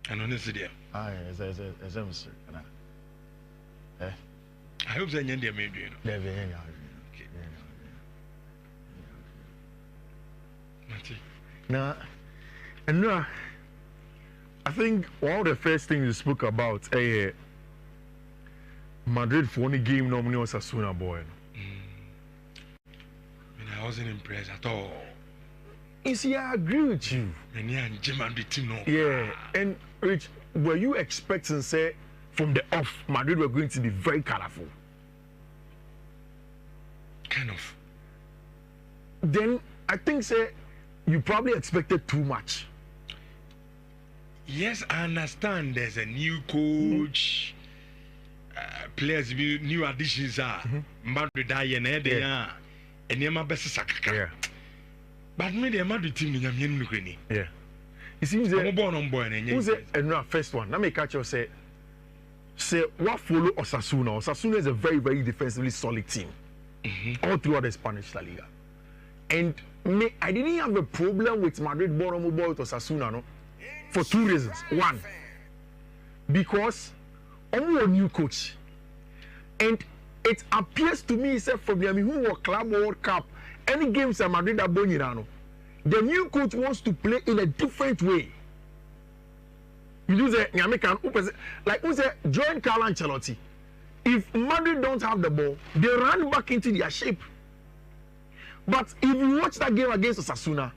And honestly, there. As a mister. I hope they end their maybe. Now, and no, I think one of the first things you spoke about, Madrid for any game normally was a sooner boy. I wasn't impressed at all. You see, I agree with you. Yeah, and Rich, were you expecting, say, from the off, Madrid were going to be very colorful? Kind of. Then I think, say, you probably expected too much. Yes, I understand. There's a new coach. Players, new additions are. Madrid and Nema Bessaka. Yeah. But me the Madrid team in Yamien. Yeah. You see, I'm born on boy and who's the first one? Let me catch you say what follow Osasuna. Osasuna is a very, very defensively solid team. All throughout the Spanish La Liga. And me, I didn't have a problem with Madrid born boy to Osasuna, no? For two reasons. One, because I'm a new coach. And it appears to me, say, from the who Club World Cup, any games that Madrid are born, the new coach wants to play in a different way. You do say, like who say, join Carlo Ancelotti. If Madrid don't have the ball, they run back into their shape. But if you watch that game against Osasuna,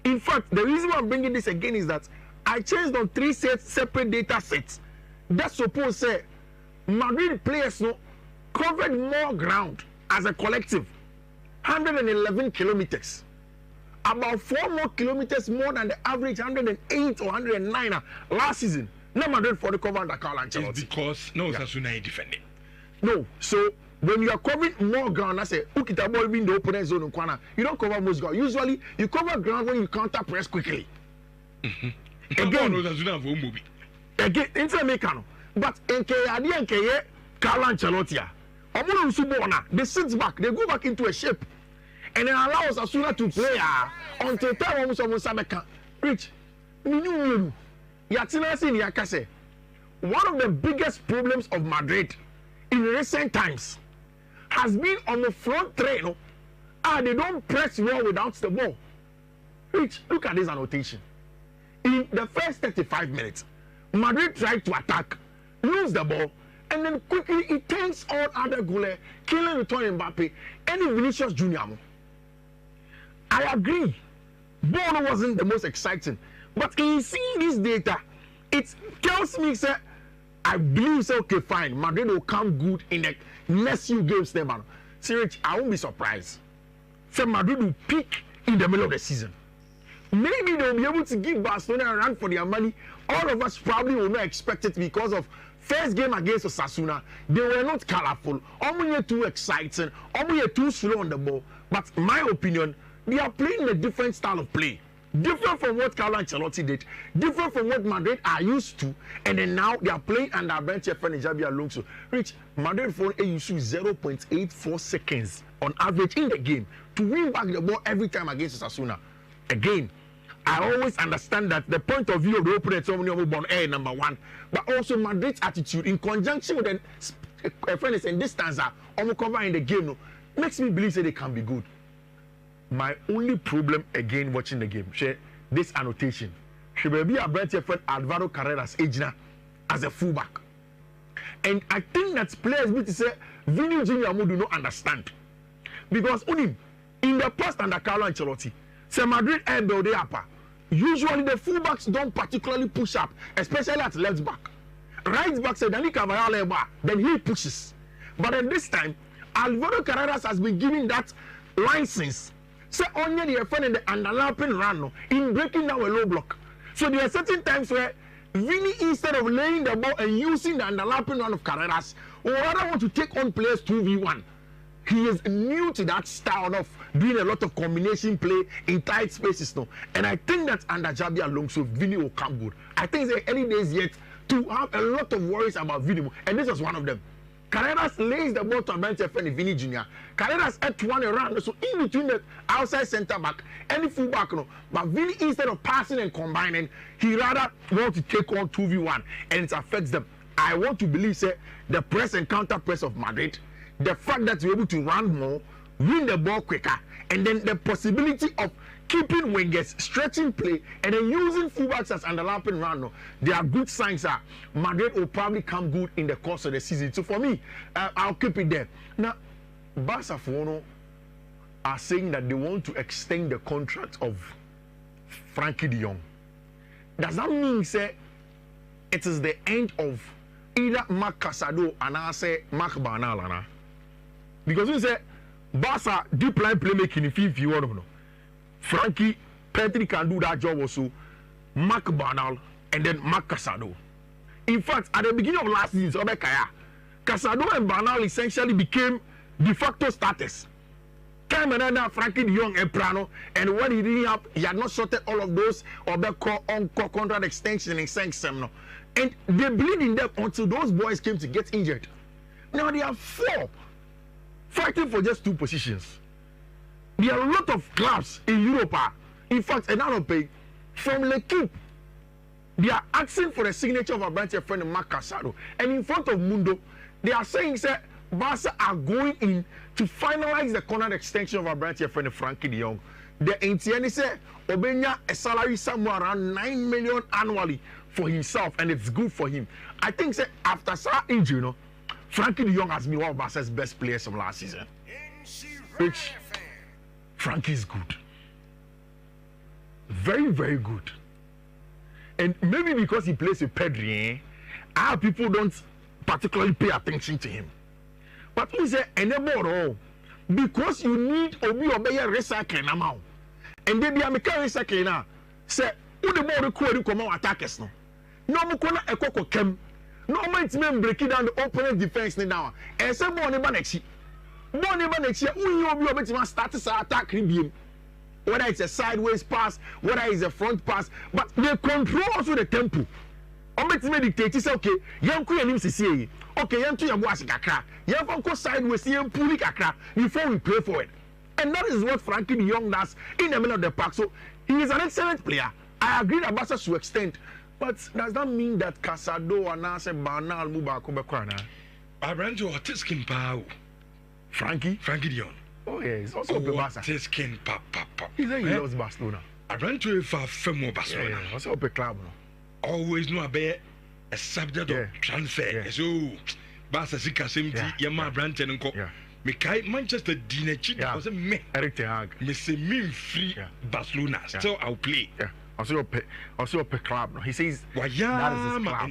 in fact, the reason why I'm bringing this again is that I changed on 3 separate data sets. That's supposed to say Madrid players covered more ground as a collective, 111 kilometers. About 4 more kilometers more than the average 108 or 109 last season. No Madrid for the cover under Carlo Ancelotti. It's because Osasuna is defending. No, so when you are covering more ground, I say, ukita ball in the opponent zone in corner, you don't cover most ground. Usually, you cover ground when you counter press quickly. Again, into Mekano. But in Kayadi and Kaye, Carlo Ancelotti, they sit back, they go back into a shape, and then allows Osasuna to play until time almost Sabeka. Rich, one of the biggest problems of Madrid in recent times has been on the front three. They don't press well without the ball. Rich, look at this annotation. In the first 35 minutes, Madrid tried to attack, lose the ball, and then quickly it turns on other goal, killing return Mbappe, and Vinicius Junior. I agree, ball wasn't the most exciting, but in seeing this data, it tells me, sir, I believe, say, okay, fine, Madrid will come good in the next few games. See, Rich, I won't be surprised. So Madrid will peak in the middle of the season. Maybe they'll be able to give Barcelona a run for their money. All of us probably will not expect it because of first game against Osasuna. They were not colorful. Almost too exciting. Almost too slow on the ball. But in my opinion, they are playing a different style of play. Different from what Carlo Ancelotti did. Different from what Madrid are used to. And then now they are playing under Frenkie de Jong. Rich, Madrid for a use 0.84 seconds on average in the game to win back the ball every time against Osasuna. Again, I always understand that the point of view of the opponent is number one, but also Madrid's attitude in conjunction with the friends and distance cover in the game makes me believe that they can be good. My only problem again watching the game, this annotation, she will be a branch friend Alvaro Carreras Ejna as a fullback, and I think that players need to say Vini Junior do not understand because only in the past under Carlo Ancelotti, say Madrid build up. Usually the fullbacks don't particularly push up, especially at left back. Right back say Dani Carvajal then he pushes. But at this time, Alvaro Carreras has been given that license. Say only the friend in the underlapping run in breaking down a low block. So there are certain times where Vini, instead of laying the ball and using the underlapping run of Carreras, or rather want to take on players 2v1. He is new to that style of doing a lot of combination play in tight spaces now. And I think that under Xabi Alonso, Vini will come good. I think it's early days yet to have a lot of worries about Vini. And this was one of them. Carreras lays the ball to Abrante friend Vinny Jr. Carreras at one around, so in between the outside centre back and the fullback, no. But Vinny, instead of passing and combining, he rather want to take on 2v1 and it affects them. I want to believe, say, the press and counter press of Madrid, the fact that you're able to run more, win the ball quicker, and then the possibility of keeping wingers, stretching play, and then using fullbacks as underlapping run. No, they are good signs that Madrid will probably come good in the course of the season. So for me, I'll keep it there. Now, Barcelona are saying that they want to extend the contract of Frenkie de Jong. Does that mean, say, it is the end of either Marc Casado and I say Marc Barnal? Because we say Barca deep line playmaking if you want to know. Frenkie, Pedri can do that job also. Marc Barnal and then Marc Casado. In fact, at the beginning of last season, Casado and Barnal essentially became de facto starters. Time and then Frenkie de Jong and Prano, and when he didn't have, he had not sorted all of those or the on-core contract extension and saying some. And they bleed in them until those boys came to get injured. Now they are 4 fighting for just 2 positions. There are a lot of clubs in Europe. In fact, another pay from L'Equipe, they are asking for the signature of a branch of friend Marc Casado. And in front of Mundo, they are saying that Barca are going in to finalize the contract extension of a branch of friend Frenkie de Jong. The NTN said Obenya a salary somewhere around 9 million annually for himself, and it's good for him. I think say after Salah injury, you know, Frenkie de Jong has been one of Barca's best players from last season. Which Frenkie is good. Very, very good. And maybe because he plays with Pedri, our people don't particularly pay attention to him. But we say, anymore, because you need Obi Obeye recycling amount. And then the American recycling now say, who the more record come out attackers no? No more corner a coco kem. No more it's men breaking down the opponent defense now. And some more never next year. More never next year, who you be able to start to attack him. Whether it's a sideways pass, whether it's a front pass, but they control also the tempo. Ometime dictate say okay, yanku yanim sisi. Okay, yantu yabu asikakra. Yanfu go sideways, yan pull kakra before we play forward. And that is what Frenkie de Jong does in the middle of the park. So he is an excellent player. I agree that Barca to extent, but does that mean that Casado and Nase Barnal Mubako Bekwana? I ran to a Tiskin Pau. Frenkie de Jong. Oh yeah, he's also a Barca. Tiskin Papa. He said he loves Barcelona. I ran to a far Barcelona. Yeah, also a club. Always know about a subject of transfer. Yeah. So Barca Sika Simti, Yama Branton and Co. Mekai Manchester Dinachi was a me. Eric Tehag. Mr. Min free Barcelona. Still I'll play. Yeah. Also a club. He says that is his club.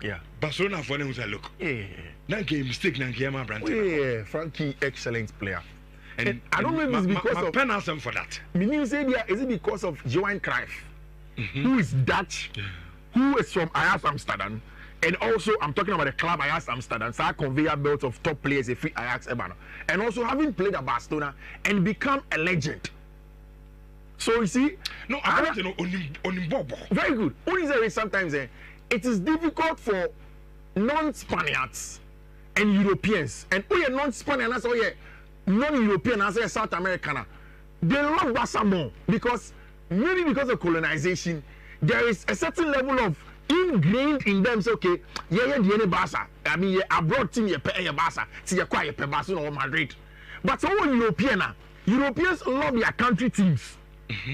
Yeah. Barcelona for them look. Yeah. That game mistake na Yama Branton. Yeah, Frenkie excellent player. And I don't know if it's because of pen answer for that. Meaning say is it because of Johan Cruyff, who is Dutch, who is from Ajax Amsterdam, and also I'm talking about the club Ajax Amsterdam, so a conveyor belt of top players, a free Ajax Ebano, and also having played at Barcelona and become a legend. So you see, no, I don't know on Bobo. Very good. Only say sometimes it is difficult for non-Spaniards and Europeans, and non-Spaniards, non-European as South American, they love Barca more because maybe because of colonization, there is a certain level of ingrained in them. So okay, the Barca. I mean, abroad team pay Barca, see you quiet pay Barcelona or Madrid. But so Europeans love their country teams.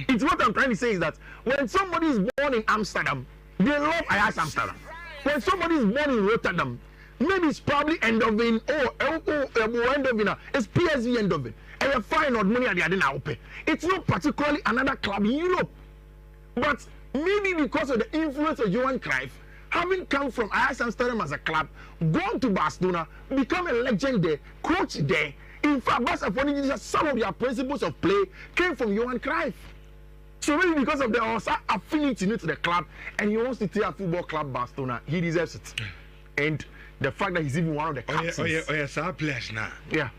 It's what I'm trying to say is that when somebody is born in Amsterdam, they love Ajax Amsterdam. When somebody is born in Rotterdam, maybe it's probably Eindhoven Eindhoven. It's PSV Eindhoven. And you find out money at the Adena. It's not particularly another club in Europe. But maybe because of the influence of Johan Cruyff, having come from Ajax Amsterdam as a club, gone to Barcelona, become a legend there, coach there. In fact, Barcelona, some of their principles of play came from Johan Cruyff. So maybe because of the also affinity to the club, and he wants to take a football club Barcelona, he deserves it. And the fact that he's even one of the captains. Oh yeah, so players now. Yeah.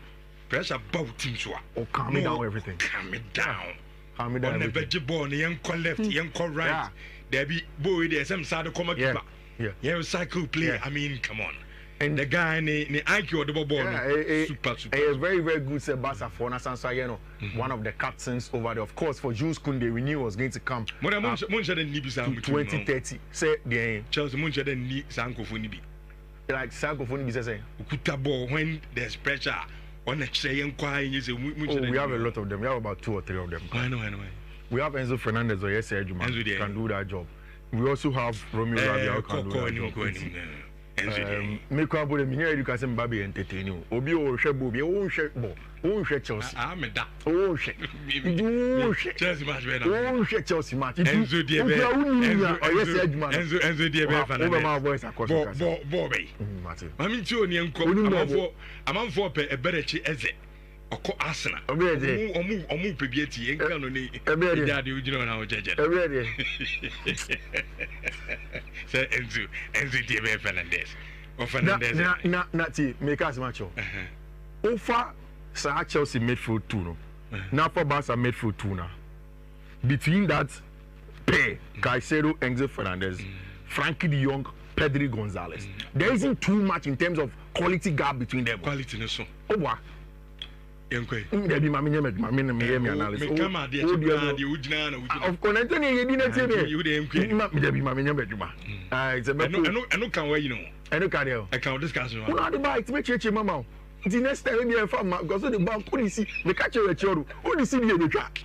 Pressure about team so. Oh, calm me down everything. Calm me down. Calm me down. On the veggie ball, the young call left, young call right. Yeah. There be boy there some side come keeper. Yeah. Yeah, cycle play. Yeah. I mean, come on. And the guy ne IQ the ball super. A very very good say Barca for Nasansa, you know, one of the captains over there. Of course, for Jules Koundé, we knew was going to come. 2030. Say the Chelsea Muncha then need Sanko Funibi. Like Sanko Funibi say. Ukutabo when there's pressure on the chain inquiring is we have a lot of them. We have about 2 or 3 of them. I know. We have Enzo Fernandez or yes, Edgeman can do that job. We also have Romeo Rabiot can do that job. Make up with me here, you can say Baby entertain you. Obi or Shabu, won't shake Chelsea. I'm a da. Oh, shake. Chelsea match. Oh, shake Chelsea match. Enzo Over my voice, of course. Bobby. I mean, I'm for a better as it. Oko Arsenal. Omu pebieti enka no ni. Daddy you know now jeje. Say Enzo DB Fernandez. O Fernandez. Na ti make us match. Ofa sa Chelsea midfield 2 no. Now for Barca midfield 2 now. Between that pair, Caicedo, Enzo Fernandez, Frenkie de Jong, Pedri Gonzalez. There isn't too much in terms of quality gap between them. Quality no so. Oh what? There be my analysis. Of course, it's a better. I know can where you know. I know can I can discuss. What about it? Make sure mama. The next time we are from because the bank couldn't see the catcher at your who the city the track.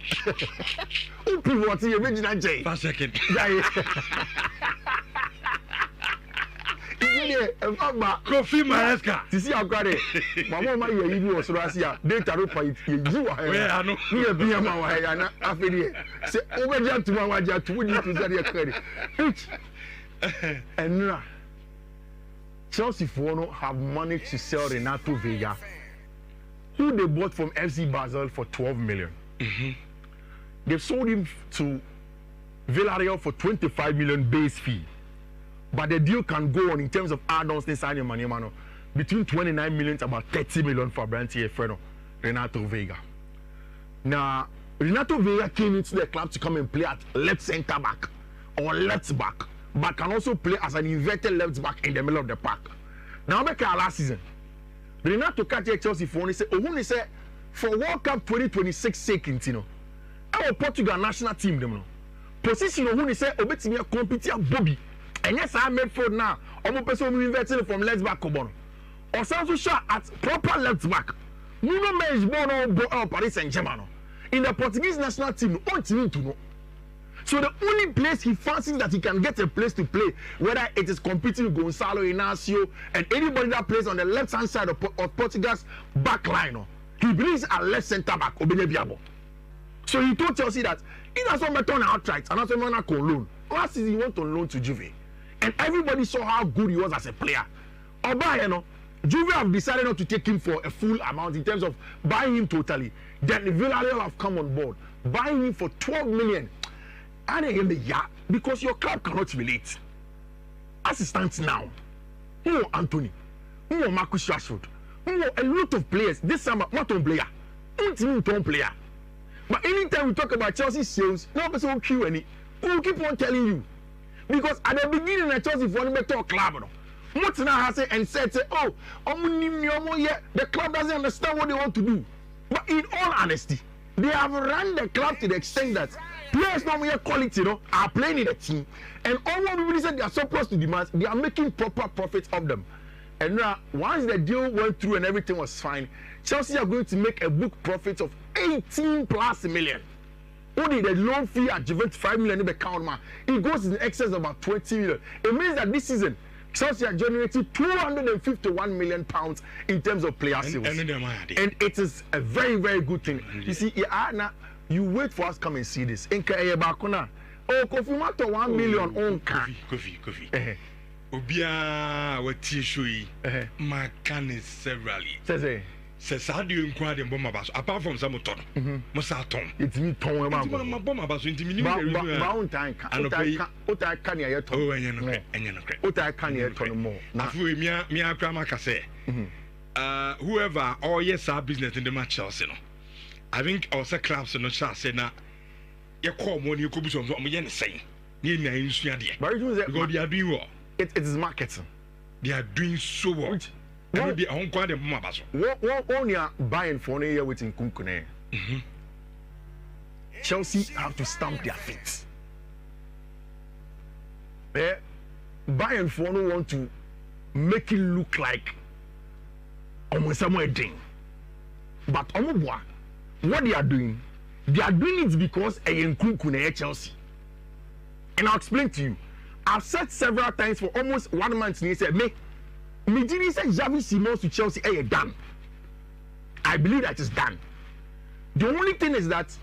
Who pivot the original J? 1 second. Kofi Maresca. You see how got it. Mama, you was Russia. Data ropa you are. I know. You are being my and after say over to my jar to win to the credit. And now Chelsea have managed to sell Renato Vega, who they bought from FC Basel for 12 million. They sold him to Villarreal for 25 million base fee. But the deal can go on in terms of add-ons inside your money, man. Between 29 million to about 30 million for Branty Freno, Renato Vega. Now, Renato Vega came into the club to come and play at left centre back or left back, but can also play as an inverted left back in the middle of the park. Now, back last season, Renato Kati Chelsea for only say for World Cup 2026 sake, you know, our Portugal national team, them no position of who say obetimi compete Bobby. And yes, I made for now. Almost person we inverted from left back Kobono. Or some shot at proper left back. Nuno Mendes born on Paris Saint-Germain. In the Portuguese national team, no team to know. So the only place he fancies that he can get a place to play, whether it is competing with Gonçalo Inácio and anybody that plays on the left hand side of Portugal's back line, he believes a left centre back, Obenebiabo. So he told Chelsea that he doesn't want to turn outright and also want to loan. Last season he went on loan to Juve. And everybody saw how good he was as a player. Oba, you know, Juve have decided not to take him for a full amount in terms of buying him totally. Then Villarreal have come on board, buying him for 12 million. And because your club cannot relate. As it stands now, who Anthony, who Marcus Rashford, who a lot of players. This summer, not on player, not player. But anytime we talk about Chelsea sales, no person will queue any. We will keep on telling you. Because at the beginning of Chelsea for the better club, Motina has said and said, oh, the club doesn't understand what they want to do. But in all honesty, they have run the club to the extent that players not mere quality, are playing in the team. And all what people said they are surplus to demand, they are making proper profits of them. And now, once the deal went through and everything was fine, Chelsea are going to make a book profit of 18+ million. Only the loan fee at Juventus 5 million in the account, man. It goes in excess of about 20 million. It means that this season, Chelsea are generating £251 million in terms of player sales. And it is a very, very good thing. You see, you wait for us to come and see this. Oh, Kofi Mato 1 million on car. Kofi. Obia, what tissue? My can is severally. Says how do you inquire the bomb about apart from some ton? Mosaton. It's me ton about my bomb about 20 million. Mountain what I can hear to what I can hear to more. Now, Mia Kramaka say, whoever or yes, our business in the match, I think also clubs and not say now. You call money, you could be some saying. Near me, I use your idea. But it is marketing. They are doing so well. What they are quite a mabaso. What you are buying for a year with Nkunku? Chelsea have to stamp their feet. Bayern for no want to make it look like almost somewhere thing. But what they are doing it because a Nkunku Chelsea. And I'll explain to you. I've said several times for almost 1 month. He said, me didn't say Xavi Simons to Chelsea done. I believe that is done. The only thing is that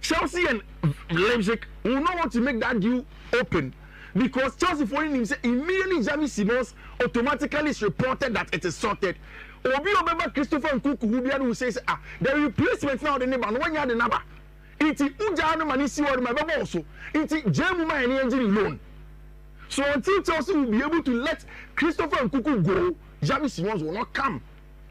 Chelsea and Leipzig will not want to make that deal open because Chelsea for him say immediately Xavi Simons automatically is reported that it is sorted. Obi Obeba Christopher Nkunku who says the replacement now the neighbor no one had the number. Iti uja no mani si word my baba also. Iti jemu ma any injury loan. So until Chelsea will be able to let Christopher Nkunku go, Xavi Simons will not come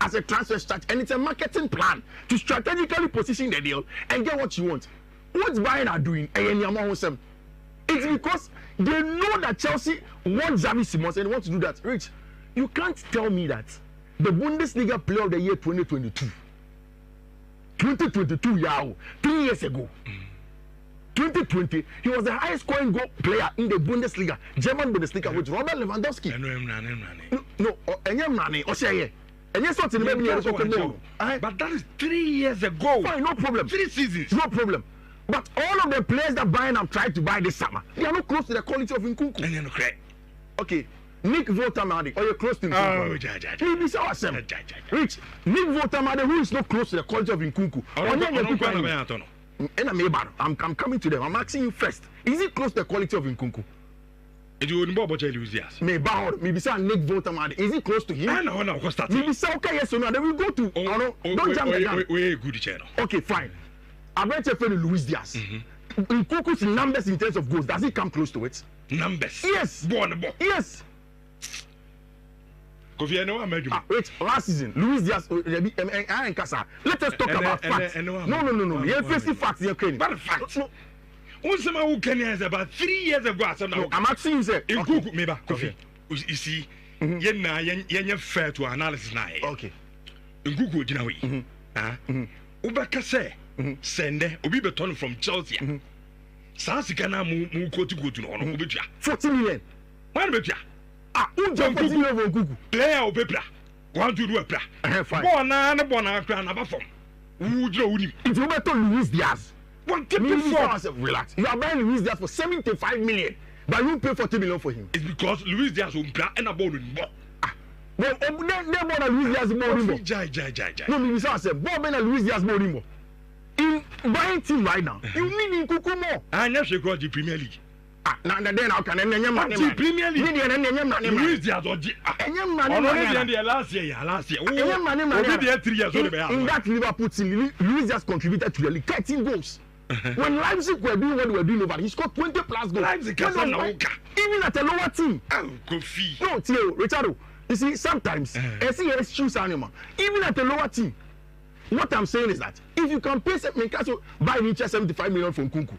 as a transfer start, and it's a marketing plan to strategically position the deal and get what you want. What Bayern are doing, it's because they know that Chelsea want Xavi Simons and want to do that. Rich, you can't tell me that the Bundesliga Player of the Year 2022, 3 years ago, 2020, he was the highest scoring goal player in the Bundesliga, German Bundesliga, with Robert Lewandowski. But that is 3 years ago. Fine, no problem. 3 seasons. No problem. But all of the players that Bayern have tried to buy this summer, they are not close to the quality of Nkunku. Okay, Nick Votamade, or you're close to Nkunku. Maybe so awesome. Rich, Nick Votamade, who is not close to the quality of Nkunku. I'm coming to them. I'm asking you first. Is it close to the quality of Nkunku? Maybe say Nick Votamade. Is it close to him? Maybe say okay, yes or no. Then we go to. Don't jump the gun. Okay, fine. I'm going to tell you Luis Diaz. Nkunku's numbers in terms of goals, does it come close to it? Numbers? Yes. Yes. Wait, last season, Luis Diaz, let us talk about facts. No. You're facing facts. But facts. Who can answer about 3 years ago? I'm asking you, sir. Nkunku, maybe. Coffee. You see, you're fair to analysis now. Okay. Nkunku, you know, Ubaka say, send Obi Beton from Chelsea. Sasikana mu go to no 40 million. One bepia. Unja 40 million for Nkunku. Player obepra. Want to do a pra. Fine. Bona kra na ba form. Who draw him? It's Roberto Luis Diaz. What the relax. You are buying Luis Diaz for 75 million, but you pay 40 million for him. It's because Luis Diaz will play and about him. Well, never Luis Diaz more him. No, me say Bob and Luis Diaz more him. In buying team right now, you need Nkunku more. I never got the Premier League. Now then I can the Premier League. Luis Diaz or last year. In that Liverpool team, Luis Diaz contributed to the league 13 goals. When Leipzig were doing what they were doing over, he scored 20 plus goals. Leipzig even at a lower team. No, Theo, Richardo. You see, sometimes choose animal. Even at a lower team. What I'm saying is that if you can pay Newcastle buy Nhyira 75 million from Nkunku,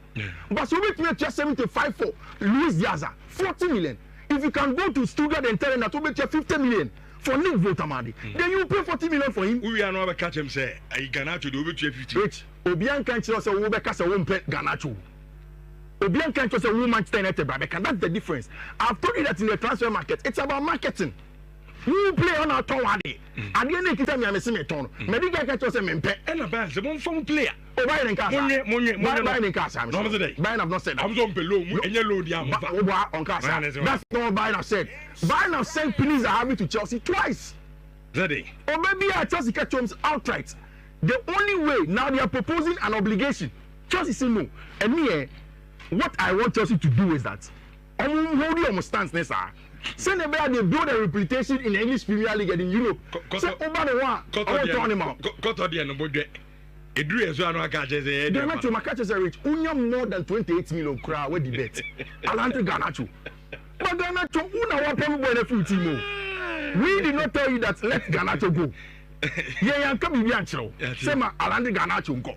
but so we pay just 75 for Luis Diaz, 40 million. If you can go to Stuttgart and tell them that we pay 50 million for Nick Votamade, then you pay 40 million for him. We are not catch him say, I Ganacho do 50. Rich, Obian can't say we be cast a won't pay Ganacho. Obian can't say we Manchester United, but that's the difference. I've told you that in the transfer market, it's about marketing. Who play on our town day? At the end of the time, I'm a semi-ton. Maybe I can just say, and a bad, one from player. Oh, buying in Casa. Buying in Casa. Buying have not said. I was on below and yellow on Casa. That's not buying have said. Buying have said, please, are having to Chelsea twice. Or maybe I Chelsea catch homes outright. The only way now they are proposing an obligation. Chelsea say no. And me, what I want Chelsea to do is that I'm holding on my stance, Nessa. Send a bear, they build a reputation in the English Premier League and in Europe. Say over the one, I want to turn him out. Got on the end of the Edru as well, I catch as a Ganacho, my catches are rich. Union more than 28 million crowd with the bet. Alante Ganacho. But Ganacho, Una welcome when a few team. We did not tell you that let Ganacho go. Yeah, come in Yancho. Say my Alante Ganacho go.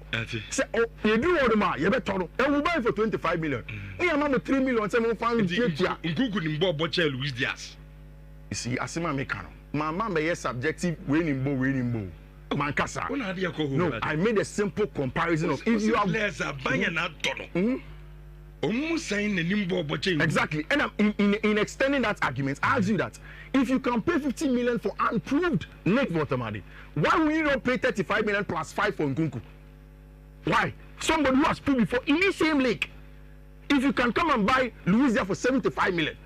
Say, oh, you do all the man, you better turn. And we buy for 25 million. We are not 3 million, 7 fans. Nkunku in Bob Luis Diaz. You see, Asima Mekano. My mama is subjective, winning bow. Mankasa. No, I made a simple comparison of if you have less a buying that almost saying the nimbo botching. Exactly. And in extending that argument, I ask you that if you can pay 50 million for unproved net Votamadi, why will you not pay 35 million plus 5 for Nkunku? Why? Somebody who has proved before in the same league. If you can come and buy Louisia for 75 million,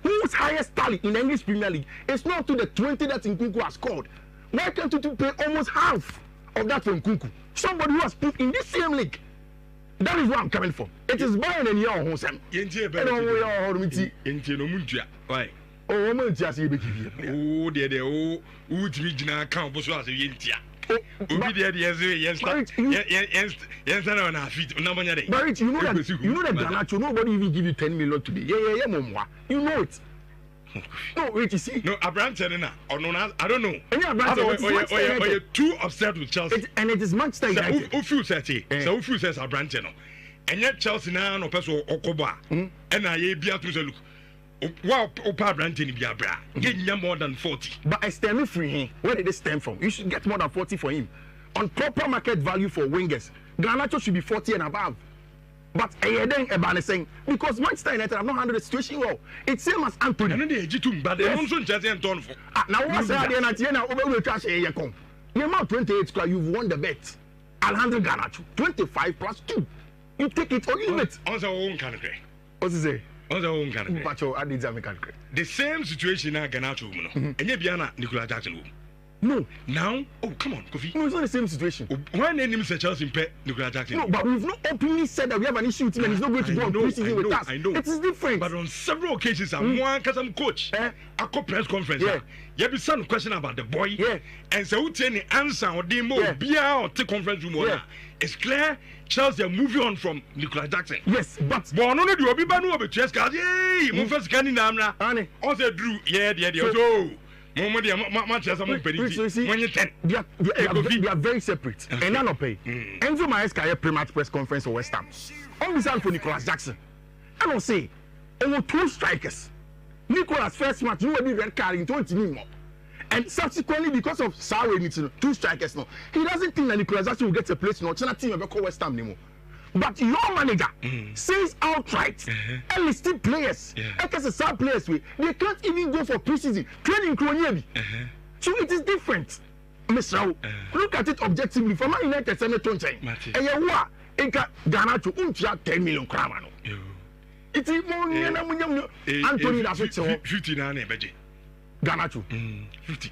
whose highest tally in the English Premier League is not to the 20 that Nkunku has scored? Why can't you pay almost half of that for Nkunku? Somebody who has proved in this same league. That is where I'm coming from. It is buying in your home. Why? Oh, Muntia, see, oh, dear, oh, regional account was Yentia. Yes, on our feet. But you know that Garnacho, nobody even give you 10 million today. Yeah, Mumwa. You know it. No, wait, you see. No, Abraham or no, I don't know. And you're too upset with Chelsea. And it is Manchester United. Who feels that? So who feels Abraham? And yet Chelsea now no person Okoba. And I be out to look. Wow, Opa Brantin be a bra. Get more than 40. But I stem free him. Where did it stem from? You should get more than 40 for him. On proper market value for wingers, Garnacho should be 40 and above. But then Ebane saying because Manchester United have not handled the situation well. It's same as Anthony. And they G2, but they don't just and turn for. Now what's the idea now over trash here come. The amount 28 you've won the bet. Alejandro Garnacho 25 plus 2. You take it or you leave it. On our own country. What's he say? On our own country. The same situation now Garnacho, and Yabiana Nicola Jackson. No. Now, oh come on, Kofi. No, it's not the same situation. Why name Mr. Chelsea pet Nicola Jackson? No, but we've not openly said that we have an issue with him and he's not going to go on preseason with us. I know. It is different. But on several occasions, I'm one because I'm coach. I call press conference. Yeah. You have some question about the boy. Yeah. And so who tell the answer or demo or take conference room. Yeah. It's clear Chelsea are moving on from Nicola Jackson. Yes, but only do be banu of Chelsea. Yay! Move first can in Amna. Also Drew. Yeah. So they are very separate. Okay. And none pay. Enzo Maresca pre-match press conference for West Ham. Only sound for Nicolas Jackson. I don't say over 2 strikers. Nicolas first match, you already red card in 20 minutes. And subsequently, because of Sawe meeting 2 strikers now, he doesn't think that Nicolas Jackson will get a place in our China team call West Ham anymore. But your manager says outright, enlisted players, sub players, they can't even go for preseason training. So it is different. Mr. Look at it objectively. From Man United, Senator and you are Garnacho, 10 million crown. It is more Anthony that's 59 Garnacho 50.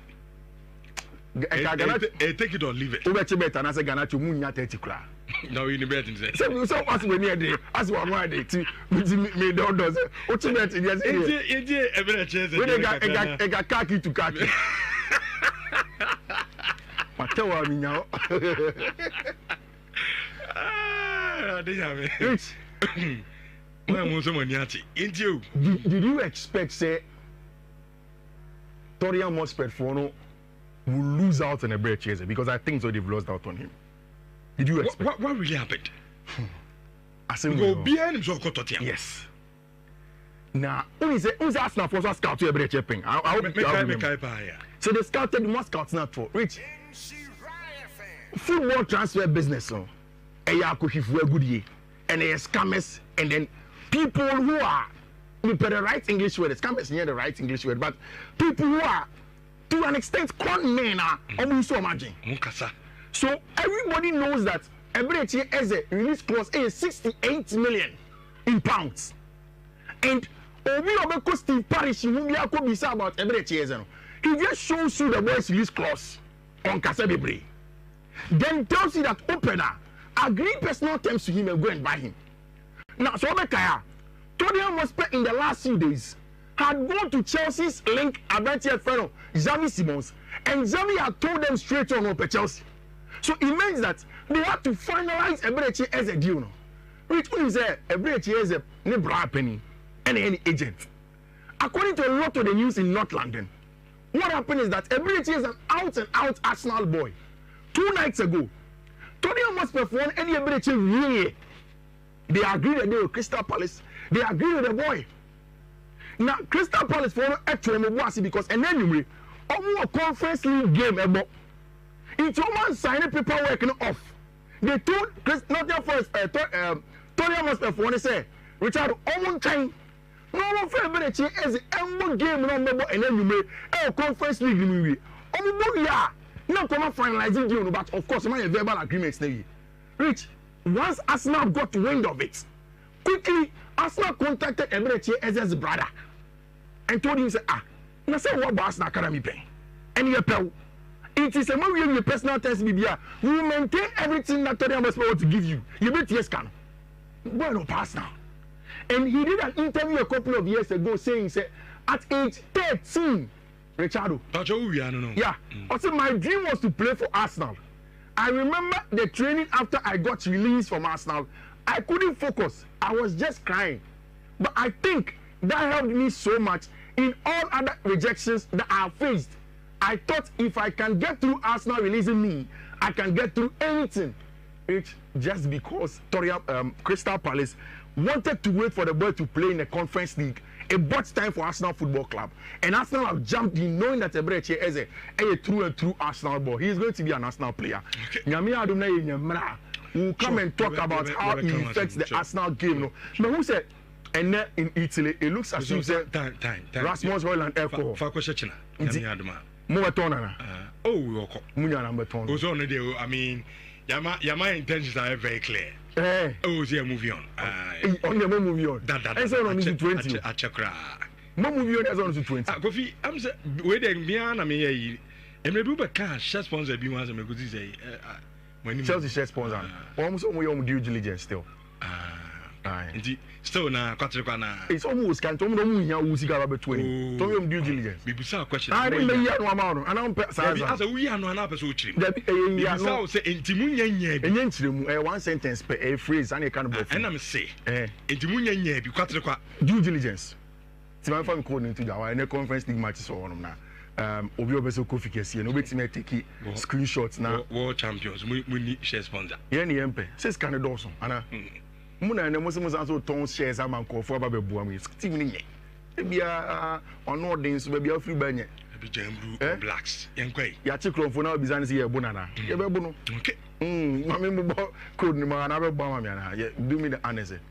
Take it or leave it. Over better, and I say Garnacho Munya 30 crown. No, you need to say. So what's when you're there? As one why they me don't do. What's the matter? Yes, it when I got khaki to khaki. But tell me now. They have it. Did you expect say Torian Mospet Fono will lose out on a break chaser? Because I think so they've lost out on him. Did you expect? What really happened? I say go behind himself. Yes. Now, who's Arsenal for scout to a break checking? So they scouted more scouts not for Rich. Football transfer business, so good year, and they scammers, and then people who are the right English word. Scammers near the right English word, but people who are to an extent con men are almost so imagine. So everybody knows that Eberechi has a release clause is 68 million in pounds. And Obi Obeko Steve Parish who be about Eberechi. He just shows you the boy's release clause on Kasabebre. Then tells you that opener agree personal terms to him and go and buy him. Now so Obekaya, Todian Mospe in the last few days had gone to Chelsea's link Abentia fellow Xavi Simons, and Xavi had told them straight on Ope Chelsea. So it means that they had to finalize Eberechi as a deal. Which means that Eberechi is a Nebra penny and any agent. According to a lot of the news in North London, what happened is that Eberechi is an out-and-out Arsenal boy. 2 nights ago, Tony must perform any Eberechi really. They agreed that they were Crystal Palace. They agreed with the boy. Now Crystal Palace for actually because and anyway, almost conference league game ebo. It's almost signing paperwork off. They told Nottingham Forest Tony must have want to say Richard almost time. No one favorite as the game no member and then you may conference league we. Yeah. Now come on finalizing deal, but of course my verbal agreements now. Rich, once Arsenal got wind of it, quickly Arsenal contacted Emirates as his brother and told him, I say what Arsenal Academy pay. And you pay. It is a more your personal test BBR. You will maintain everything that Tottenham was supposed to give you. You bet yes can. Well, pass now. And he did an interview a couple of years ago saying, at age 13, Richardo. Yeah. Also, my dream was to play for Arsenal. I remember the training after I got released from Arsenal. I couldn't focus. I was just crying. But I think that helped me so much in all other rejections that I faced. I thought if I can get through Arsenal releasing me, I can get through anything. It's just because Crystal Palace wanted to wait for the boy to play in the Conference League. It bought time for Arsenal Football Club. And Arsenal have jumped in knowing that Ebreche is a true and true Arsenal boy. He is going to be an Arsenal player. Okay. We'll come and talk about how he affects the Arsenal game. But who said, and then in Italy, it looks as if Rasmus Højlund alcohol. I mean, my intentions are very clear. Oh, yeah, moving on. On the movie on. That's on to 20. More movie on as on to 20. Kofi, I'm waiting beyond. I mean, and maybe we can't share sponsor be once and good say. When Chelsea share sponsor, almost all your due diligence still. Still na Quatricana. It's almost can't tell me who is about 20. Tell me due diligence. We saw a question. I didn't know no amount, and I'm as a we are no episode. That say Intimunya, and one sentence per a phrase, and a kind of and I'm say, Intimunya, be Quatrica due diligence. It's my phone calling to our in a conference league matches on now. Obio Beso Kofi Kesi, and wait me take screenshots now. World champions, we need share sponsor. Yenny Empe, says Canada Dawson, Anna. Muna and the Muslims also told shares I'm called for Baby Buami. Steven, maybe on Nordins, maybe a few banya. Blacks, young quay. Yachikro for now, Bizan's here, Bonana. Okay. Mamma code no man, I will bomb me. Do me the answer.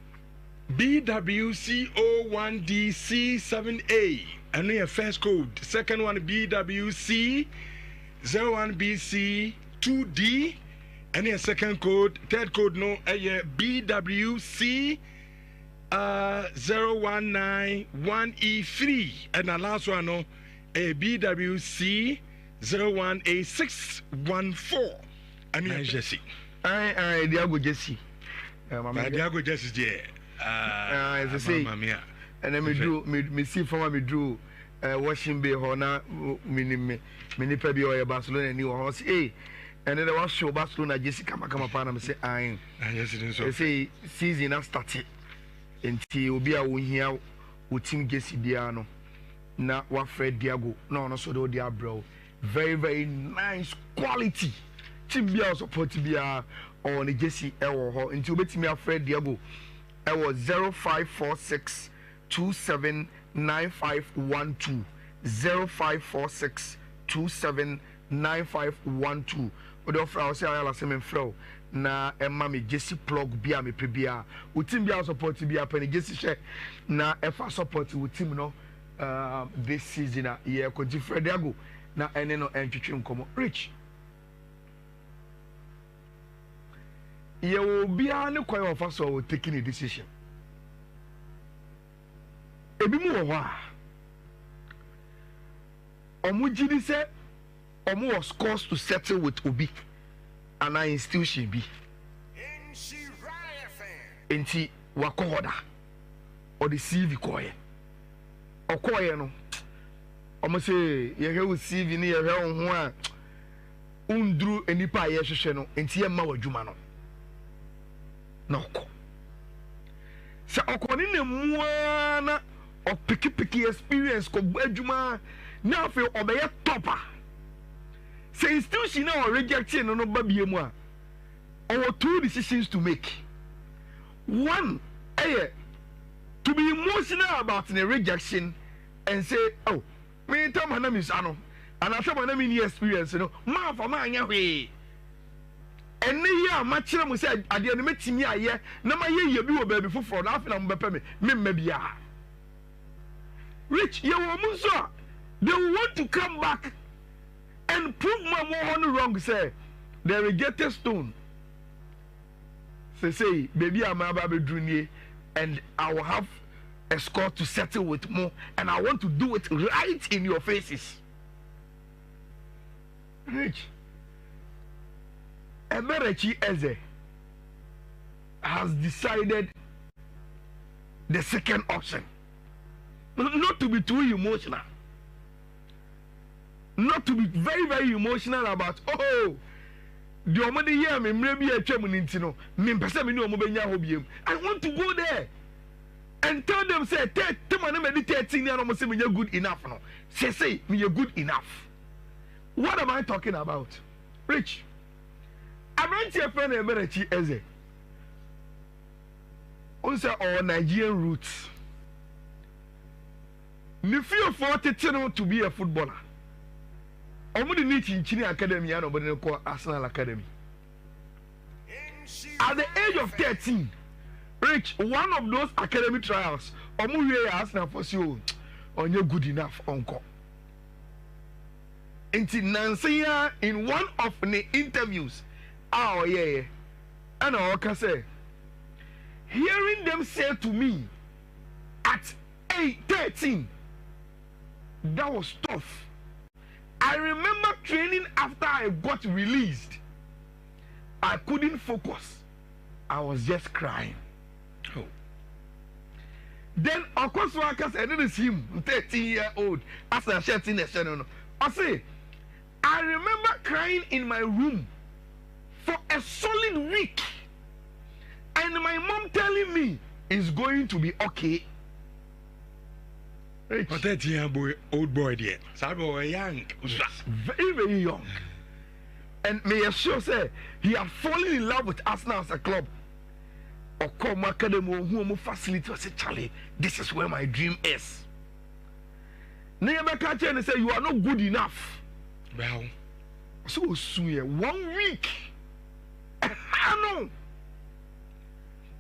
BWC01DC7A. And your first code. Second one BWC01BC2D. And your second code. Third code no. BWC 0191E3. And the last one no. BWC 01A614. And your Jesse. Diago Jesse. Diago Jesse, yeah. As I say, and then me see from me drew washing bay hona mini pebi or Barcelona new house and then I was show Barcelona Jessica Macamapana say I say season has started until will be a win here with team Jesse Diano na what Fred Diago no so do dia bro very very nice quality team be support to be on the Jesse Ewo until bet me Fred Diago. I was 0546 279512 0546 279512. Odo fra say I say me flow na emma me Jesse plug bia me pebia wo team bia support bia pani Jesse share na efa support wo team no this season year ko di Fred Diago na ene no entwetwe nkomo rich you will be an quite of us or taking a decision. A bit more. Omujidi said, Omu was caused to settle with Obi, and I still she be. Enti wakoda or the CV koye. Or koye no. Omo say, ye hear with CV near her own one. Undru any pa yesheno, enti yema wajuma no. No. So according to one of picky experience ko adwuma na fe obeye topper. Say still she now rejection no babie mu a. Our two decisions to make. One, to be emotional about the rejection and say, oh, me tell my name is Ano, and I tell my name in experience, you know, ma for my way. And yeah, my children said, I didn't meet me here. No, my year you baby for nothing. I'm me maybe ya. Rich, you woman, sir. They want to come back and prove my more wrong. Say, they rejected stone. Say, baby, I'm a baby junior, and I will have a score to settle with more, and I want to do it right in your faces. Rich. Emerechi Eze has decided the second option. Not to be too emotional. Not to be very, very emotional about, oh, the omade year me maybe a chairman. I want to go there and tell them, say, tell my name 13 and almost say you're good enough. No. Say, you're good enough. What am I talking about? Rich. I'm not your friend Emerechi Eze. Also, our Nigerian roots. Midfield for to be a footballer. I'm going to need in Chile Academy and over the Arsenal Academy. At the age of 13, Rich, one of those academy trials, I'm going to Arsenal for you on your good enough uncle. Until Nancy in one of the interviews. Oh yeah, and I can say, hearing them say to me at 13, that was tough. I remember training after I got released. I couldn't focus. I was just crying. Oh. Then of course I can say, this is him, 13-year-old. After I said in I say, I remember crying in my room for a solid week, and my mom telling me it's going to be okay. But that young boy, old boy, dear, young, very, very young, and may I sure say he had fallen in love with Arsenal as a club. Or come academy who facility say, Charlie, this is where my dream is. Never catch and say you are not good enough. Well, so soon 1 week. No.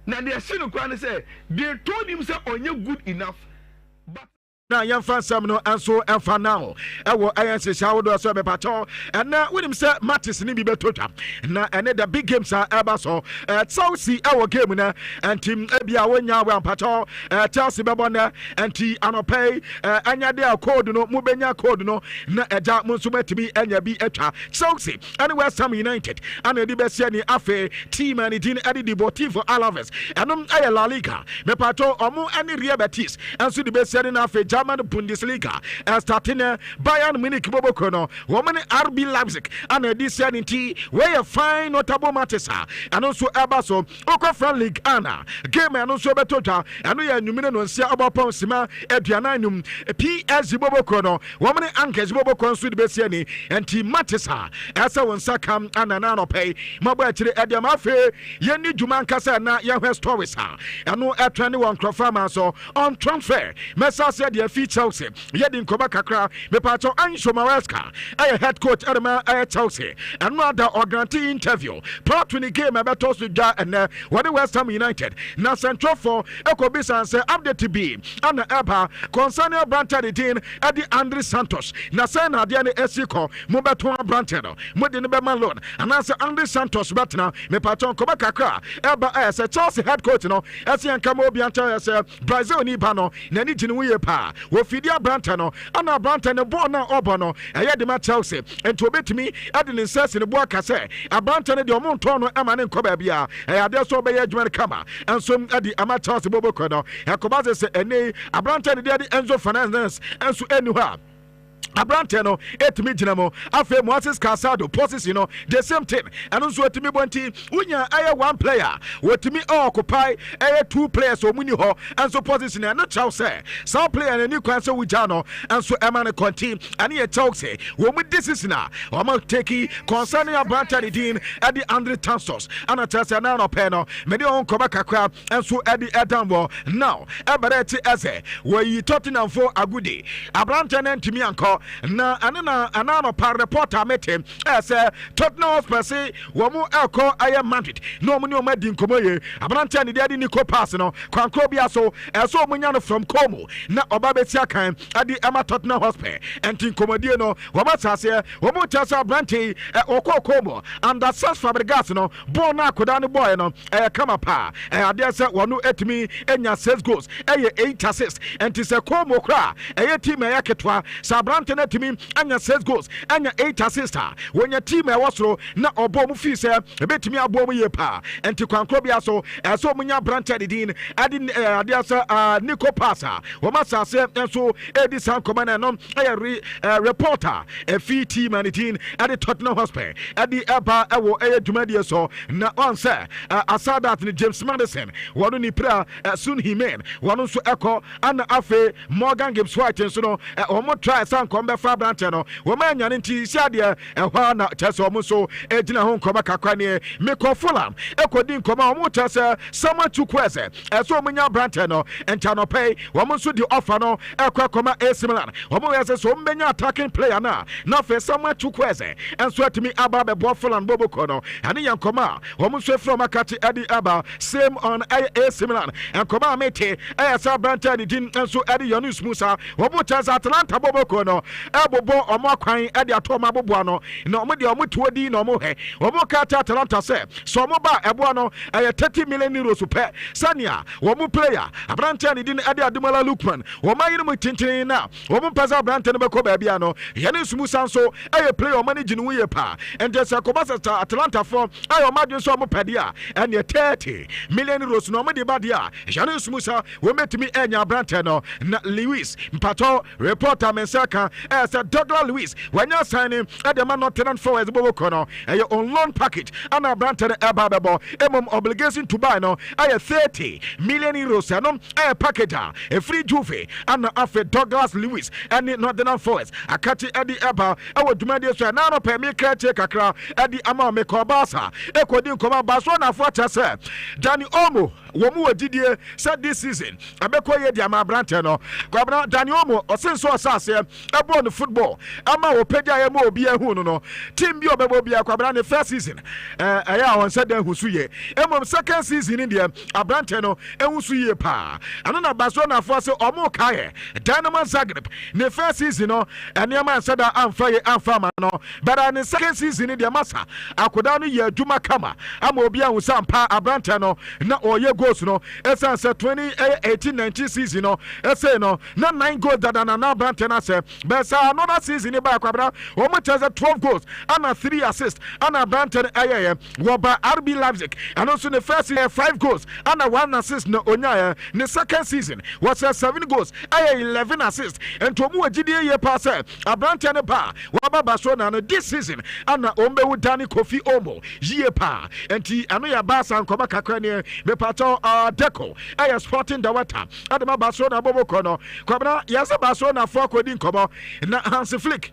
Now they are saying to say they told him say on you good enough, but now young fans some no answer and for now I say shower do so be patcho and now with him say matches ni bi betota na and the big games are ever so Chelsea our game na and team ebia wonya we patcho Chelsea be bona and ti anopay anya de code no mu benya code no na eja mu so metimi anya bi atwa Chelsea and West Ham United and the best ni afe team and din edi Deportivo Alaves and La Liga me patcho omo any Real Betis and so the best ni afe German Bundesliga starting Bayern Munich Bobokono woman RB Leipzig and this year in T where fine notable matches and also Abaso Oko Fan League Anna game and also Betota and we are numino no sia about Ponsima Ediananum PSG Bobokono woman Ankes Bobokon Sud Besiani and T matches as I want Sakam and Anano pay Mabachre Ediamafe Yeni Jumankasa na Yahweh stories and no at 21 Crofama so on transfer Messa said the feature Chelsea yedin koba kakra me pacho Ancho Maresca head coach Adama Chelsea and no other guarantee interview prior to the game about to ja and what the West Ham United na central for Ekobisa say update to be and Eba concerning Branton Dean at the Andre Santos na say na dia ne esiko mo beto Branton mo de ne be man loan and answer Andre Santos betna me pacho koba kakra Eba say Chelsea head coach no ese nka mo bianta say Brazil ni ba no na ni gini we pa wo fidia Branton no ana Branton ne bo na obo no eye de ma Chelsea ento obetimi ade ne sese ne bo aka say Branton de omo nto no ama ne nkoba bia ade so be ye adwuma kama enso ade ama Chelsea bobo kono yakoba say ene Branton de Enzo Fernandez enso enu ha abrante no etimi ginamo afa Moses Casado position no the same thing and nso etimi bonti unya aye one player wetimi occupy aye two players omuni ho and so position no chaw say some player ni kwan so wujano and so emane conti and ye talk say wo mu decision na o ma take concerning abrante the din at the Andre Tansos and atasa na no pe no me de on koba kakra and so at the Edambo now ebereti eze we Tottenham for agudi abrante na ntimi anko na anano par reporter metem say Tottenham per se wo mu elko aye Madrid no mu ni o ma di nkomoye abrante ne de Nico pass no kwankro bia so eso munya no from Como na oba betia kan ade Emma Tottenham Hotspur enti nkomodie no wo ma sase wo mu tasa abrante okọ Como and that Sas Fabregas no ball na akoda ne boy no kama pa ade se wono etimi enya 6 goals 8 assists enti se Como kra team ketwa sabrante na timi anya 6 goals anya 8 assists wonya team wosoro na obo mu fi se betimi abo mu ye pa enti kwankro bia so so munya brante din adi asa Nico passa wo masase enso edi san komana no reporter fi team and din adi Tottenham Hotspur adi eba ewo dumadi so na on say asadat ni James Madison wono ni pra soon he men wono so eko ana afe Morgan Gibbs White so no omo try san kombe fa brante no wo ma nya nti sia de ehwa na chese omo so ejina ho nkoma kakwa ne meko Fulham ekodi nkoma omo chese sama chukwese so omo nya brante no enta no pay womo so di offer no ekwa koma AC Milan omo yese so mbenya attacking player na fe sama chukwese enso atimi aba be bo Fulham boboko no ane yankoma womo so from akati adi aba same on AC Milan enkoma mete esa brante di din enso adi Yunus Musa womo chese Atlanta boboko no ebobo omo kwan ade atoma bobo no na omo de omo tuodi na omo he omo kata Atlanta se so omo ba ebo no 30 million euros pe sania womo player abrante ne din ade Ademola Lookman womo yire mu tintin na womo pesa abrante ne beko ba bia no Yunus Musa so player omo ne ginu ye pa and just akobasa Atlanta for omo adun so omo pedia and 30 million euros no omo de ba dia Yunus Musa wo metimi enya abrante no na Lewis mpato reporter mensaka Douglas Lewis when you signing at the man not tenant for as bobo kono on loan package and a brand to the ebabebo obligation to buy no 30 million euros and a package a free juve and after Douglas Lewis and not tenant for us a catchy at the eba our demand so now no pay me crate kakra at the amount me kobasa ekodin koma Barcelona for chase Danny Omo womu adidie said this season abeko ye dia ma brante no kwabna Danny Omo osenso asase ebo no football ama wo pagya ye ma obi ehu no team bi obebo bia kwabna ne first season aya won said den husu ye emom second season in dia abrante no ehusu ye pa ano na Barcelona for se omo kae Dynamo Zagreb ne first season no eniama said amfa ye amfa ma no but ne second season in dia masa akoda no ye adwuma kama ama obi ahu sampa abrante no na oye goals no esan se 2018-19 season no ese no na 9 goals that na brante na se but another season in ba kwabra o mo cheze 12 goals and 3 assists and brante ayeye wo ba RB Leipzig and also the first season 5 goals and 1 assist no onya the second season was 7 goals 11 assists and to mu agidie ye pass abrante ne ba wo ba Barcelona no this season and ombe wu Dani Kofi Omo ye pa enti ano ya ba san koma kakra ne me pato Deco Sporting Dawata adama Barcelona bobo kono kwabra yasa Barcelona for kodin komo na Hansi Flick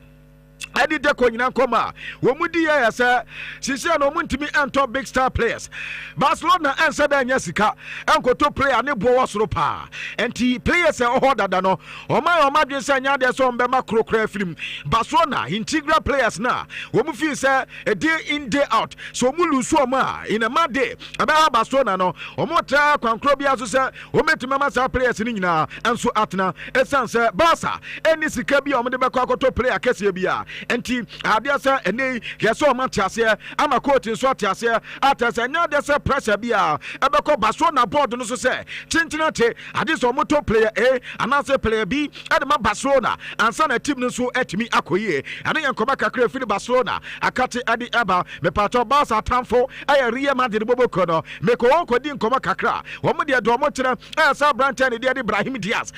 Adi Deco nyina nkoma wo mudi ya say sisi no muntimi ento big star players Barcelona ense da nya sika enkoto player ne bo wosoro pa enti players e ho dada no o ma dwen say nya de so mbe ma krokra film Barcelona integral players na wo mu fi say a day in day out so mu lusu o ma in a mad day aba Barcelona no o mo tra kwankro bia so say o metima ma sa players ni nyina enso atna esan say Barca eni sika bia o mo de be kwakoto player kese bia enti adeɛ sɛ ɛnɛ yɛsɛ ɔma te aseɛ ama coach nso te aseɛ ata sɛ ɛnyɛ adeɛ sɛ pressure bi a ɛbɛkɔ Barcelona board no so sɛ kyenkyena te ade sɛ ɔmoto player A anaasɛ player B ɛde ma Barcelona ansa na team no nso atumi akɔ yie ɛno yɛ nkɔma kakra firi Barcelona akate ɛde ɛba mepatɔ Barca atamfo ɛyɛ Real Madrid boboko no mekɔ wɔn kɔdi nkɔma kakra wɔn deɛ dɔn mo kyerɛ ɛyɛ sɛ aberanteɛ ne deɛ de Brahim Diaz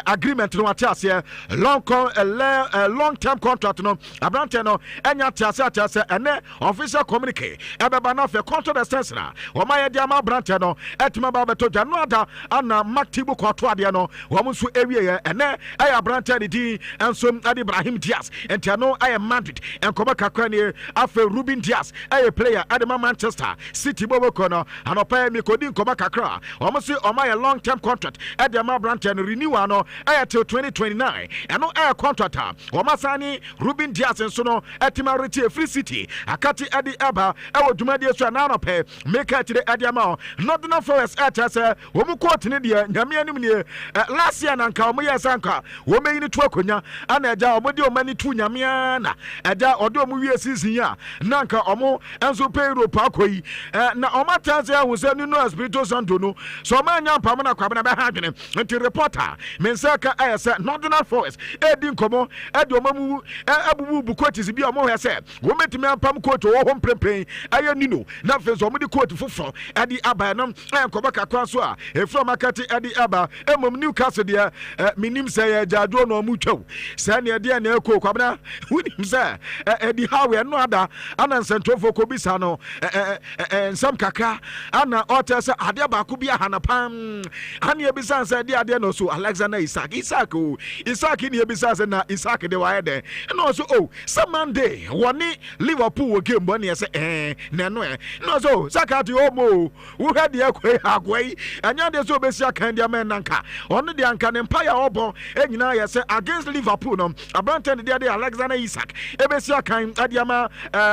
agreement no wate aseɛ long term contract no aberanteɛ no ɛnya te aseɛ ɛnɛ official communique ɛbɛba na afɛ contract extension a wɔn ayɛ de ama aberanteɛ no ɛtuma ba bɛtɔ dwa no ada ana Maktibu kɔto adeɛ no wɔn nso ɛwieɛ ɛnɛ ɛyɛ aberanteɛ ne din nso ɛde Brahim Diaz nti no ɛyɛ Madrid nkɔmɔ kakra ne afɛ Ruben Diaz ɛyɛ player ɛde ma Manchester City boboko no anɔpɛ mi kɔdi nkɔmɔ kakra wɔn nso wɔn ayɛ long term contract ɛde ma aberanteɛ no renewal no ɛyɛ till 2029 ɛno ɛyɛ contract a wɔn asane Ruben Diaz nso no ɛtima retie Free City akati ɛde ɛba ɛwɔ dwumadie so ananɔpɛ meka kyerɛ ɛde ama Northern Forest ɛkyɛ sɛ wɔn court ne deɛ nyame anim nie last year na nka wɔn yɛ sanka wɔn meyi ne to akonya ana ɛgya wɔn de wɔn ani to nyame na ɛgya ɔde wɔn wie season yi a na nka wɔn nso pay Europe akɔ yi na wɔn atanse ahosɛ Nuno Espirito Santo no so wɔn anya mpam na kwabena bɛha adwene nti reporter mensa ka ɛyɛ sɛ Northern Forest ɛdi nkɔmɔ ɛde wɔn mu abubu bukotis bi a wɔn hɛ sɛ wɔn metumi ampam coach wɔ hɔ mprempren ɛyɛ Nino na afei nso wɔn de coach foforɔ ɛde aba ɛnam ɛyɛ nkɔmɔ kakra so a efura makati ɛde aba ɛmom Newcastle deɛ minim sɛ yɛ gyaadwo na ɔmo twɛw sɛ ne ɛdeɛ na ɛkɔ kwabena wonim sɛ ɛdi hawe ɛno ada ana nsɛntofo kɔbisa no nsɛm kakra ana ɔtɛ sɛ adeɛ baako bi aha na pam ane ebisa sɛ ɛde adeɛ no so Alexander Isaac ne ebisa sɛ na Isaac de wayɛ dɛ ɛna ɔso sɛ Monday wɔne Liverpool wɔ game bɔ ne sɛ na ɛno na ɔso sakati ɔmo wohɛ deɛ kɔ agwai ɛnya deɛ sɛ obɛsi akan deɛ ma nanka ɔno deɛ anka ne mpa yɛ ɔbɔ ɛnyinaa yɛ sɛ against Liverpool no aberante ne deɛ de Alexander Isaac ɛbɛsi akan deɛ ma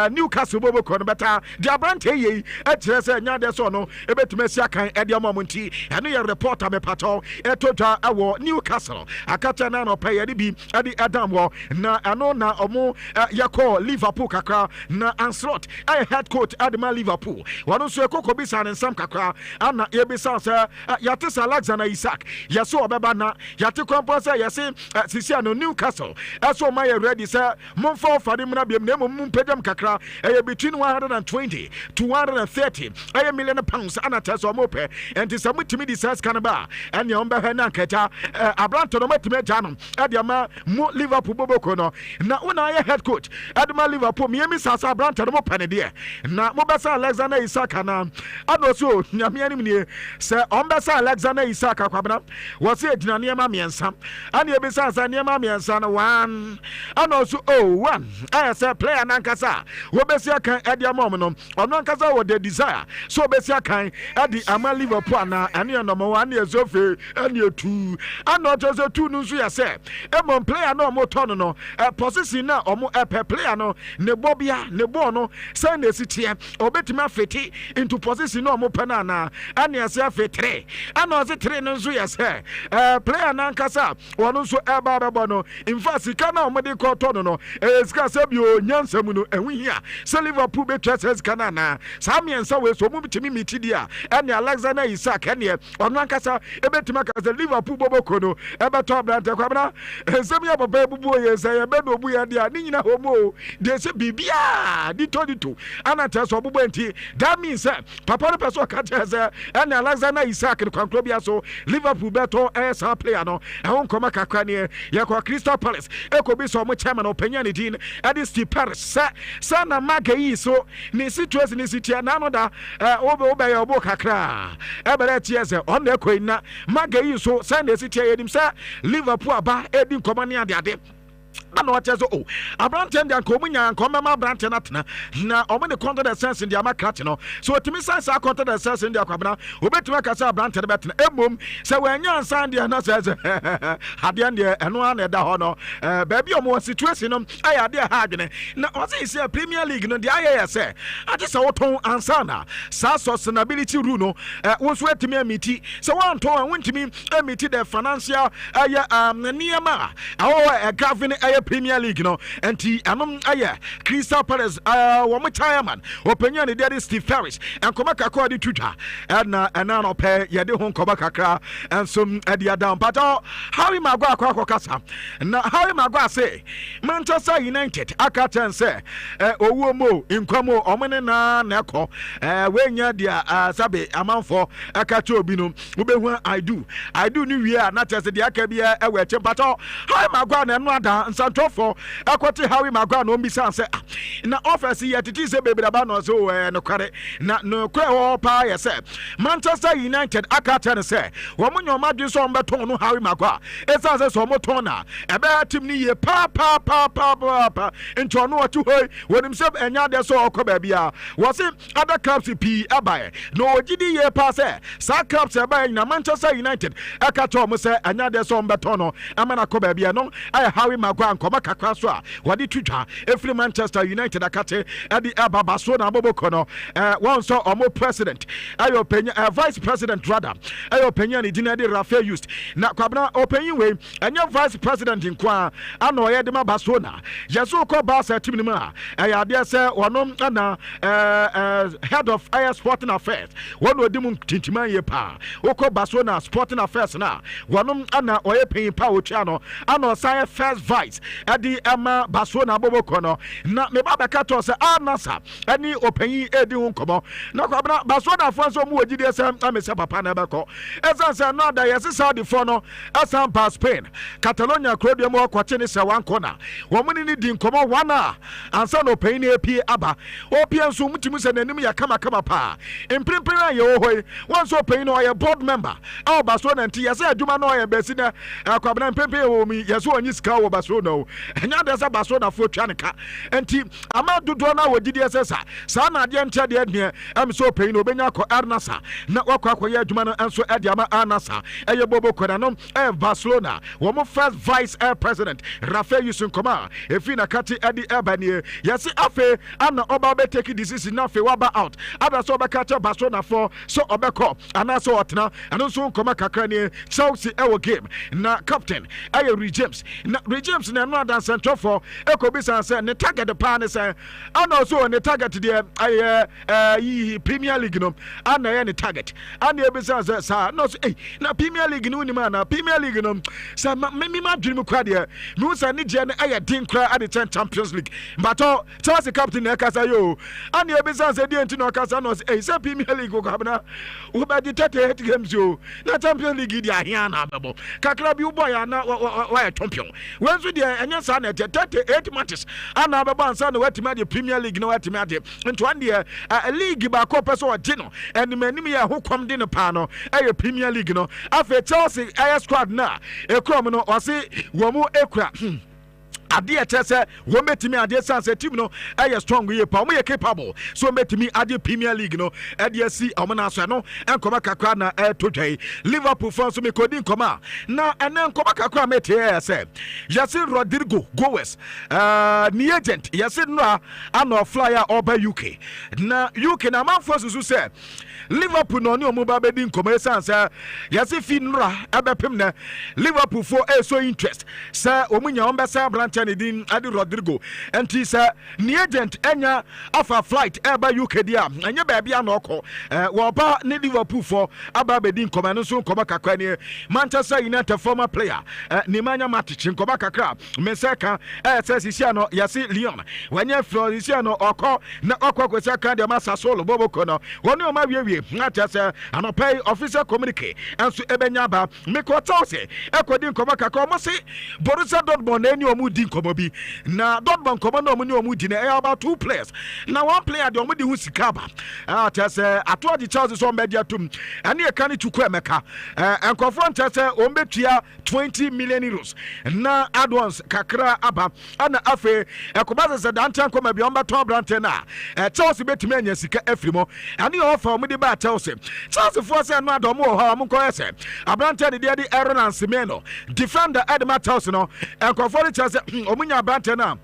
Newcastle boboko no bɛta deɛ aberante yɛ ɛkyerɛ sɛ ɛnya deɛ sɛ ɔno ɛbɛtumi asi akan deɛ ma ɔmo nti ɛno yɛ reporter mepatɔ ɛtɔ dwa ɛwɔ Newcastle akata na no pɛ yɛde bi ɛde ɛdam wɔ na ɛno na ɔmo yɛkɔ Liverpool kakra na Anslot ɛyɛ head coach ɛde ma Liverpool wɔno nso ɛkɔkɔ bisa ne nsɛm kakra ana yɛbisa sɛ yɛte sɛ Alexander Isaac yɛsɛ ɔbɛba na yɛte kɔmpɔ sɛ yɛse sisia no Newcastle ɛsɛ ɔma yɛ ready sɛ momfa ɔfade mmra biam na mmom mpɛgyam kakra ɛyɛ between 120 to 130 ɛyɛ million pounds ana tɛ sɛ ɔmo pɛ ɛnti sɛ motumi de sɛ sika no ba ɛnea ɔmbɛhɛ na nkɛgya aberantɔ no matumi agya no ɛde ama mo Liverpool boboko no na wona ayɛ head coach ɛde ma Liverpool miɛmi sa sɛ aberantɔ no mopɛ ne deɛ na mobɛsɛ Alexander Isaac ana ano so nyame anim nie sɛ ɔmbɛsɛ Alexander Isaac akwabena wɔsɛ agyina nneɛma mmiɛnsa ane ɛbisa sɛ nneɛma mmiɛnsa no one ano so one ɛyɛ sɛ player nankasa a wɔbɛsi akan ɛde ama ɔmo no ɔno ankasa wɔ the desire so wɔbɛsi akan ɛde ama Liverpool ana ɛne yɛ number one ne yɛ sofe ɛne yɛ two ana ɔkyɛ sɛ two no nso yɛ sɛ ɛmɔ player no ɔmo tɔ no no position na ɔmo ɛpɛ player no ne bɔ bia ne bɔɔ no sɛ na esi teɛ ɔbɛtumi afeti into position na ɔmo pɛ no ana ɛne yɛ sɛ afetere ana ɔse tere no nso yɛ sɛ player nankasa ɔno nso ɛba bɛbɔ no in fact sika na ɔmo de kɔ tɔ no no sika sɛ bio nyansa mu no ɛho hia sɛ Liverpool bɛtwa sɛ sika no ana saa mmiɛnsa wei so ɔmo bitumi miti di a ɛne Alexander Isaac ɛneɛ ɔno ankasa ɛbɛtumi aka sɛ Liverpool bɔbɔkɔ no ɛbɛtɔ aberante kwabena nsɛm yɛ papa ɛbubuo yɛ sɛ yɛbɛ na ɔbu yɛ deɛ a ne nyina hɔ mu o deɛ sɛ biribiaa ditɔ ana tɛ sɛ ɔbobɔ nti that means sɛ papa no pɛ sɛ ɔka kyerɛ sɛ ɛne Alexander Isaac no kwankoro bia so Liverpool bɛtɔ ɛyɛ saa player no ɛho nkɔma kakra neɛ yɛkɔ Crystal Palace ɛkɔbi sɛ ɔmo chairman ɔpanya ne din ɛde Steve Paris sɛ na maga yi so ne situation ne sitia na no da wobɛyɛ ɔbo kakra ɛbɛrɛ tiɛ sɛ ɔno ɛkɔ ina maga yi so sɛ na sitia yɛnim sɛ Liverpool aba ɛdi nkɔma ne adeade ana ɔkyɛ sɛ aberante de anka ɔmu nya anka ɔmɛma aberante no atena na ɔmo ne contract sense de ama krate no so ɔtumi san saa contract sense de akwabena ɔbɛtumi aka sɛ aberante no bɛtena mmom sɛ wɔanya nsan deɛ na sɛ adeɛ deɛ ɛno a na ɛda hɔ no baabi ɔmo wɔ situation no ɛyɛ adeɛ ha adwene na ɔse sɛ Premier League no deɛ ayɛ yɛ sɛ agye sɛ wotɔn ansa na saa sustainability rule no wo nso atumi amiti sɛ woantɔn a wontumi amiti the financial ɛyɛ nneɛma a ɛwɔ ɛgrave no ɛyɛ Premier League no enti anom aye Crystal Palace wo mo chairman opinion ne there Steve Ferris and koma kakra di twitwa na no pe ye de ho koma kakra enso e down but Harry Maguire akwa kasa na Harry Maguire say Manchester United akata say owo mo inkwamo omene na ekọ we nya dia sabe amanfo akacha obi no ubehu I do ni wie na tese dia aka bia e we chempato Harry Maguire na no ada nsantofo akwoti Harry Maguire no mbisa say na office ye titi say baby da no so no kware na no kware ho pa ye say Manchester United akata ne say wo munyo madwe so mbeton no Harry Maguire esa say so moton na ebe team ni ye pa into no atu hoy wonim say enya de so okoba bia was it other clubs p abaye no ogidi ye pa say sa clubs abaye na Manchester United akato mo say enya de so mbeton no amana koba bia no ay Harry Maguire nkoma kakra so a wadi twitwa every Manchester United akate adi ababa so na boboko no one so omo president ayo penya vice president rather ayo penya ni dinade Rafael used na kwabna openyin we enya vice president nkwa ano ye de ma Barcelona yeso ko Barca team ni ma ya de say wonom na head of air sporting affairs wono odimu tintiman ye pa woko Barcelona sporting affairs na wonom ana oye pen pa otwa no ano say first vice adi ama Barcelona boboko no na me ba beka to say anasa ani openyin edi hu nkomo na kwabna Barcelona fanso mu ogidi say amese papa na beko esa say no da yes Saudi for no asam pa Spain Catalonia crowd mo kwache ni say one corner wo muni ni di nkomo wana ansa no openyin apie aba opia nso mutimu say nanim ya kama pa imprimpira ye wo hoy once openyin no ye board member au Barcelona nti yes aduma no ye besi na kwabna imprimpira wo mi yes onyi ska wo Barcelona enya de say Barcelona fo twa ne ka nti ama dodo na wogidi esesa sa na de ntia de adne am so openyin obenya ko Arnasa na wakwa ye aduma no enso ade ama Arnasa eye bobo kona no Barcelona wo mo first vice president Rafael Yusun Koma efi na kati adi ebanie yesi afe ana oba be take decision na afe waba out ada so obeka cha Barcelona for so obeko ana so otna ano so Koma kakra ne Chelsea ewo game na captain aye James na James na no ada central for ekobisa say ne target the pan say ana so ne target the aye Premier League no ana ye ne target ana ebisa say sa no so na Premier League no ni na Premier League no say me ma dream kwa de no say ne je ne aye din kra at the Champions League but Chelsea captain e kasa yo ana ebisa say dey ntino kasa no say say Premier League ko abna wo ba di 38 games yo na Champions League di ahia na bebo kakra bi ubo ya na wa champion wenzu de enya sa na 38 matches ana bebo ansa na watima di Premier League na watima di nto an de league ba ko peso odi no enimanim ya hokom di no pa no aye Premier League no afa Chelsea aye squad na ekrom no o se wo mu ekura ade chese wo metimi ade sanse team no aye strong ye pa wo ye capable so metimi ade Premier League no ade si omna so no enkoma kakra na todwai Liverpool fans me kodi nkoma na ene nkoma kakra mete say Yasin Rodrigo Goes ni agent Yasin no ano flyer over UK na UK na man force so say Liverpool no ni omo ba bedi nkoma sanse Yasin finra abepem na Liverpool for so interest say omunya ombesa branch din Adi Rodrigo enti say ni agent enya afa flight eba UK dia enya ba bia na okọ wo ba ni Liverpool for aba bedi nkoma no so nkoma kakra ni Manchester United former player ni manya match nkoma kakra meseka say sisia no yasi Lyon wanya Florisia no okọ na okọ kwesa kan de masa solo boboko no woni o ma wie na say anopai official communique enso ebenya ba meko tawse ekodi nkoma kakra mo se Borussia Dortmund eni o mu di komobi na Dortmund komo no mu ni omudi na about two players na one player de omudi hu sikaba tese ato di Chelsea so media tum ane e kan tukwa emeka enkofront tese ombetua 20 million euros na advance kakra aba ana afe ekobaza se dantan koma bi ombato brante na Chelsea betime anya sika afrimo ane offer omudi ba Chelsea for say no adomo ho amko ese abrante de de Aaron Semeno defender Edma Chelsea no enkofront Chelsea omunya brante na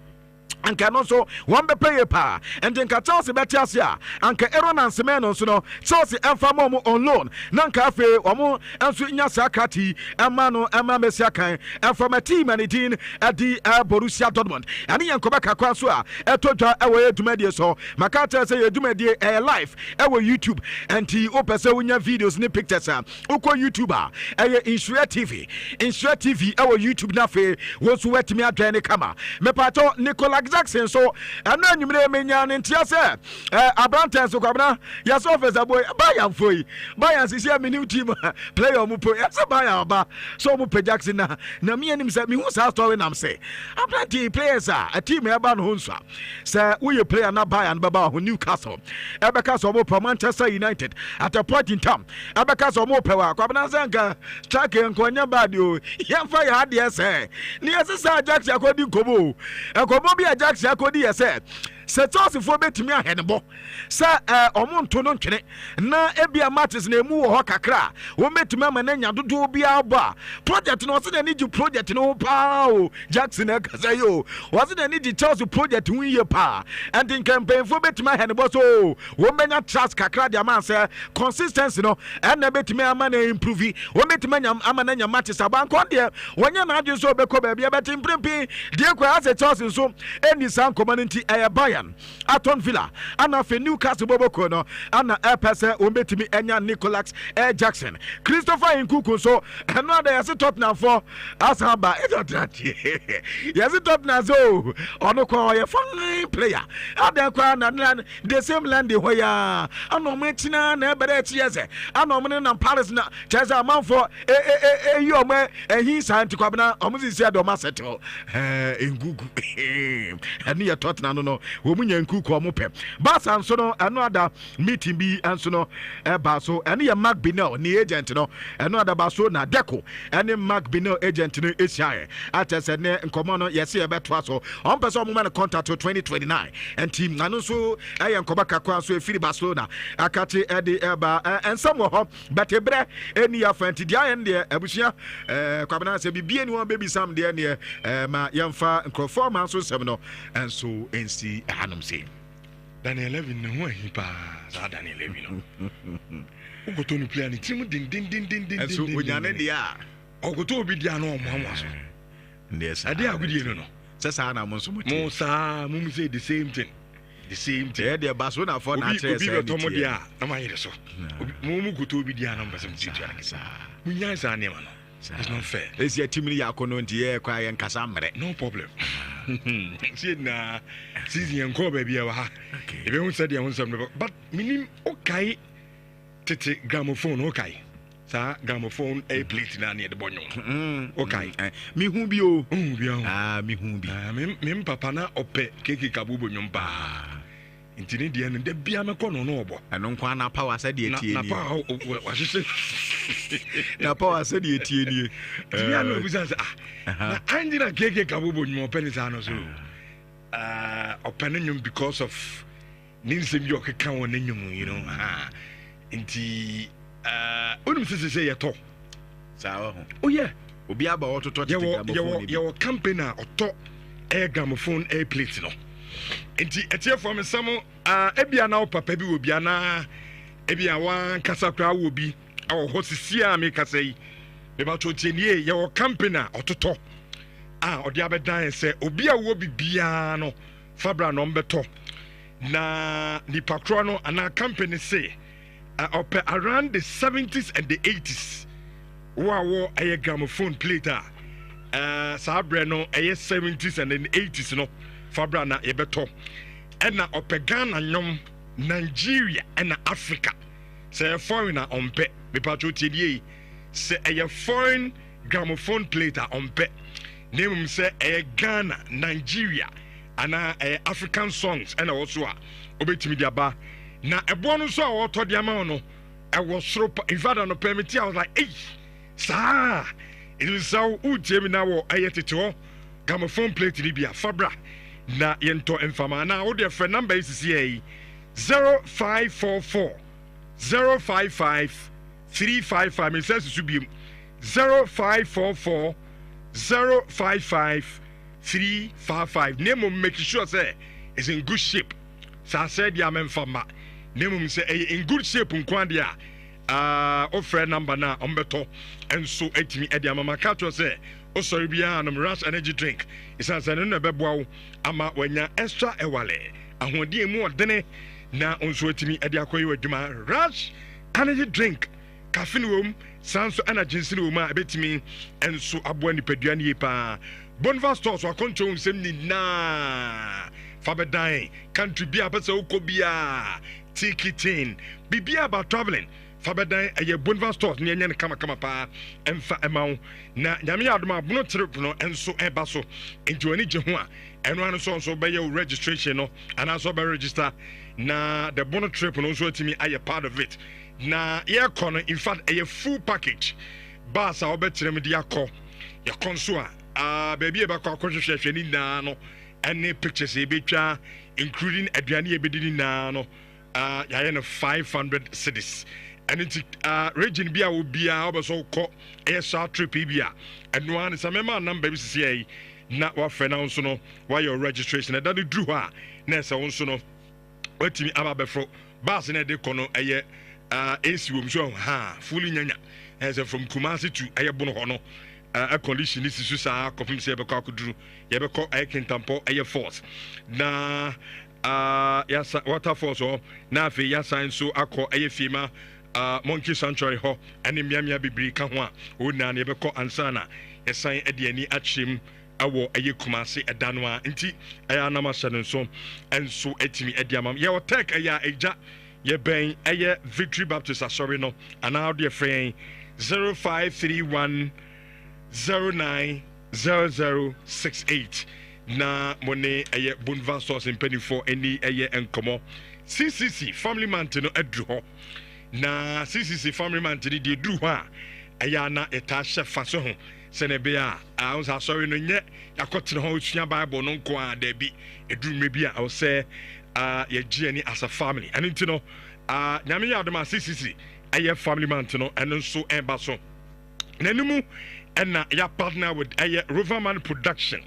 anka no so one be pay pa and then ka Chelsea be Chelsea anka Aaron and Semen so no Chelsea emfa mo on loan nanka afi omo enso nya sakati ema no ema mesia kan emfa ma team and din adi Borussia Dortmund ani yankoba kakwa so a etodwa ewo edumade so maka tell say edumade live ewo YouTube and ti opese wonya videos ni pictures uko YouTuber Nhyira TV ewo YouTube na fe wo so wetimi adwane kama mepato Nicolas Jackson so ana nyumre menya ntia se Abranten so kwabna ya so officer boy Bayern foi Bayern sisi me new team player mu po ya se Bayern ba so mu pe Jackson na me anim se me hu sa story nam say Abranten players a team e ba no hu nso se we player na Bayern baba ho Newcastle ebeka so mo pro Manchester United at a point in time ebeka so mo pe wa kwabna zanka strike nkonya bad o yemfa ya de se ni ese Jackson akodi kobo ekobo bi Jackson akodi yese se Chelsea fo betimi ahenebo se omonto no ntwene na ebia matches na emu wo kakra wo betimi amana dodo bia ba project no se na ni project no pa o Jackson akasa yo was na ni Chelsea project wi ye pa and in campaign fo betimi ahenebo so wo menya trust kakra dia man se consistency no and na betimi amana improve wo betimi amana nya matches abanko de wonya na adwe so beko ba bia betim prempi de kwa ase Chelsea so eni san community Bayern Aston Villa ana fe Newcastle boboko no ana epese ombetimi enya Nicolas Jackson Christopher Nkunku so eno ada yase Tottenham for asamba yase Tottenham so ono ko ye fine player ada kwa na the same land ho ya ano metina na ebere chiese ano me na Paris na chese amount for yo me ehin santi kwabna omuzisi adoma settle Nkunku ani ya Tottenham no womunya Nkuku omope Barca nso no eno ada meeting bi nso no eba so ene ya Mark Binel ni agent no eno ada baso na Deco ene Mark Binel agent no esiae atese ne nkomo no yese ebeto so on person mo man contract to 2029 and team nano so nkoba kakwa so efiri Barcelona akati ede eba ensam ho but ebre eni ya fanti dia ende abusia kwabena se bibie ni won baby sam de ne ma yemfa nkrofo man so sem no enso ensi hanum say Daniel Levin no hi pa sa Daniel Levin no ugoto ni player ni team din enso onyane dia ogoto obi dia no omo so yes ade agudie no sesa na mo so mo sa mo say the same thing yeah the Barcelona for na tres obi tomo dia na ma yire so mo goto obi dia no mbasem titu anisa munya sa ne ma no it's not fair. It's your team ya kono ndiye kwa yen kasa mre. No problem. See na season ko ba bia wa ha. Ebe hu said ya hu sam but minim okay tete gramophone okay. Sa gramophone a plate na ne de bonyo. Okay. Mi hu bi o. Mi hu bi. Me papa na ope keke kabu bonyo ba. Intini dia no de bia me kono no obo. Eno nkwa na power said ye tie ni. Na power wa hwehwe. Na power said ye tie ni. Dia no bi say na anjira keke kabubo nyum open sa no so. Open nyum because of ninsem bi okeka won nyum you know. Inti onum say ye to. Sa ho. Oh yeah. Obi aba ototo tete gramophone. Your company oto air gramophone air plate no. Enti etie for me samo ebia na papa bi obi ana ebia wan kasa kra wo bi awo hosisi a me kasa yi me ba to tienie ye wo company ototo odi abedan se obi a wo bibia no fabra no mbeto na ni pakro no ana company say up around the 70s and the 80s wo aye gramophone plate sabre no aye 70s and the 80s no fabra na yebeto ena opegana nyom Nigeria ena Africa say foreigner ompe me patro tidie say a foreign gramophone plate ompe name say a Ghana Nigeria ana African songs ena also a obetimi dia ba na ebo no so a woto dia ma no e wo soro in fact no permit I was like hey sa it is so ujemi na wo ayetete gramophone plate libia fabra na yento infama na wo de phone number is here 0544 055 355 me says to be 0544 055 355. Name of make sure say is in good shape. So I said ya men fama. Name say in good shape unkwandia. Offer number na ombeto and so etimi edia mama catch say oh sorry bia no rush energy drink. It's an no beboa ama wanya extra ewale. Ahodi emu odene na onso etimi edia koyi wadwuma rush energy drink. Caffeine wom sanso energy nsini wom a betimi enso aboa nipadua ne pa. Bonva stores wa control nsem ni na fabedan country bia pese ukobia ticketing bibia about traveling fabedan eye Bonva stores ne enye kama pa emfa emaw na nyame adoma bono trip no enso eba so enjoani je ho a eno anu so be your registration no and also be register na the bono trip no so atimi aye part of it na ye kono in fact a full package bus a obetrem dia akọ ye konso a baby eba kwa hwehwehwe ni na no any pictures e betwa including aduane e bedini na no ya no 500 cities and it region bia obia obeso kọ e short trip bia eno an samema number bi sisi na wa fe na nso no why your registration e dadu dru ha na se nso no watimi ababefro bus na de kono eye AC wom so ha fully nyanya as from Kumasi to Ayabono hono a condition is susa confirm say be kwa kuduru ye be ko Akintampo aye force na yasa waterfall so na afi yasa so akọ aye fima monkey sanctuary ho ene miamia bibiri ka ho a ona na ye be ko ansana yesan ediani achim awo aye Kumasi edano a nti aya na ma hyɛ so enso etimi ediamam ye wo tek aya eja ye ben aye Victory Baptist asori no and how dear friend 0531090068 na money aye Bonva source in penny for any aye enkomo CCC family man no adru ho na CCC family man de dru ho a aye na eta chef so ho senebe a unsa asori no nye yakotene ho sua bible no nko a da bi edru mebi a wo say ye GNE as a family and you know nyame ya adoma CCC aye family man no and nso eba so nanumu and ya partner with aye Roverman production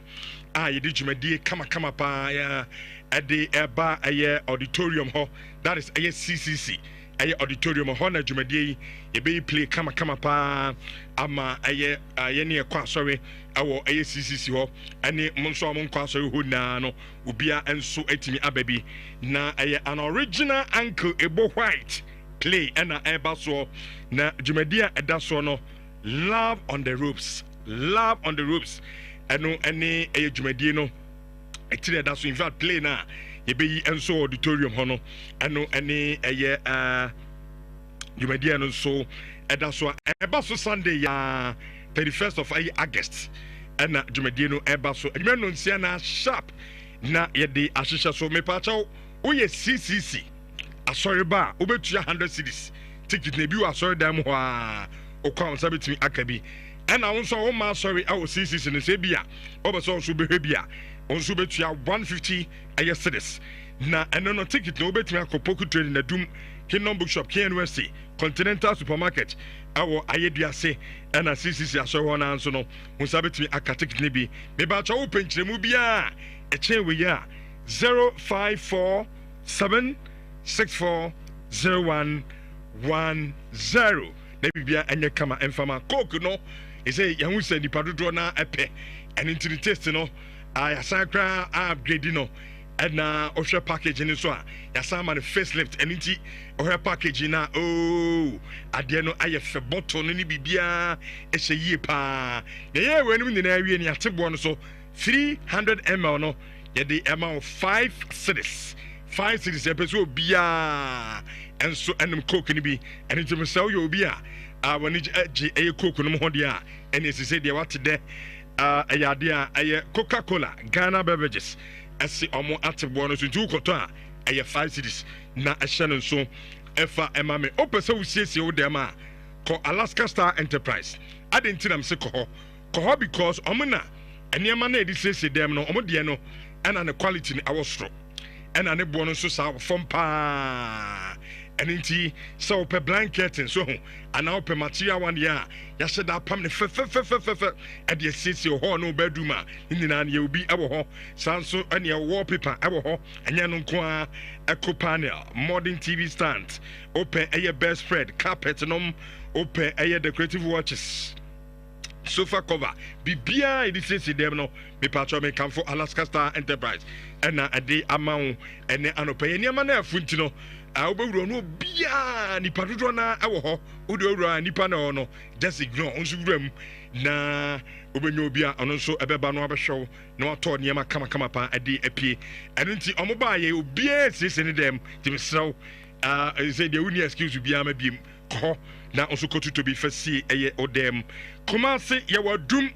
ye di jumadi kama pa ya ade eba aye auditorium ho that is aye CCC aye auditorium ho na jumadi ye be play kama pa ama aye ne kwa sorry awo aye CCC ho ane monso amon kwa sorry ho na no ubia enso etimi ababi na aye an original uncle ebo white play and eba so na jumadia eda so no love on the ropes eno ene aye jumadie no etire eda so in fact play na ye be enso auditorium ho no eno ene aye jumadia no so eda so eba so Sunday ya 31st of August and jumadie no eba so adwuma no nsia na sharp na ye de ahihye so me pa chaw oye CCC asori ba obetua 100 cities ticket na bi wa asori dam ho a okwa sabetimi akabi and awonso wo ma asori awo CCC ne se bia obeso so behwe bia onso betua 150 aye cities na eno no ticket na obetimi akopoku trade na dum Kingdom Bookshop KNUSC Continental Supermarket awo ayeduase and CCC asori ho na nso noonsabetimi akatik ne bi me ba chawo penchiremu bia echen we ya 0547640110 na bibia enye kama enfama coke no ese yahu se nipa dodo na epe and into taste no ayasakra upgrade no na ohwe package ni so a yasa man facelift and into ohwe package na ade no ayefe bottle no ni bibia ehye yie pa ye we no nyina awie ni atebo no so 300 ml no ye the amount 5 cities episode bia enso enem coke ni bi and it me sell you bia when it a coke no ho dia and it say dia what de ayade a Coca-Cola Ghana beverages esi omo atebo no so ju koto a 5 cities na ehye no so efa emame opese wo siesie wo dem a ko Alaska Star Enterprise adentinam se ko ho because omo na enema na edi siesie dem no omo de no and the quality ni awostro and an ebono so sa from pa and inti so pe blanket and so and now pe material one ya said that pam fe at the city ho no bedroom a nyina na obi abo ho sanso and your wallpaper abo ho anya no kwa eco panel modern TV stand open a best spread carpet nom open a decorative watches sofa cover bibia it is them no me patro me come for Alaska Star Enterprise and na ade amount and anope ni ama na afunti no obewuro no bia nipa dodo na ewo ho odewuro nipa na no just ignore onso wuram na obenyo bia ono nso ebeba no abehwew na wato niema kama pa ade apie eno nti omoba ye obia sese ne dem timsrew say the uni excuse bia ma biem ko na onso kotu to bi fasi eye odem Kumasi ye wadum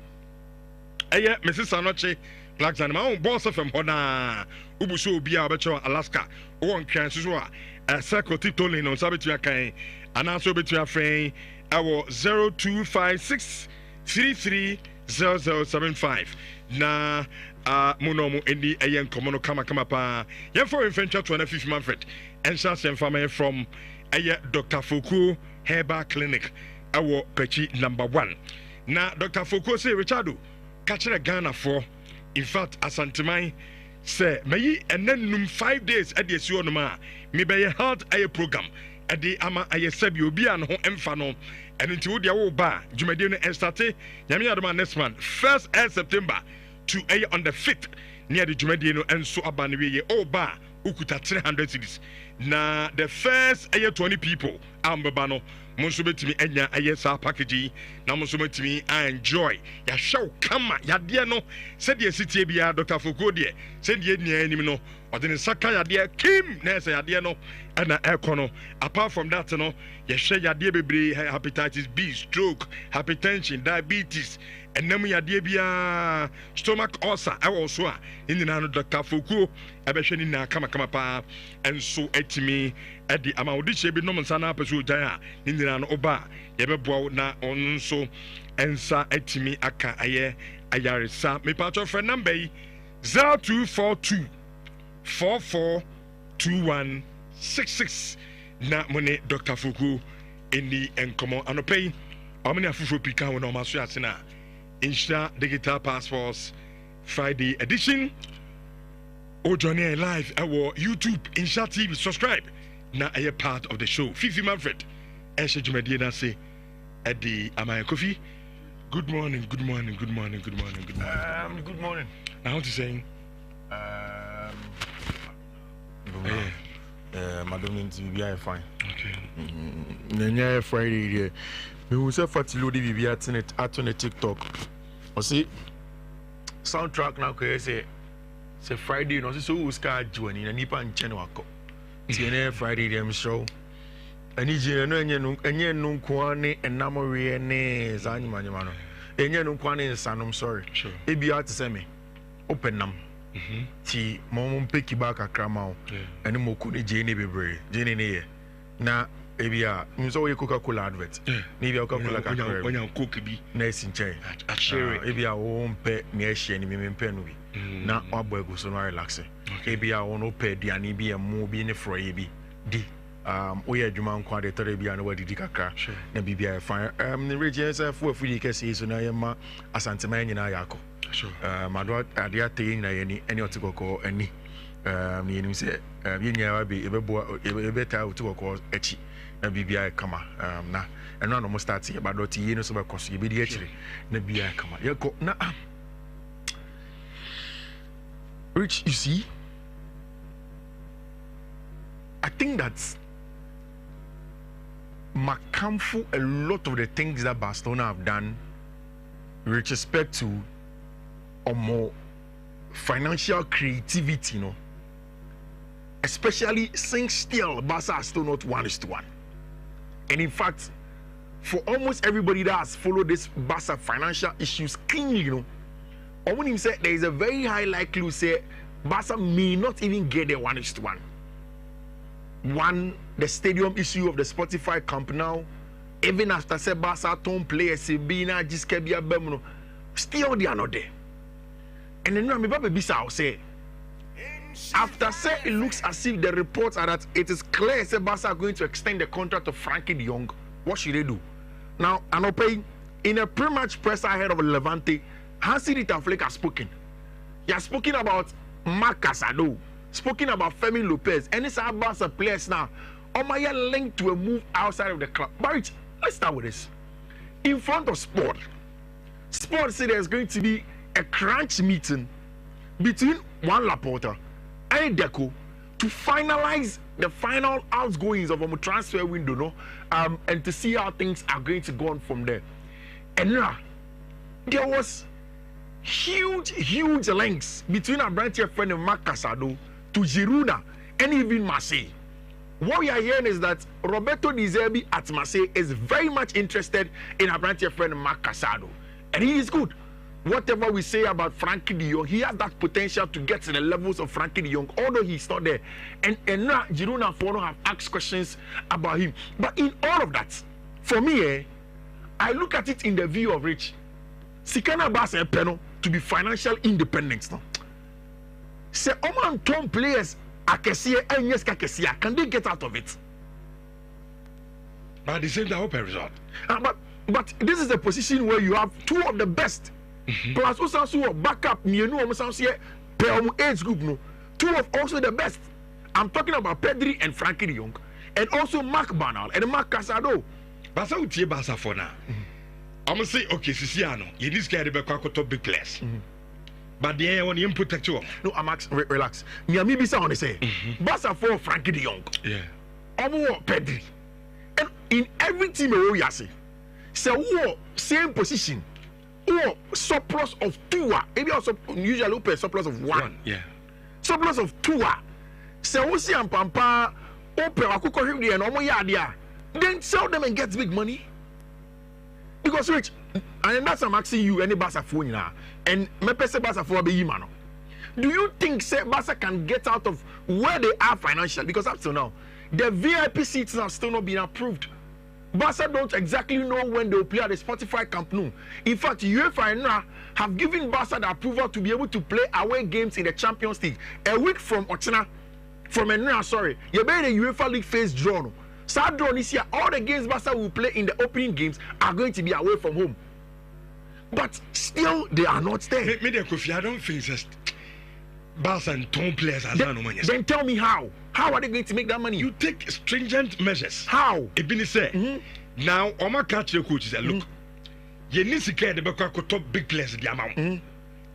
eye Mrs. Anoche Black and my own boss from Hona Ubuso Bia Becho Alaska one can so a circle titoli on Sabitia Kain and also between a friend our 0256 330075 na Munomo Indi Ayen Komono Kama pa yen for infantry 25 Manfred and Shasem family from Aye Dr. Fuku Herbal Clinic our Pechi number 1. Na Dr. Foucault say Richardo catch a Ghana for in fact Asantemai say may and then 5 days at the Sionoma me be a health a program at the ama I said you be an home enfano and into the old bar Jumadino and starte Yamiadama next month 1st September to a on the 5th near the Jumadino and so abaniwe old bar ukuta 300 cities na the first 20 people ambabano Monso betimi enya ayesa package na monso betimi enjoy ya show kama ya de no said the city bia Dr. Foucault de said the nia anim no odene saka ya de kim na say ya de no na ekono apart from that no ya share ya de bebre hepatitis B stroke hypertension diabetes enam ya de bia stomach ulcer also a nyina no Dr. Foucault abehwe ni na kama pa enso etimi edi ama odi chebi no msana apeso jan a nyina no oba yebeboa na onso ensa etimi aka aye ayaresa me patro friend number 0242 442166 na mone Dr. Fuku eni enkomo anopei omni afufo pika wona maso ase na Insta digital passports Friday edition o journey live our YouTube Insta TV subscribe na a part of the show. Fifi Manfred, Esha Jumadie na say Eddie Amaya Kofi. Good morning. Good morning. Good morning. Now what you saying? Madam Nhyira fine. Okay. Nenya Friday here. Me who say fatilo di bibi at on TikTok. O see soundtrack na ko say Friday no so who ska join na nipa nche na wako. TNA Friday them show. Ani je no enye no kwani enamore ne zanyima nyima no. Enye no kwani nsanom sorry. Sure. Ebi at say me open nam. Ti mom peki back akrama o. Eni moku ne je ne bebre. Je ne ye. Na ebi a nso we Coca-Cola advert. Ni bi Coca-Cola ka kare. Onya Coke bi. Na esinche. A share. Ebi a wo mpe me ehie ni me mpe no bi. Na wabo egu so no relax. Ebi a wo no pe diani bi e mo bi ne froye bi. Di oye adwuma nkwa de tore bia na wadidi kakra na bibia fine the region say for afudi kese so na yema asantema nyina yakọ mado ade atey na yeni eni otikoko ani ni yeni say yenya wa be ebeta otikoko echi na bibia kama na eno no mo start ye badoti yeni so be koso ye be di echire na bibia kama yeko na Rich, you see, I think that's Makamfu a lot of the things that Barcelona have done with respect to or more financial creativity, you know, especially since still Barca are still not 1:1. And in fact, for almost everybody that has followed this Barca financial issues cleanly, you know, or when he said there is a very high likelihood say Barca may not even get there 1:1. One, the stadium issue of the Spotify Camp Nou, even after say Barca don't play Sabina, Jiskebia Bemuno, still they are not there. And then Baby Bisa say, after say it looks as if the reports are that it is clear that Barca are going to extend the contract of Frenkie de Jong, what should they do? Now, Anope, in a pre-match press ahead of Levante, Hansi Flick has spoken. He has spoken about Marc Casado, spoken about Femi Lopez, and it's our Barca players now. Omaya linked to a move outside of the club. But let's start with this. In front of Sport said there's going to be a crunch meeting between Juan Laporta and Deco to finalize the final outgoings of a transfer window, no? And to see how things are going to go on from there. And now, there was huge links between our branch friend and Marc Casado to Girona and even Marseille. What we are hearing is that Roberto Di Zerbi at Marseille is very much interested in our branch friend Marc Casado. And he is good. Whatever we say about Frenkie de Jong, he has that potential to get to the levels of Frenkie de Jong, although he's not there. And now Girona Fono have asked questions about him. But in all of that, for me, I look at it in the view of Rich. Sikana Barca Peno to be financial independent. No? Say, Oman Tom players, can they get out of it? But the same open result. But this is a position where you have two of the best. Plus also backup age group, no. Two of also the best. I'm talking about Pedri and Frenkie de Jong, and also Marc Bernal and Marc Casado. But so we Barca for now. I'm gonna say okay, Siciano, you this guy be quite big players. But the one you protect you. No, Max, relax. Miami bisa on say. Barca for Frenkie de Jong. Yeah. Omo Pedri. And in every team we see. So same position. Or surplus of 2. Maybe also usually pay surplus of 1. Yeah. Surplus of 2. So we see and pampa open akuko him and omo yadia. Then sell them and get big money. Because Rich, and that's I'm asking you any Barca phone now. And me pese Barca for be mano. Do you think say Barca can get out of where they are financially? Because up to now, the VIP seats have still not been approved. Barca don't exactly know when they will play at the Spotify Camp Nou. In fact, UEFA and NRA have given Barca the approval to be able to play away games in the Champions League. A week from NRA, you better the UEFA League phase draw. No. So draw this year, all the games Barca will play in the opening games are going to be away from home. But still, they are not there. I don't think just Barca and Tom players as then tell me how. How are they going to make that money? You take stringent measures. How? It say now, Oma catch your coach say, look, you need to care the top big players the amount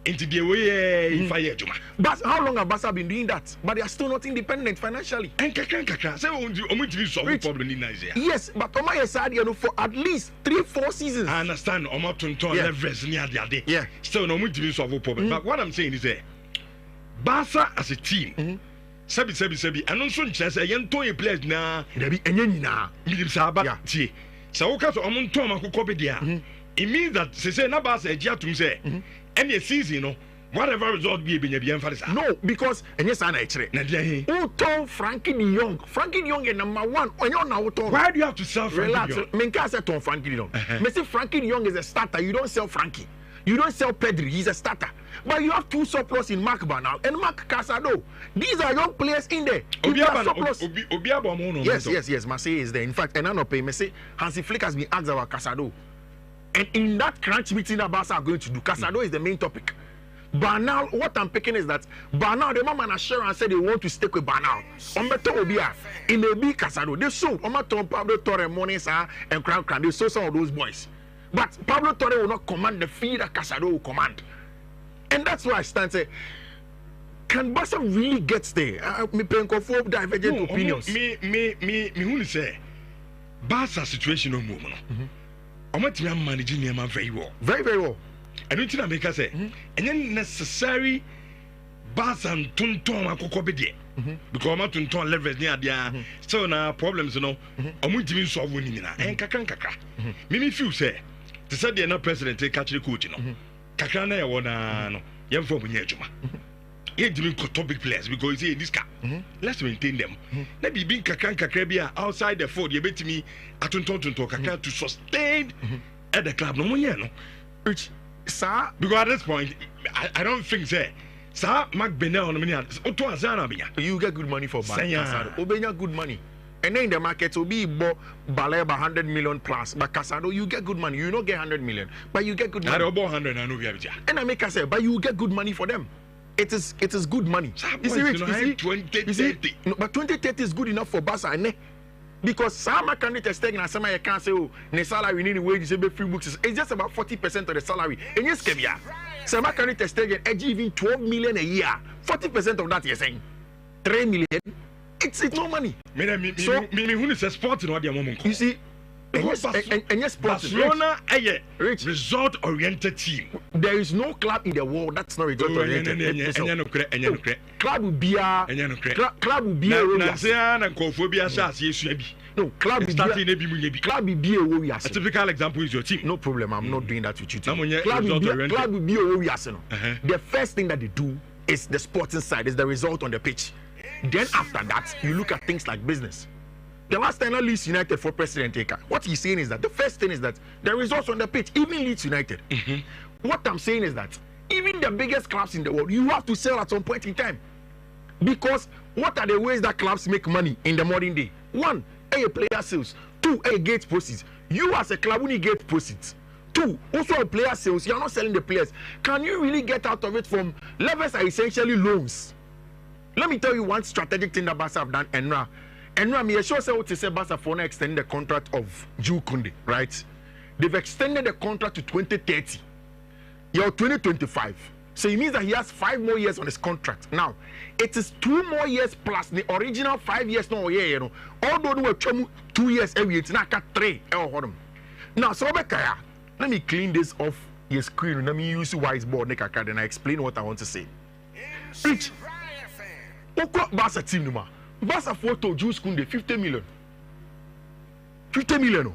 into the way fire Juma. But how long have Barca been doing that? But they are still not independent financially. And say to solve problem in Nigeria. Yes, but Oma has had for at least 3-4 seasons. I understand Oma to leverage near the day. Yeah. Still no to solve problem. But what I'm saying is that Barca as a team. Sabi and also chance a young toy players na medium saba tie so ka so omon to makoko be dia it means that say na ba say dia tum say any season no whatever result be nya bi emphasize no because enye sa na ekire na dia he who told Frenkie de Jong is number 1 onyo na who told why do you have to sell Frenkie de Jong men ka say to Frenkie de Jong me say Frenkie de Jong is a starter. You don't sell Frenkie, you don't sell Pedri, he's a starter. But you have 2 surplus in Marc Bernal and Marc Casado. These are young players in there. Yes. Marseille is there. In fact, and I know pay. Say Hansi Flick has been asked about Casado, and in that crunch meeting that Barca are going to do, Casado is the main topic. Bernal, what I'm picking is that Bernal, the moment assurance said they want to stick with Bernal. Ombeto Obia, it may be Casado. They sold Omaton Pablo Torre, Monesa, and Crown. They sold some of those boys, but Pablo Torre will not command the fee that Casado will command. And that's why I stand say, can Barca really get there? Me for divergent opinions. Me who say Barca situation no move no. I'm not managing them very well. Very well. I don't think I make say and then necessary Barca and Tonton akoko be there. Because I'm Tonton leverage near there. So na problems no. I'm going to solve one na. En kakra. Me feel say to say the president take catch the coach no. Kakra na wona no yem for bunya adwuma e dimi topic players because say this car let's maintain them na be being kakra bia outside the field you betimi atonton kakra to sustain at the club no money no which sir because at this point I don't think say Sa Mark Benel on mini Oto Azana binya. You get good money for Casado. Obenya good money. And then in the market will be Baleba 100 million plus. But Casado, you get good money. You don't get 100 million, but you get good money. I don't 100 I know we have. And I make us say, but you get good money for them. It is good money. You see, Rich, 2030. No, but 2030 is good enough for Barca, because some candidates taking as some I can't say, oh, the salary need wages, free books. It's just about 40% of the salary. And yes, Kevia. Some candidates taking even 12 million a year. 40% of that you're saying 3 million. It's no money. So who is a sport in what the moment? You see. And yes, Barcelona a result-oriented team. There is no club in the world that's not result-oriented. Club will be a club will be a no, club will be a typical example is your team. No problem, I'm not doing that with you. Club will be a the first thing that they do is the sporting side, is the result on the pitch. Then after that, you look at things like business. The last time I Leeds United for President Taker, what he's saying is that the first thing is that the results on the pitch, even Leeds United. What I'm saying is that even the biggest clubs in the world, you have to sell at some point in time. Because what are the ways that clubs make money in the modern day? One, a player sales. Two, a gate proceeds. You as a club, when you get proceeds. Two, also a player sales, you're not selling the players. Can you really get out of it from levels are essentially loans? Let me tell you one strategic thing that Barca have done, and I'm sure say what you say Barca for now extend the contract of Jules Koundé, right? They've extended the contract to 2030. You're 2025. So it means that he has 5 more years on his contract. Now, it is 2 more years plus the original 5 years. No, yeah, you know. Although we have 2 years every year, it's not 3. Now, so let me clean this off your screen. Let me use the whiteboard and I explain what I want to say. Rich, Barca team Barca photo Jules Koundé 50 million. 50 million.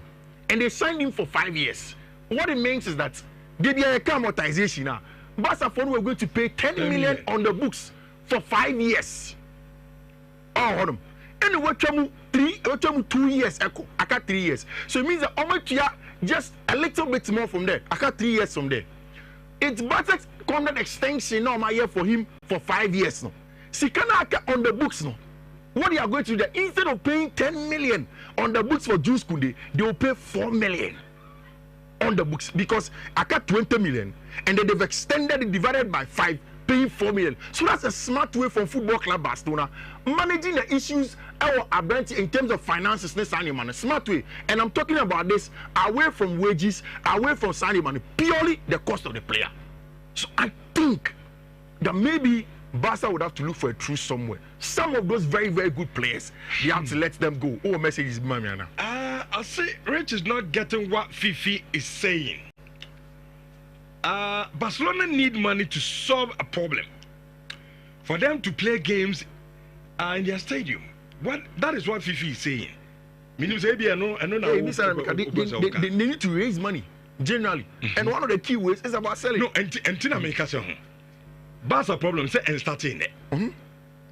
And they signed him for 5 years. What it means is that they be a amortization now. Barca for we're going to pay 10 million on the books for 5 years. Oh, anyway, 2 years echo. I got 3 years. So it means that almost just a little bit more from there. I got 3 years from there. It's Barca contract extension now my year for him for 5 years now. See, can I on the books now? What they are going to do, instead of paying 10 million on the books for Jules Koundé, they will pay 4 million on the books because I got 20 million and then they've extended it divided by 5, paying 4 million. So that's a smart way for Football Club Barcelona managing the issues in terms of finances. Smart way, and I'm talking about this away from wages, away from signing money, purely the cost of the player. So I think that maybe Barca would have to look for a truce somewhere. Some of those very, very good players, they have to let them go. Oh, message is Mamiana. I say Rich is not getting what FIFA is saying. Barcelona need money to solve a problem. For them to play games in their stadium. That is what FIFA is saying. They need to raise money, generally. And one of the key ways is about selling. No, and make us Barca problem and starting there.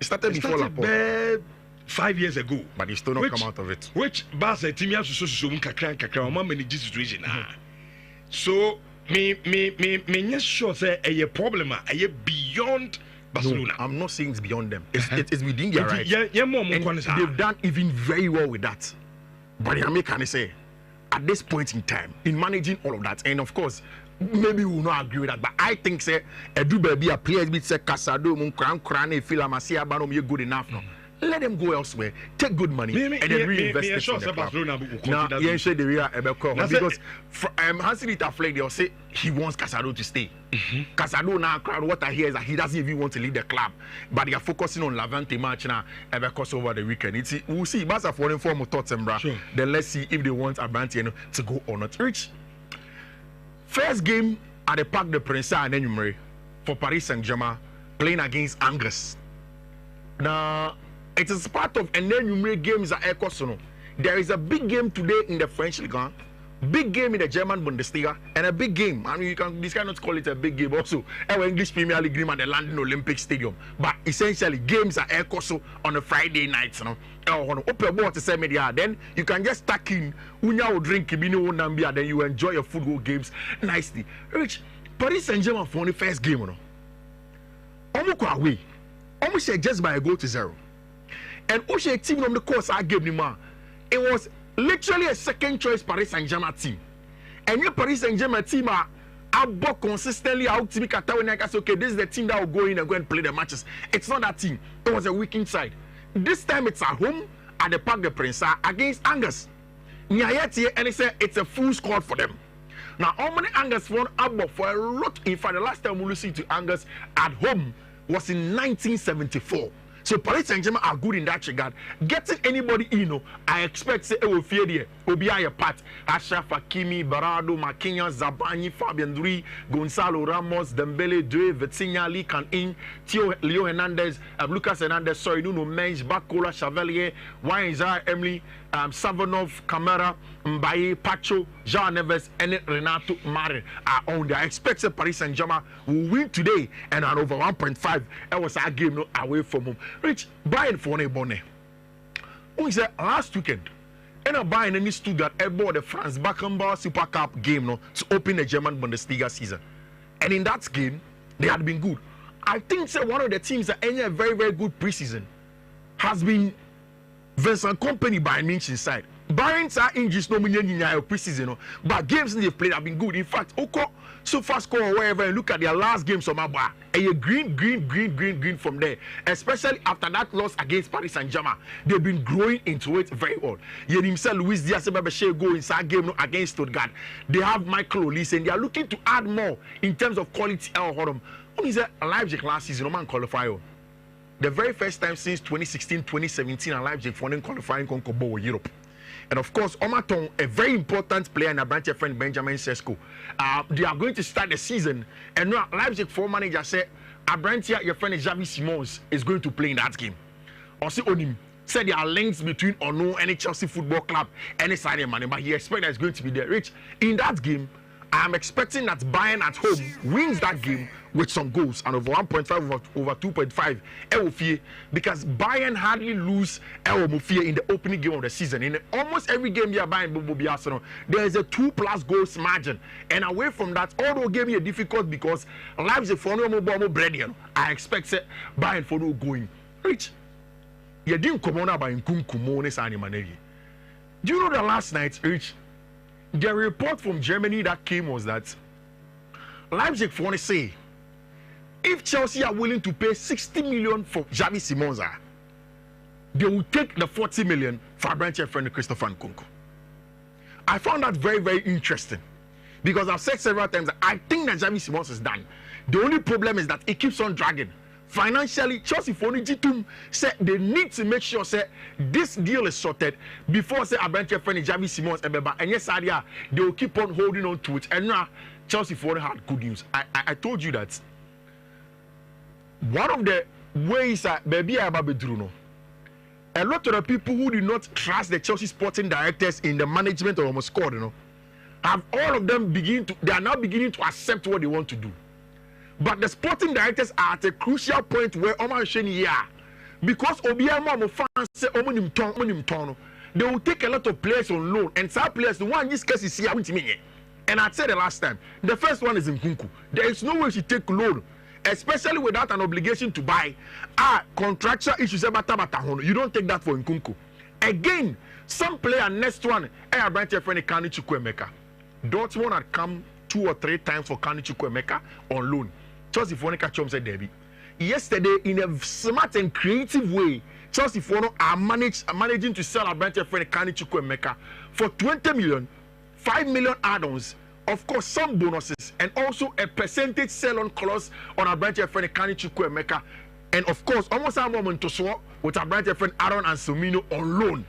It started before Laporte. 5 years ago, but he still not come out of it. Which Barca team has to so manage situation. So me sure say a problem beyond Barcelona. No, I'm not saying it's beyond them. It's within their rights. And they've done even very well with that. But I can say at this point in time, in managing all of that, and of course, maybe we will not agree with that, but I think say Edu baby a players be say Casado mun kran feel amasia ba no me good enough no. Let them go elsewhere, take good money, and then reinvest it in the club. Now, you say the real because Hansi Fleck they'll say he wants Casado to stay. Casado now, what I hear is that he doesn't even want to leave the club, but they are focusing on Levante match now. Because over the weekend, we'll see. Barca for them for thoughts and then let's see if they want Abante to go or not. Rich. First game at the Parc des Princes and Nhyira for Paris Saint-Germain playing against Angers. Now, it is part of Nhyira games at Ecosono. There is a big game today in the French Ligue 1, big game in the German Bundesliga, and a big game. I mean, you can this cannot call it a big game also. Our English Premier League game at the London Olympic Stadium. But essentially, games at Ecoso on a Friday night. Open water say media, then you can just stack in unya drink Nambia, then you enjoy your football games nicely. Rich, Paris Saint-Germain for the first game, Omuko away. Almost just by a goal to 0. And Oshe team on the course I gave him. It was literally a second choice Paris Saint-Germain team. And your Paris Saint-Germain team are about consistently out to be okay, this is the team that will go in and go and play the matches. It's not that team. It was a weekend side. This time it's at home at the Parc des Princes against Angers. Nhyira, and it's a full squad for them. Now, how many Angers won up for a lot? In fact, the last time we listened to Angers at home was in 1974. So Paris Saint-Germain are good in that regard. Getting anybody in, I expect say it will fear there. Obiya part. Ashraf Hakimi, Barado, Marquinhos, Zabani, Fabian Ruiz, Gonzalo Ramos, Dembele, Due, Vitinha, Lee Can In, Leo Hernandez, Lucas Hernandez, Nuno Mendes, Bakola, Chevalier, Wayne Emily, Savanov, Camara, Mbaye, Pacho, Jean Neves, and Renato Marin are on there. I expect that Paris Saint-Germain will win today and are over 1.5. That was our game away from home. Rich, Bayern for a bonnet. Who is that last weekend? And a Bayern and Stuttgart aboard the France Beckenbauer Super Cup game to open the German Bundesliga season. And in that game, they had been good. I think one of the teams that ended a very, very good preseason has been Vincent Kompany Bayern Munich inside. Bayern's are injuries no preseason, but games they've played have been good. In fact, Oko so far score or wherever and look at their last games on my bar. And you green from there. Especially after that loss against Paris Saint-Germain. They've been growing into it very well. You himself Luis Diaz go inside game against Stuttgart. They have Michael Olise and they are looking to add more in terms of quality. What is that Leipzig last season? No man qualify. The very first time since 2016-2017 and Leipzig for qualifying Concobo Europe. And of course, Omaton, a very important player in a branch of friend Benjamin Sesko. They are going to start the season. And now Leipzig for manager said, Abrantia, your friend Xavi Simons is going to play in that game. Also, Onim said there are links between Ono and Chelsea Football Club and the Saudi money, but he expects that it's going to be there. Rich, in that game, I am expecting that Bayern at home wins that game with some goals and over 1.5 over 2.5 because Bayern hardly lose in the opening game of the season. In almost every game here Bayern there is a 2+ goals margin, and away from that, although game is difficult because Leipzig for no bread, I expect Bayern for no going. Rich, you didn't come on about Incompetence. Do you know that last night, Rich? The report from Germany that came was that Leipzig want to say if Chelsea are willing to pay 60 million for Xavi Simons, they will take the 40 million for our branch friend Christopher Nkunku. I found that very, very interesting because I've said several times that I think that Xavi Simons is done. The only problem is that it keeps on dragging. Financially, Chelsea for Nijitum said they need to make sure this deal is sorted before our branch friend Xavi Simons and yes, they will keep on holding on to it. And now Chelsea for had good news. I told you that one of the ways baby a lot of the people who did not trust the Chelsea sporting directors in the management of almost scored, have all of them they are now beginning to accept what they want to do. But the sporting directors are at a crucial point where because Obiama fans say they will take a lot of players on loan, and some players, the one in this case is here. And I said the last time, the first one is Nkunku. There is no way she take loan, especially without an obligation to buy. Contractual issues you don't take that for Nkunku. Again, some player next one, Dortmund had come 2 or 3 times for Kanu Chukwuemeka on loan. Chelsea Fonica Chom said Debbie. Yesterday, in a smart and creative way, Chelsea Fono are managing to sell a branch of friend Kanu Chukwuemeka for 20 million, 5 million add-ons, of course, some bonuses, and also a percentage sell-on clause on a branch of friend Kanu Chukwuemeka. And of course, almost a moment to swap with a branch of friend Aaron and Somino on loan.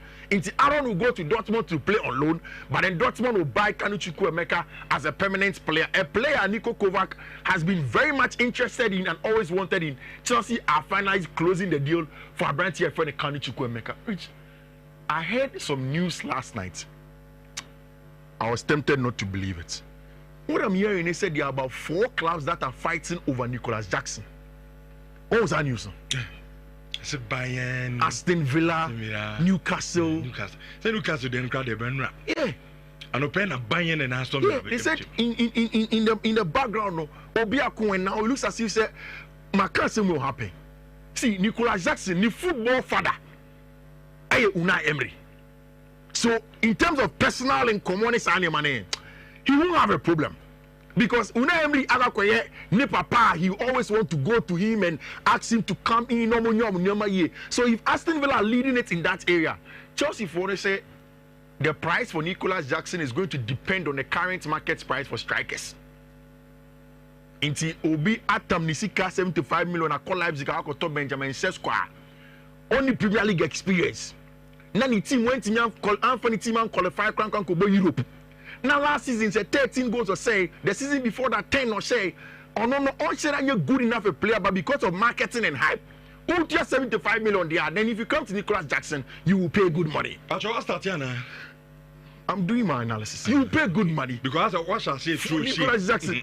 Aaron will go to Dortmund to play on loan, but then Dortmund will buy Kanu Chukwuemeka as a permanent player. A player Niko Kovac has been very much interested in and always wanted in. Chelsea are finally closing the deal for a branch here for the Kanu Chukwuemeka. Which I heard some news last night. I was tempted not to believe it. What I'm hearing, they said there are about 4 clubs that are fighting over Nicholas Jackson. What was that news? Bayern, Aston Villa, Newcastle. Say Newcastle didn't cry the Benra. Yeah. And open a Bayern and Aston Villa. They said in the background, Obiaku and now it looks as if Macassim will happen. See, Nicolas Jackson, the football father, Unai Emery. So, in terms of personal and communist money, he won't have a problem. Because Unai Emery, ne papa, he always want to go to him and ask him to come in. So, if Aston Villa are leading it in that area, Chelsea for say the price for Nicolas Jackson is going to depend on the current market price for strikers. Inti Obi Atam Nisika 75 million a call Leipzig a top Benjamin Sesko. Only Premier League experience. Now the team went in Anthony Timan qualify Krankan Kobo Europe. Now last season say 13 goals or say the season before that 10 or say no all say that you're good enough a player, but because of marketing and hype, you just 75 million there. Then if you come to Nicolas Jackson, you will pay good money. I'm doing my analysis. You pay good money. Because what I say true. Nicolas Jackson,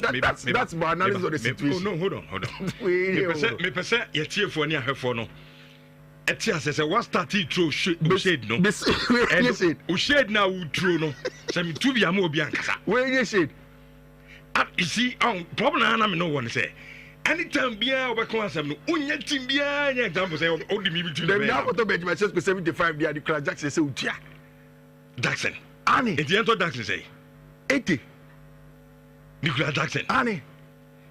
that's my analysis of the situation. Oh, no, hold on. Me percent ye tie for ni ahwefo no. Etia say what started throw shade no. O shade na wo throw no. Say me tu bia ma obi ankasa. Where you shade? You see, problem na me no one say. Anytime bia obekon asem no, onya team bia nya example say o di me between. Dem na photo Benjamin 75 there Nicolas Jackson say utia. Jackson. Annie. It's the end of Jackson say 80. Nicolas Jackson. Annie.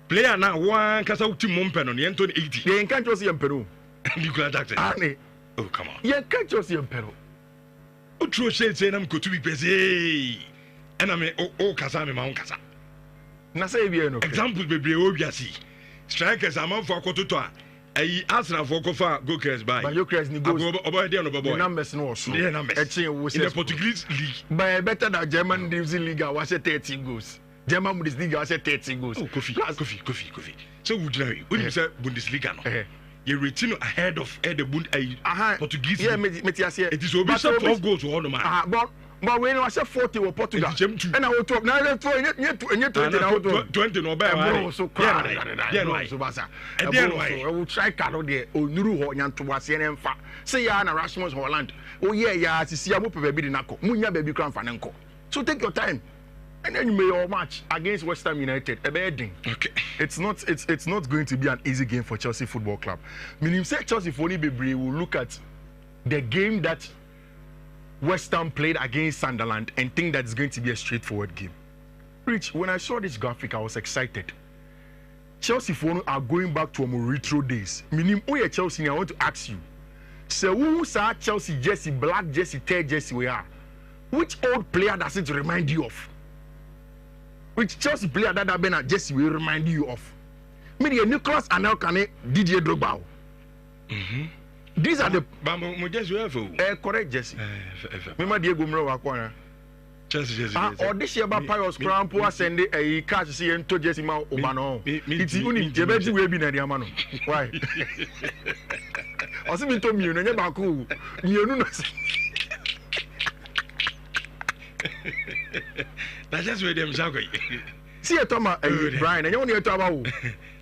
Player now one kasa uti mompe no yen 80. They can't just see Peru. Nicolas Jackson. Annie. Oh come on. You can't just see Peru. O true shade say nam ko to be pese. And I o kasa me ma on kasa. Na say bi no. Examples bebre o biasi. Strikers amount for akototo a Arsenal for Kofa Gokers by. But Gokers ni goals. The numbers no so. The numbers. In the Portuguese league. But better than German Division League was 13 goals. German Bundesliga was 13 goals. Oh, Kofi. So would you when you say Bundesliga no? You retain ahead of the Portuguese. Yeah, it is over 12 goals to all the man. But when I said 40 were Portugal, and I will talk now. 20 no bear. So I will try Caro de Nuru Hoyan to Wasian Fa. Say Yana Rasmus Holland. Oh, yeah, to see a whoop baby Nako, Munya baby crown Fanenko. So take your time. And then you may all match against West Ham United. A bad thing. Okay. It's not going to be an easy game for Chelsea Football Club. Meaning say Chelsea Foni Bebre will look at the game that West Ham played against Sunderland and think that it's going to be a straightforward game. Rich, when I saw this graphic, I was excited. Chelsea are going back to more retro days. Meaning, oh yeah, Chelsea, I want to ask you. So who saw Chelsea jersey, black jersey, third jersey we are? Which old player does it remind you of? Which Chelsea player that have been at jersey will remind you of? Maybe Nicolas Anelkane, Didier Drogba. These are the correct Jesse. Remember Diego Muro Wakwana. Jesse. Or this year by Pius Crampo send a catch see and to Jesse Mao Obano. It's only Jebeji will be in the Amano. Why? I was even told me you never cool. You know. That's just where them shall go. See a Thomas Brian, and you only talk about.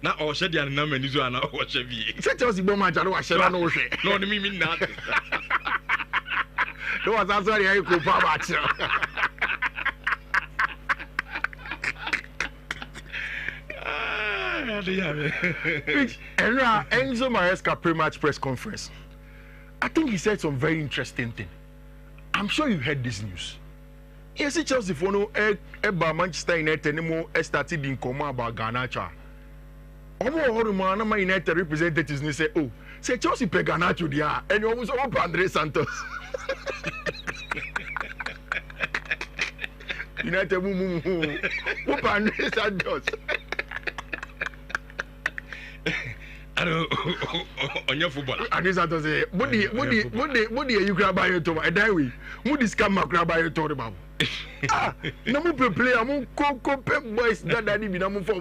Na o she dia na mani zo ana o she bi. Se Chelsea bo ma jaro wa she na no hwe. No ni mi na. No was answer ya ko pa ba chi. Enzo Maresca pre-match press conference. I think he said some very interesting thing. I'm sure you heard this news. Yes, Chelsea for no Manchester United anymore started in command about Garnacho. Man United representatives say, oh, say Chelsea pay Garnacho there, and you almost over Andre Santos. United who Andre Santos. I don't on your football. Andre Santos say, what do you grab by your toe? I die with. What is come grab by your toe about? No more play. I'm co-pep boys that daddy be no more for.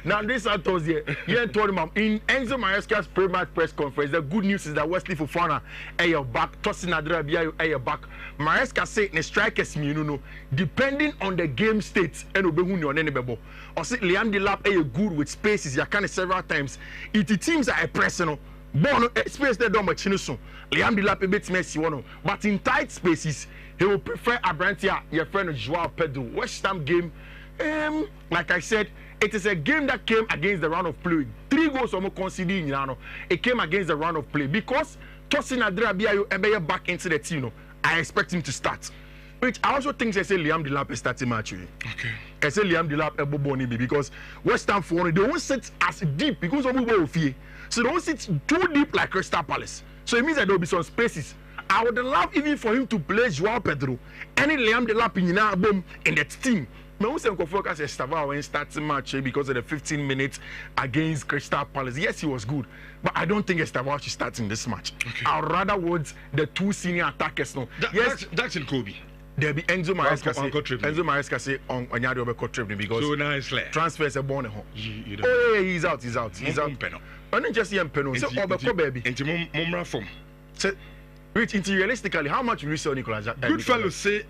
Now this Santos here told him in Enzo Maresca's pre-match press conference. The good news is that Wesley Fofana your back, Tosin Adrabia your back. Maresca say the strikers me no depending on the game state and obehuni on any bebo. Or say Liam Delap good with spaces. You can several times. If the teams are personal. Bon space they don't much so. Liam Delap a bit messy one, but in tight spaces. He will prefer Abrantia, your friend Joao Pedro. West Ham game, Like I said, it is a game that came against the run of play. 3 goals almost conceding, it came against the run of play because Tosin Adrabia back into the team. I expect him to start. Which I also think I say Liam Delap is starting match. Okay. I say Liam Delap Eboboni because West Ham for they won't sit as deep because of Fear. So they won't sit too deep like Crystal Palace. So it means that there will be some spaces. I would love even for him to play Joao Pedro and Liam Delap in that team. I won't say focus Estava when starting match because of the 15 minutes against Crystal Palace. Yes, he was good, but I don't think Estava should start in this match. Okay. I'd rather want the 2 senior attackers now. Yes, that's in Kobe. There'll be Enzo Maresca say on Nyari Obeko trip because so now it's like transfers are born at home. Oh yeah, he's out. He's out. I don't just see him penal. So Obeko baby. Into Mumra form. So, which realistically, how much will you sell Nicolas Jackson? Good fellow say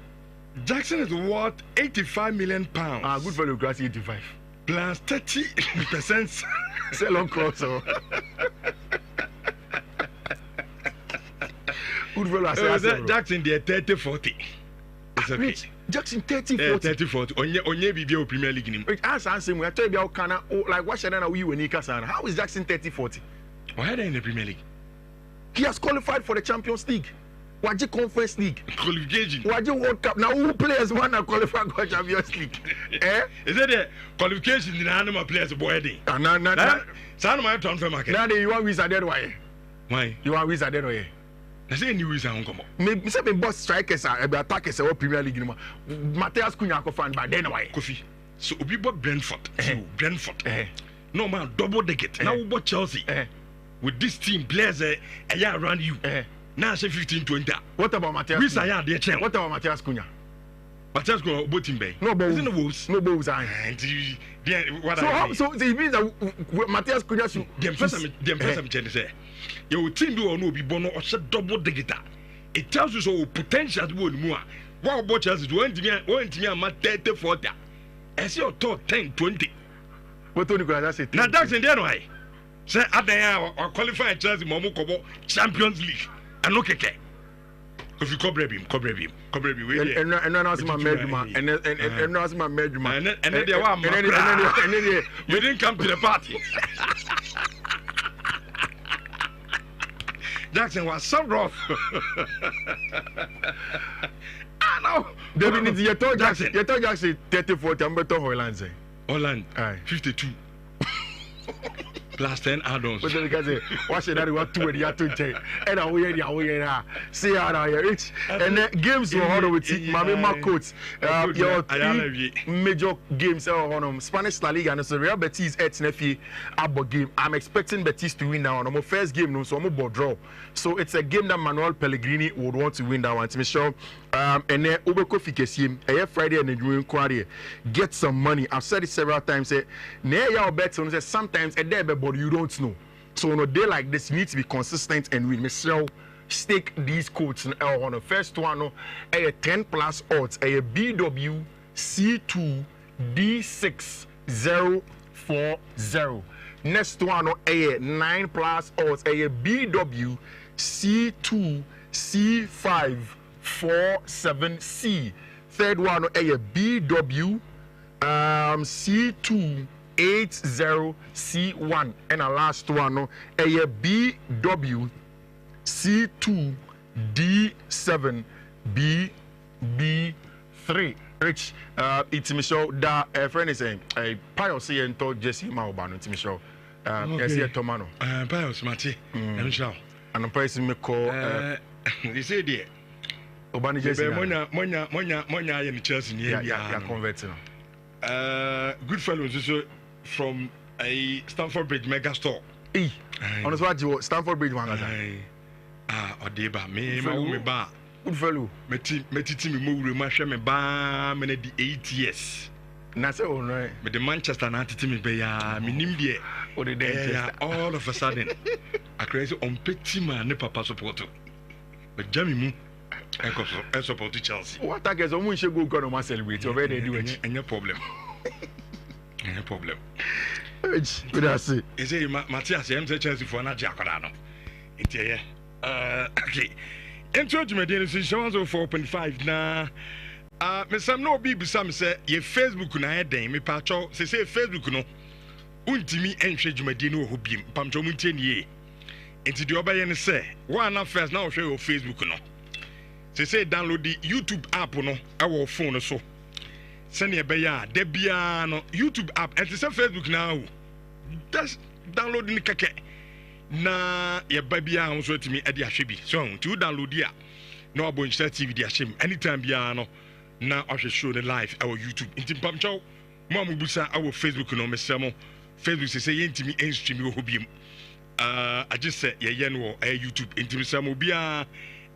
Jackson is worth £85 million. Good fellow class 85 plus 30%. Sell on cross. Good fellow say Jackson there 30-40. Okay. Jackson 30-40. 30-40. Onye Bibi Premier League nim. Wait, answer me. I tell you how like what should I know you Newcastle? How is Jackson 30-40? Why are they in the Premier League? He has qualified for the Champions League. Waji Conference League. Qualification. Waji World Cup. Now who players want to qualify for Champions League? Is that the qualification in the animal players boy day? No. Sound my transfer market. Now you want Wizard dead way. Why? You want Wizard dead way. I say new Wizard on come. Me say me boss strikers are attackers are Premier League no. Mateus Cunha ko fan by then why? Kofi. So obi bought Brentford. No man double the get. Now we bought Chelsea. With this team players a year around you. Now say 15-20. What about Mateus? What about Mateus Cunha? Mateus Cunha both team bay. No balls. No balls. No balls. So it means that Mateus Cunha should. The person say, your team do or no be born or shut double the guitar. It tells you so potential would more. What about Chelsea? One to me, 30-40. I see your thought 10-20. What do you guys say? Now that's in there way. Say at the hour or qualify Chelsea Momo Kobo Champions League. And look at if you cover him. And then ask my meduma. And ask my meduma. And then they were you didn't come to the party. Jackson was so rough. I know. Definitely, you told Jackson 30-40. I'm better Holland. Holland, 52. Plus 10 add-ons. But then you can say, watch that what 2 and 20. And I will see how I reach. And then games were on with Mami coach. Your 3 major games are on Spanish La Liga and so Real Betis at Nefi Abo game. I'm expecting Betis to win now. My first game, no, so I'm about draw. So it's a game that Manuel Pellegrini would want to win that one. To sure. And then Ubeko Fikesim, Friday and the June Quarry. Get some money. I've said it several times. Sometimes a day, but you don't know. So on a day like this, you need to be consistent and win. Michelle, stake these codes on the first one, a 10 plus odds, a BW C2 D6040. Next one, a 9 plus odds, a BW C2 C547C. Third one, a BW C2 80C1 and a last one a BW C2 D7BB3. Rich, it's Michelle. That friend is saying a pious and told Jesse Maubano. It's Michelle. Yes, here Tomano. Pious Mati. And Michelle. And a person me call. They say dear. Obani Jesse. Monya in Chelsea. Yeah, converting. Good fellows also from a Stamford Bridge mega store. Honest what you Stamford Bridge one. Odeba me ba. Good fellow. Me team me ma hwe me ba me the 8 years. Na say oh no. Me the Manchester na team me be ya me nim de. O the Manchester. All of a sudden I crazy on petit man ne papa support. But Jamie mu I support Chelsea. What I guess we should go on celebrate over there do it. Any problem. Any problem. Good I see. Is it Matthias I'm Chelsea for na Jacoda no. It's okay. Intro to Medina is 4.5 na Me sam no bi bisam say ye Facebook na eden me pacho say Facebook no untimi enhwe dwumadi no ho biem pamcho muntie nie enti de obaye ne say one na first na wo hwe your Facebook no say download the YouTube app no our phone no so send ye be ya de bia no YouTube app enti say Facebook na just download ni keke na ye ba bia ho so timi e de ahwe bi so to download dia no abonchita TV de ahwe anytime bia no na ahwe show the live our YouTube enti pamcho mo amubusa our Facebook no mesemo Facebook say yentimi stream wo hobiem I just said ye no YouTube enti mesemo bia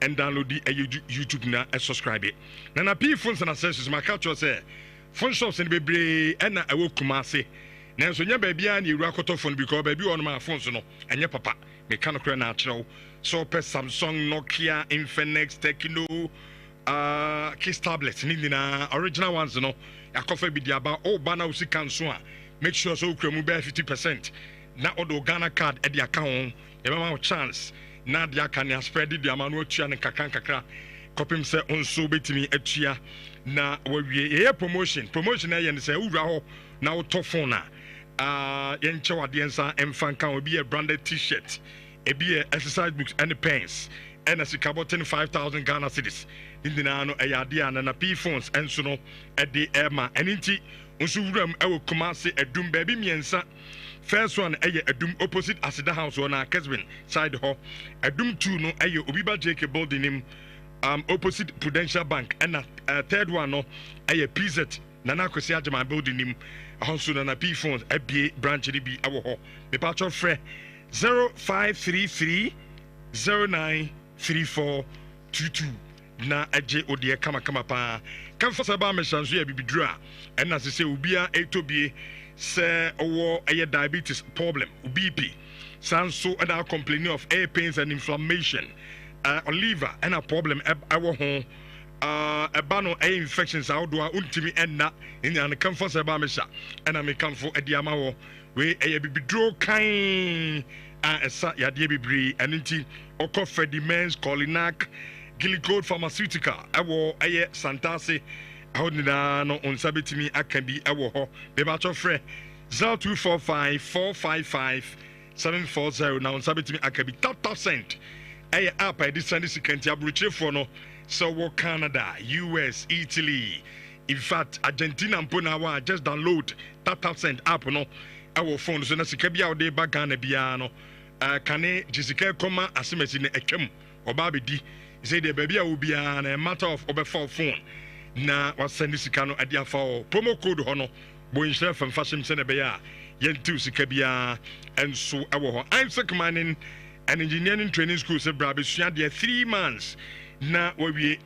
and download the YouTube na subscribe it na P phones and accessories my culture say phone shops and bebre and na ewo Kumasi na so nya ba bia na ewura koto phone because ba bi on my phones no enye papa me kan kra na achrew so per Samsung Nokia Infinix Tecno Kiss tablets ni na original ones no yakofa bi dia ba o ba na usi kanso a make sure so ukra mu ba 50% na odo Ghana card e dia ka ho e ma chance na dia ka ne spread dia ma no atua ne kakra kopim se onso betimi atua na wawie ye promotion na ye ne se owura ho na wo to phone na ye nche wade nsa emfa kan obi a branded t-shirt e bi exercise books and pens and a sikabotin 5,000 Ghana cedis indina no eyade na P phones enso no e de ema eninti onso wuram e wo Kumasi edum baby miensa. First one Adum opposite Asida House on Keswin side ho. Adum 2 no Obiba JK building him opposite Prudential Bank and third one no PZ Nana Kosi Ajama building him also na P phones FBA branch be our ho. Me patch of fre 0533 093422 na aje odie kama pa. Kan fasa ba me chanso ya bibidura and na se ubia etobie say a diabetes problem, BP, so and complaining of air pains and inflammation, liver and a problem our home, a bano air infections outdoor ultimate and not in the comfort of Bamisha, and I may come for a diamao, where a draw kind as ya debi and inti or coffee demands Colinac, Gillicode Pharmaceutical, our air Santase. Hodina no on sabitimi akabi ewo ho be ba cho frɛ 0245 455 740 na on sabitimi akabi 30% app I did send this kanti abruchefo no so wo Canada US Italy in fact Argentina mpona wa just download 30% app no ewo phone so na sika bia wo de ba Ghana bia no kane jisika koma asemesi ne etwam oba bedi say the baby a wo bia na matter of obefa phone na wasend sika no ade afa promo code hono boyinhye fam fashion se ne be ya yentu sika bia enso ewo ho Isaac Mining and Engineering Training School se bra be sua de 3 months na wawie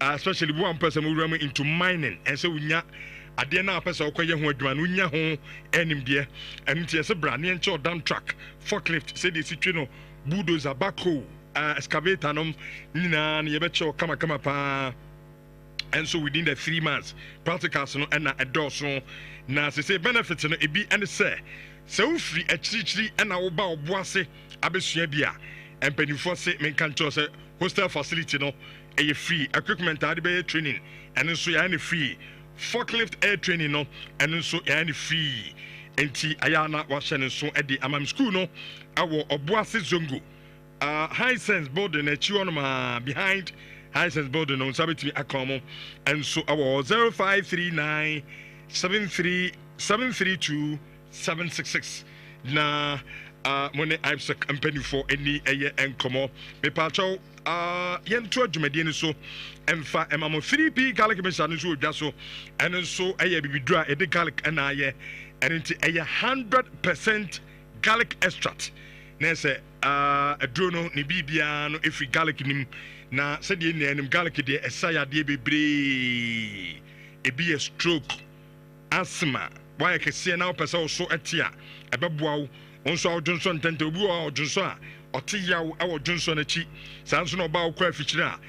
especially one person who ram into mining and so unya ade na person okoye ho adwuma no unya ho enim de entie se bra ne enche dump truck forklift se de sitwe no bulldozer backhoe excavator no nina ne yebeche kama pa. And so within the 3 months, practicals no and a dorsal na say benefits no e bi and say so free a chichi and a oba oboase abesua bia and penifo say men kan cho say hostel facility no e free equipment ade be training and so ya any free forklift air training no and so ya any free enti ayana wa hye so e di amam school no awo oboase zongo high sense building e chi on ma behind High sense building on Sabiti Akomo and so our 0539 732 766 na money Isaac company for any aye and come me pacho yen to adwumade so emfa emamo 3p garlic machine so odwa so and so aye bibidura e de garlic and aye and into aye 100% garlic extract na say adrono ni bibia no every garlic nim na said the name garlic de esaya de bebre e be a stroke asthma why can see now person so etia ebeboa onso awdunso ntente obi awdunso a otiya awo dunso na chi sanso no ba okwa afichira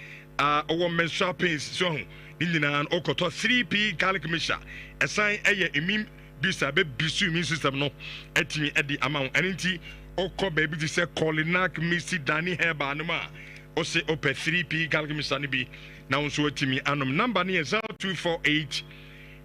owo menstrual pains so nyina okoto 3p garlic mixture esan eye emim bisa be bisu immune system no etimi edi amount enti okọ baby to say Colinac Missy Danny Herba no ma o say ope 3p garlic mixture ni bi now nso watimi anom number ne 0248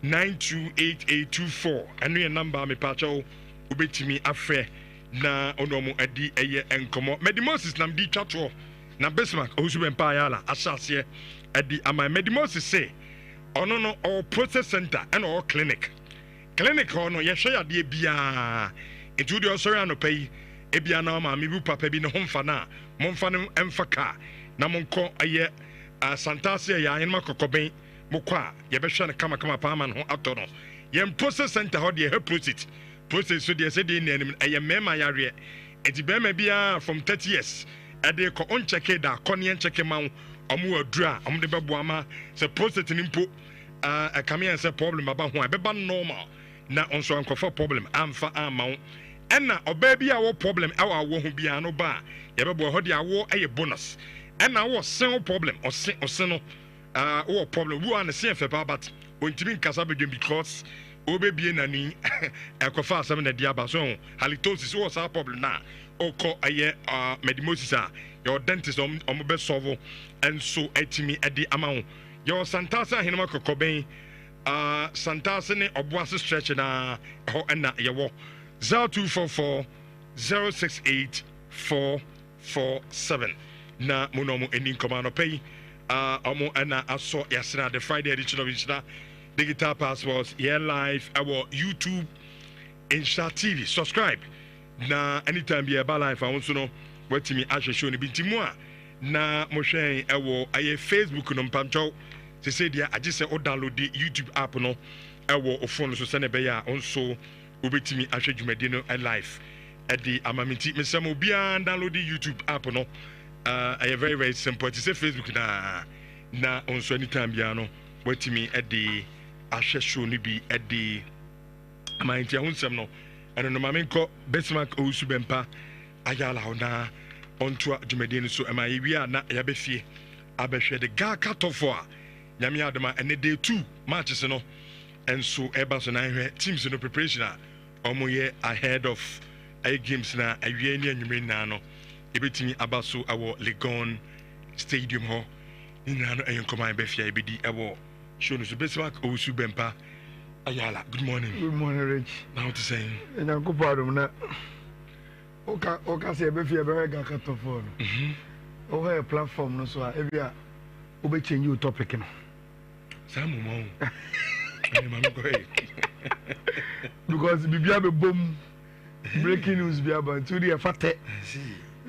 928824 ɛno yɛ number me pacho ubetimi afɛ na onomo adi ɛyɛ enkomo medimosis nam di twato na Bismarck ohusu bempa yala asase adi ama medimosis say ono no all process center and all clinic ono yɛhwɛ yade bia etu de osori anopai ebia na ma me bu papa bi ne homfa na momfa no emfa ka na monko ɛyɛ santase ya yen makokoben mokɔ a yɛbɛhwɛ no kama pa man ho atɔ no yɛn process center hɔ de process so de sɛ de nanim ɛyɛ mema yare enti bɛma bia from 30 years ɛde kɔ on check da kɔne check ma ɔmo adura ɔmo de bɛbo ama sɛ process ni mpo kame yɛn sɛ problem aba ho a bɛba normal na onso ankɔfa problem amfa ama wo ɛna ɔbaa bi a wɔ problem ɛwɔ awɔ ho bia no ba yɛbɛbo hɔ de awɔ ɛyɛ bonus ɛna wɔ sen problem ɔse no wɔ problem wo an se fɛ pa but ontimi nkasa bedwem because obebie nani ɛkɔfa asɛm na dia ba so halitosis wɔ sa problem na ɔkɔ ɛyɛ medimosis a your dentist ɔmo bɛ solve ɛnso ɛtimi ɛde ama wo your santasa henema kokɔbɛn santasa ne ɔboase stretch na ɛhɔ ɛna yɛwɔ 0244 068 447 na monomo eni nkɔma no pɛyi ɔmo ɛna asɔ yɛsena the Friday edition of Nhyira digital passports here live our YouTube Nhyira TV subscribe na anytime be aba live awon so no watimi ahwɛ show no bintimu a na mo hwɛn ɛwɔ ayɛ Facebook no mpamtwɔ se say dia agye sɛ o download the YouTube app no ɛwɔ o phone so sɛ ne bɛyɛ a onso obetimi ahwɛ dwumadi no live ɛdi amaminti mesɛm obiara download the YouTube app no very very simple to say Facebook na onso anytime bia no watimi ɛdi ahwɛ show no bi ɛdi amaminti ahonsɛm no ɛno no mamenkɔ Bismarck owusu bɛmpa ayala ho na ɔntoa dwumadi no so ɛma yɛwie a na yɛbɛfie abɛhwɛ de ga katɔfo a nyame adoma ɛne day 2 matches no ɛnso ɛba so na ahwɛ teams no preparation a ɔmo yɛ ahead of games na awie ne anwumere na no yɛbɛtumi aba so awɔ Legon Stadium hɔ nyinaa no ɛyɛ nkɔma yɛbɛfia yɛbɛdi ɛwɔ show no so Bismarck owusu bɛmpa ayala. Good morning. Good morning, Rich. Now to say nyanko pardon na oka se be fie be ga katofo no o ha platform no so a e bia o be change your topic no samu mo because bibia be bom breaking news bia but to the fate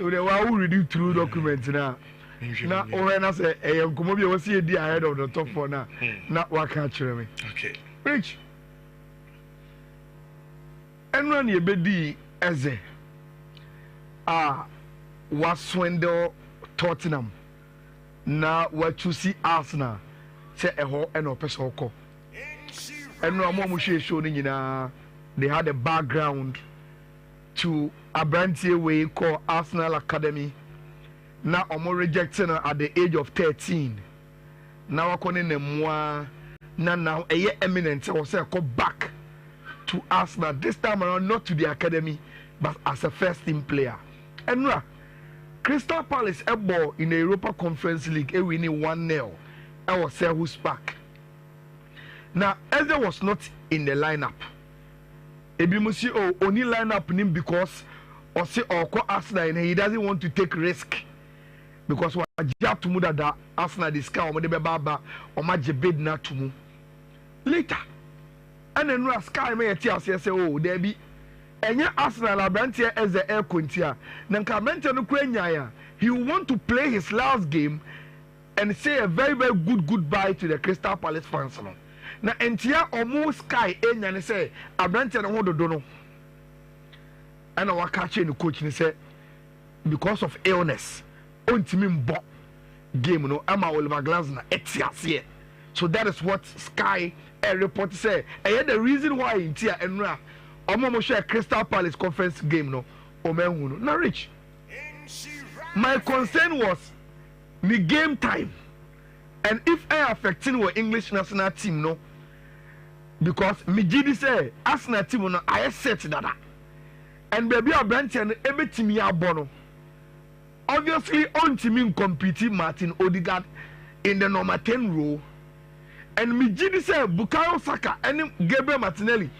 o de wa read through document na o he na say e nkomo bia wo se di ahead of the top 4 na wa ka kire me. Okay, Rich, enra na ebedi eze waswindle Tottenham na wachusi Arsenal se eho ena opese okọ enra mo show ni nyina they had a background to Abrantie way called Arsenal Academy na omo rejecting at the age of 13 na wakone ne mwa na now eminent or say go back to Arsenal this time around, not to the academy but as a first team player. Enra Crystal Palace ball in the Europa Conference League winning 1-0 was who's back. Now Eze was not in the lineup. Ebimusi only lineup him because or say or Arsenal and he doesn't want to take risk because what jab to muda da Arsenal discount or the baba or ma jebed na tumu later and then Sky may tell us say oh there be enya Arsenal Abrantie as the air quintia nanka mente no kwenya he want to play his last game and say a very very good goodbye to the Crystal Palace fans no na entia omo Sky enya ne say Abrantie no hododo no and our catch the coach ni say because of illness ontimi mbo game no ama Oliver Glasner etiase. So that is what Sky report say. And the reason why in Tia Enra omo share Crystal Palace conference game no omenhu no. Now Rich, my concern was the game time and if I affecting our English national team no because Mijidi say Arsenal team no I set that and baby Abrantie and every team ya bono obviously on team compete Martin Odegaard in the number 10 row. And me Gini say Bukayo Saka and Gabriel Martinelli.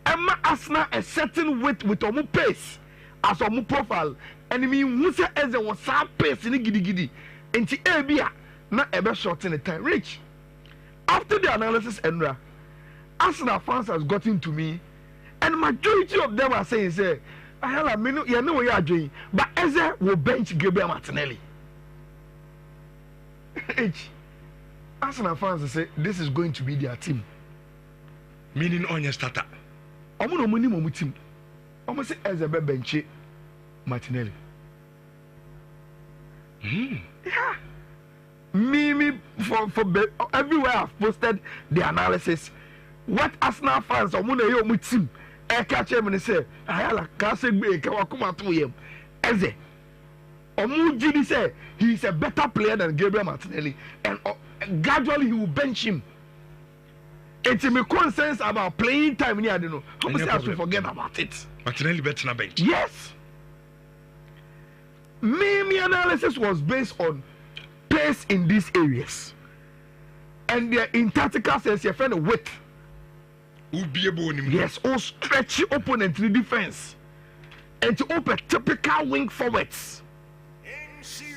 Emma Arsenal a certain weight with omu pace as omu profile. And me Musa Eze was sa pace in gidi gidi. Enti ebia na ebe short in the time. Rich. After the analysis, Enra, Arsenal fans has gotten to me, and majority of them are saying, say, I know what you are doing, but Eze will bench Gabriel Martinelli. Arsenal fans say this is going to be their team. Meaning on your starter. I'm no money my team. I'm say Eze be bench Martinelli. Yeah. Me for everywhere I've posted the analysis. What Arsenal fans are going to team? I catch him and say, I can't say me. Come out to him. Eze. Omujini say he is a better player than Gabriel Martinelli, and gradually he will bench him. It's me concerns about playing time. I don't know. How much have to forget about it? Martinelli better na bench. Yes. My analysis was based on pace in these areas, and their in tactical sense, you find a width. Yes, all stretchy opponent in the defense, and to open typical wing forwards.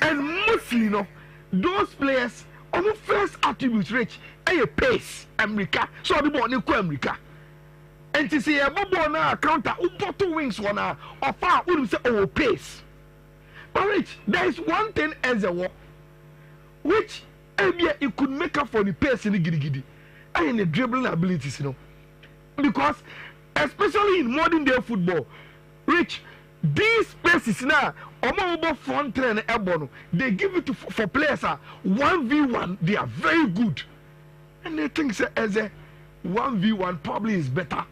And mostly, those players, on the first attribute rich, a pace, America. So the ball is America. And to see a ball now counter, two wings one or far, wouldn't say pace. But rich, there is one thing as a war, which it could make up for the pace in the giddy and the dribbling abilities, because especially in modern day football, rich, these spaces now, over front train and they give it for players 1v1, they are very good, and they think as a 1v1 probably is better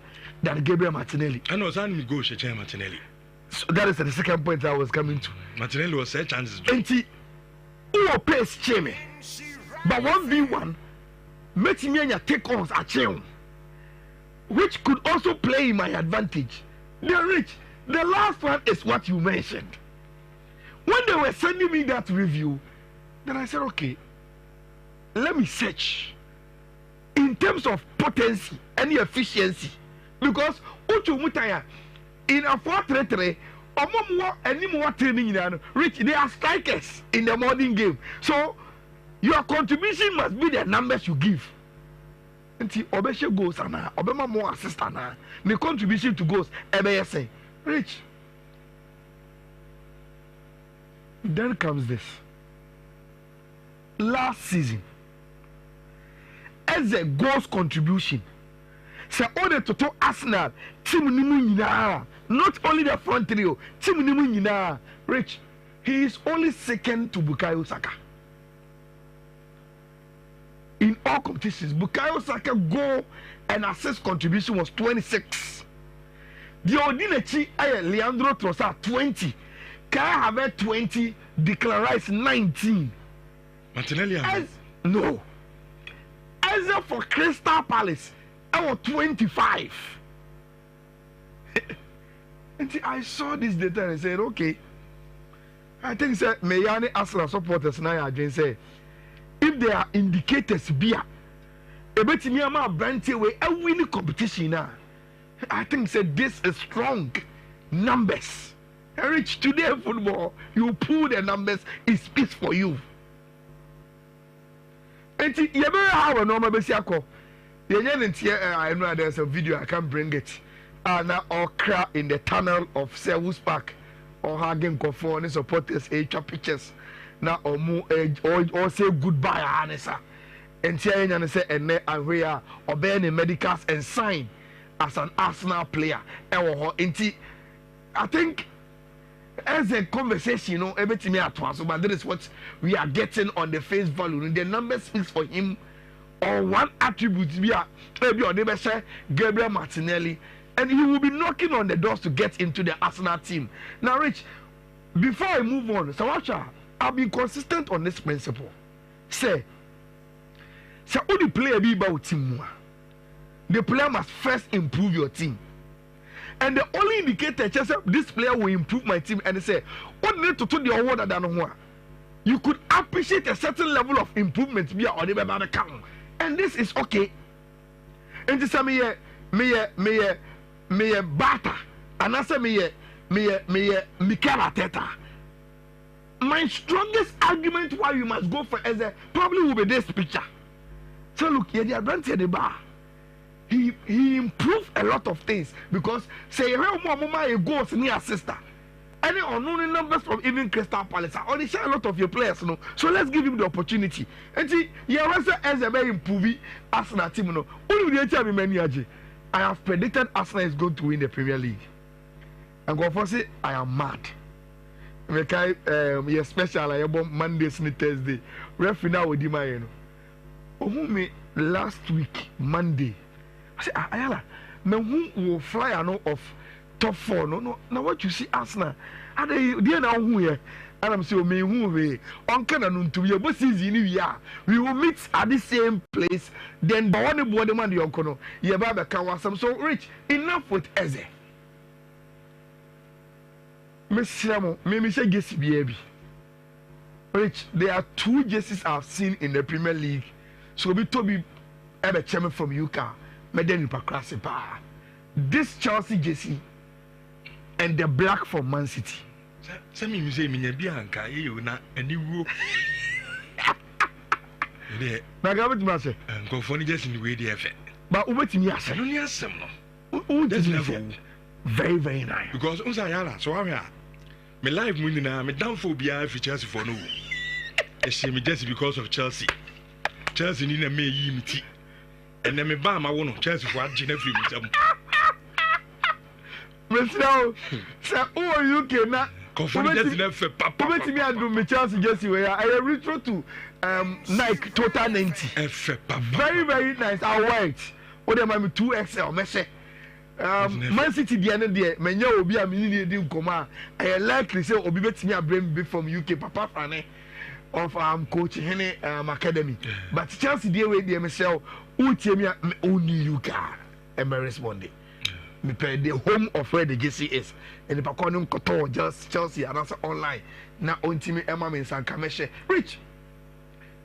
than Gabriel Martinelli. I know it's only negotiate Martinelli. So that is the second point I was coming to. Martinelli was a chances. And he pace cheme, but 1v1 makes me take ons a chain, which could also play in my advantage. They're rich. The last one is what you mentioned. When they were sending me that review, then I said, okay, let me search in terms of potency and efficiency, because in a 4-3-3, any more training, rich, they are strikers in the modern game. So your contribution must be the numbers you give. Until Obeshe goes and Obama more assistant, the contribution to goals, say, rich. Then comes this. Last season, as a goals contribution, so all the total Arsenal team nimu, not only the front trio, team nimu, rich. He is only second to Bukayo Saka. In all competitions, Bukayo Saka goal and assist contribution was 26. The Odinachi Leandro Trossard 20. Kai have 20, Declan Rice 19. Martinelli no. As for Crystal Palace, I was 25. And I saw this data and I said, okay. I think that Mayani Arsenal supporters now again say, if there are indicators beer, a bit me a brand away a winning competition now. I think said this is strong numbers. Rich today football, you pull the numbers, it speaks for you. And you better have a normal basic. I know there's a video, I can't bring it. Now or cry in the tunnel of Selwood Park or Hagen Conform supporters pictures. Now or say goodbye, Anessa. And say and we are obeying the medicals and sign as an Arsenal player. I think as a conversation, everything at once, but that is what we are getting on the face value. The number speaks for him. Or one attribute we are Gabriel Martinelli, and he will be knocking on the doors to get into the Arsenal team. Now, Rich, before I move on, Sawacha, I've been consistent on this principle. Say, only player be about team. The player must first improve your team. And the only indicator just this player will improve my team, and they say, what need to do the award than one. you could appreciate a certain level of improvement via or the come, and this is okay. And this me Bata, and I say me Mikel Arteta. My strongest argument why you must go for Eze probably will be this picture. So look, here the advantage the bar. He improved a lot of things because say more goals near sister. Any unknown numbers from even Crystal Palace only share a lot of your players, no. So let's give him the opportunity. And see, Eze very improving Arsenal team, no. Only the time many I have predicted Arsenal is going to win the Premier League. And go for say I am mad. Your special about Mondays and Thursday. Referee now with him, me last week Monday. I say, Ayala, me who will fly off top 4? No. Now what you see Arsenal? And they now who here? And I'm saying, me who we on Canada to be able to we will meet at the same place. Then, but one body man the uncle, you have a car. So rich enough with Eze. Maybe say Jesse baby. Rich, there are 2 jerseys I've seen in the Premier League. So we told me ever chairman from UK. This Chelsea jersey and the black from Man City. Send me say me Bianca, you na any woo. Na ga betu ma se. Go for jersey in the way they have. But ubetimi ase. No ni asem no. That's level. Very very nice. Because unsa yala so wa me live mu na me down for bia fi Chelsea for no. E she me just because of Chelsea. Chelsea ni na me yi mi ti. And then me ba ma wo no Chelsea for agina free me jam. Mr. Say oh UK na confirm just na fe papa. Ubetimi adu me Chelsea jersey we I retro to Nike Total 90. Very very nice. I white. O dem am 2XL me say. Man City the end there menya obi a mini dey nkoma I likely say obi betimi abrem be from UK papa frane of coach Hene academy but Chelsea dey way there me say who tie me only UK and me respond me pay the home of where the JC is and the pakon nkoto just Chelsea and answer online na ontimi Emma me sanka me share rich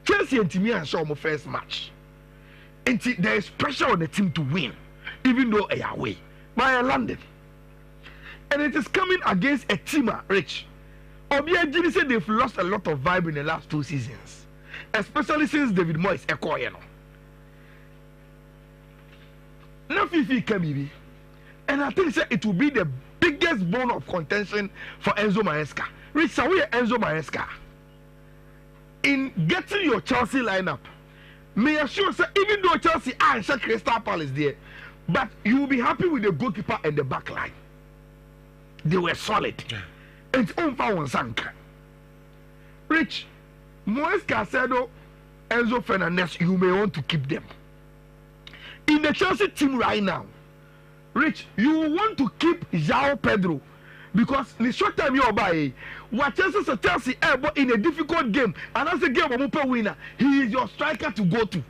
Chelsea ntimi an show mo first match and there is pressure on the team to win even though they are away by London. And it is coming against a team, Rich. Obia Jimmy said they've lost a lot of vibe in the last 2 seasons, especially since David Moyes Ekoyeno. Now Fifi Kamibi, and I think it will be the biggest bone of contention for Enzo Maresca. Rich, so we are Enzo Maresca. In getting your Chelsea lineup, may assure say even though Chelsea and Crystal Palace there. But you will be happy with the goalkeeper and the back line. They were solid. It's on Sanka. Rich, Moise Caicedo, Enzo Fernandez, you may want to keep them. In the Chelsea team right now, Rich, you want to keep João Pedro because the short time you're by, what Chelsea in a difficult game, and as a game of winner, he is your striker to go to.